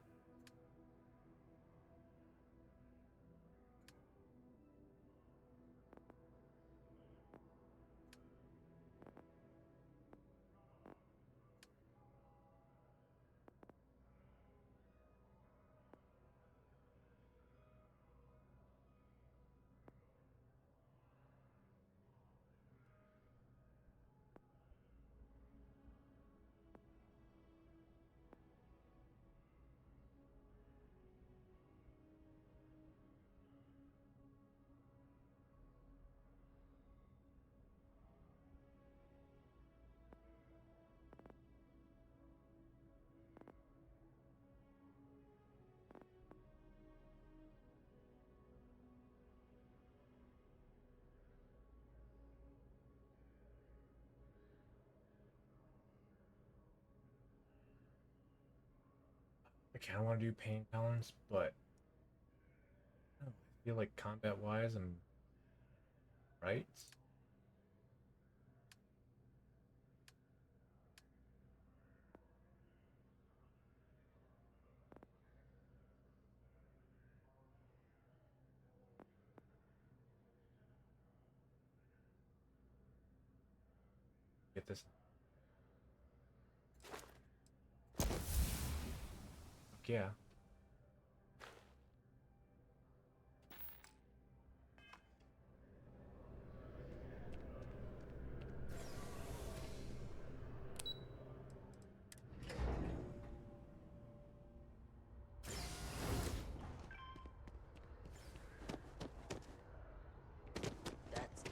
I kind of want to do pain tolerance, but I don't know, I feel like combat-wise, I'm right. Get this. Yeah. That's it.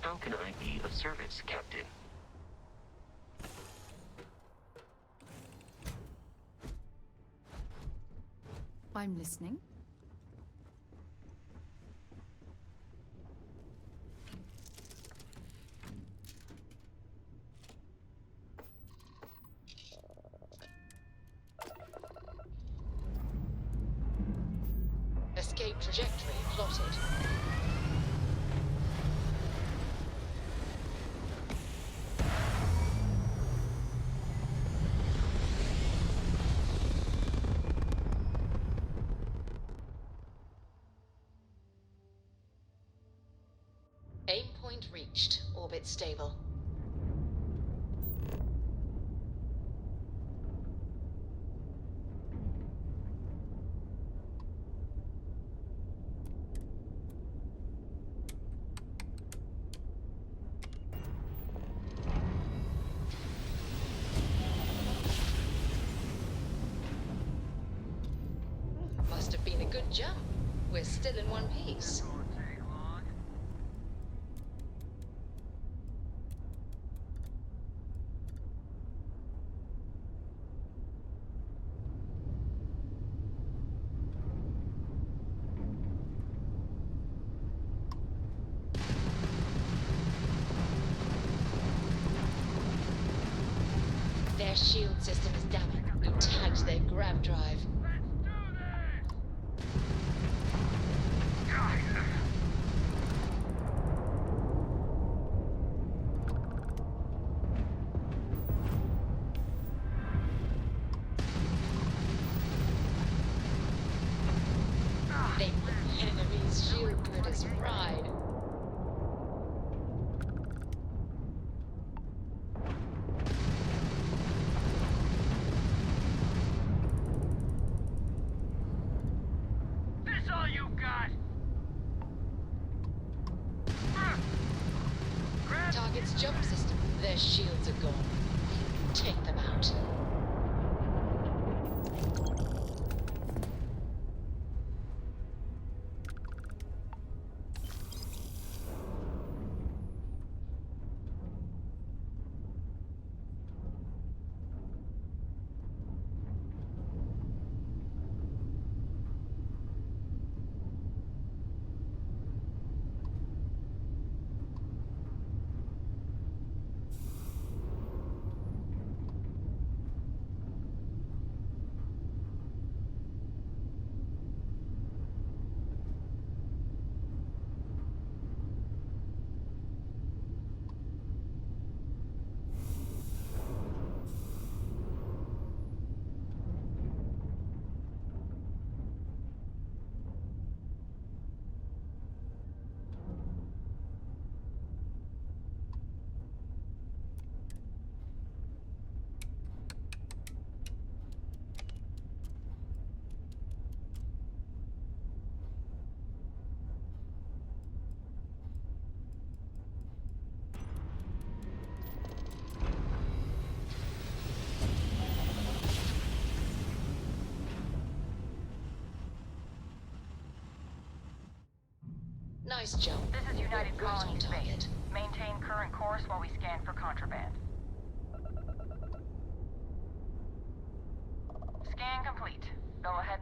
How can I be of service, Captain? I'm listening. Escape trajectory plotted. Aim point reached. Orbit stable. Must have been a good jump. We're still in one piece. Their shield system is down. We've tagged their grav drive. They put the enemy's shield grid as fried. This all you got? Target's jump system. Their shields are gone. Take them out. Nice jump. This is United Right on Colony Space. target. Maintain current course while we scan for contraband. Scan complete. Go ahead.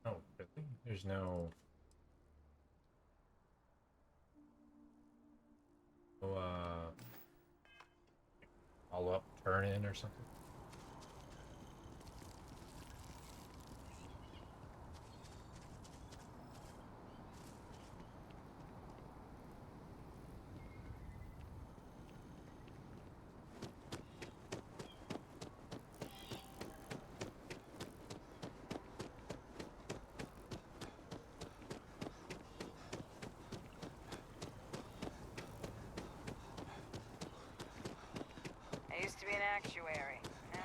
Oh, really? There's no... follow up, turn in or something? I used to be an actuary. Now...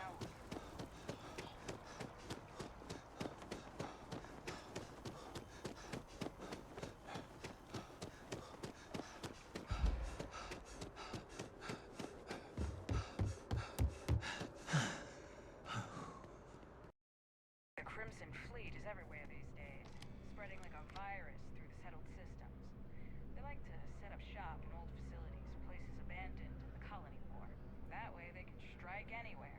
The Crimson Fleet is everywhere these days, spreading like a virus through the settled systems. They like to set up shop in old facilities, places abandoned in the colony war. That way they can strike anywhere.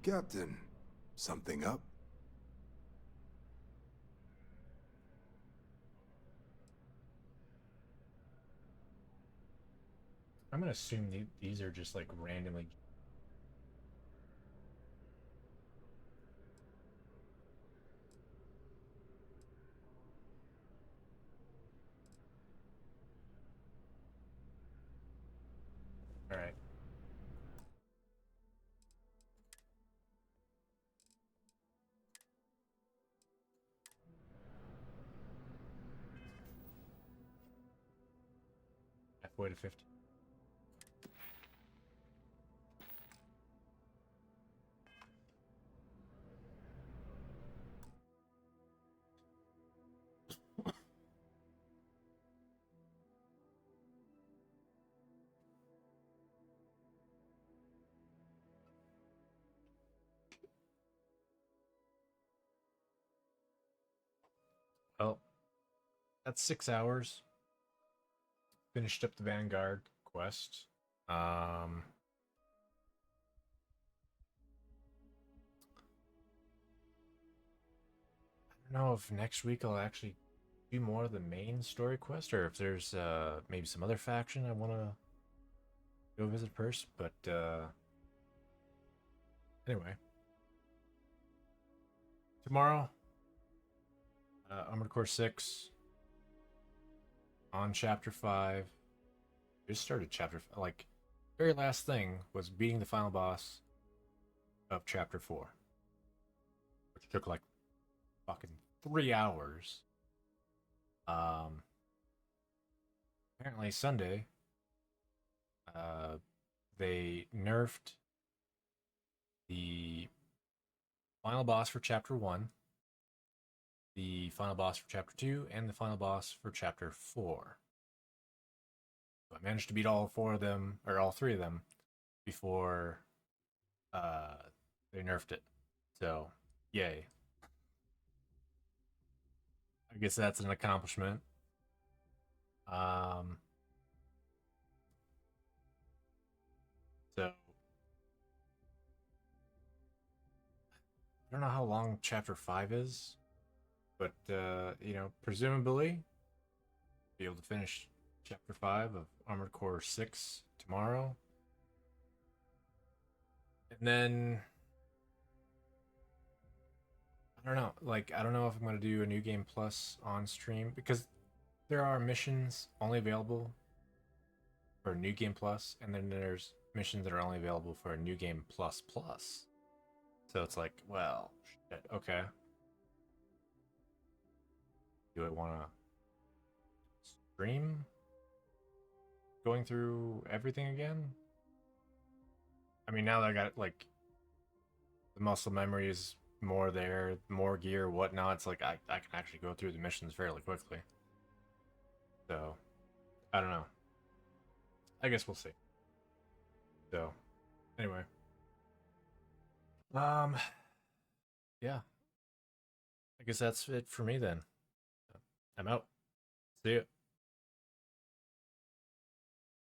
Captain, something up? I'm gonna assume these are just like randomly halfway to 50. Well, that's 6 hours. Finished up the Vanguard quest. I don't know if next week I'll actually do more of the main story quest, or if there's maybe some other faction I want to go visit first. But anyway, tomorrow, Armored Core 6 on Chapter 5. Just started Chapter like very last thing was beating the final boss of Chapter 4, which took like fucking 3 hours. Apparently Sunday, they nerfed the final boss for Chapter 1, the final boss for Chapter 2, and the final boss for Chapter 4. So I managed to beat all 4 of them, or all 3 of them, before they nerfed it. So, yay. I guess that's an accomplishment. So I don't know how long Chapter 5 is, but you know, presumably be able to finish Chapter 5 of Armored Core 6 tomorrow. And then I don't know, like I don't know if I'm going to do a New Game Plus on stream, because there are missions only available for New Game Plus, and then there's missions that are only available for a New Game Plus Plus. So it's like, well, shit, okay. Do I want to stream going through everything again? I mean, now that I got like the muscle memory is more there, more gear, whatnot, it's like I can actually go through the missions fairly quickly. So, I don't know. I guess we'll see. So, anyway. Yeah. I guess that's it for me then. I'm out. See ya.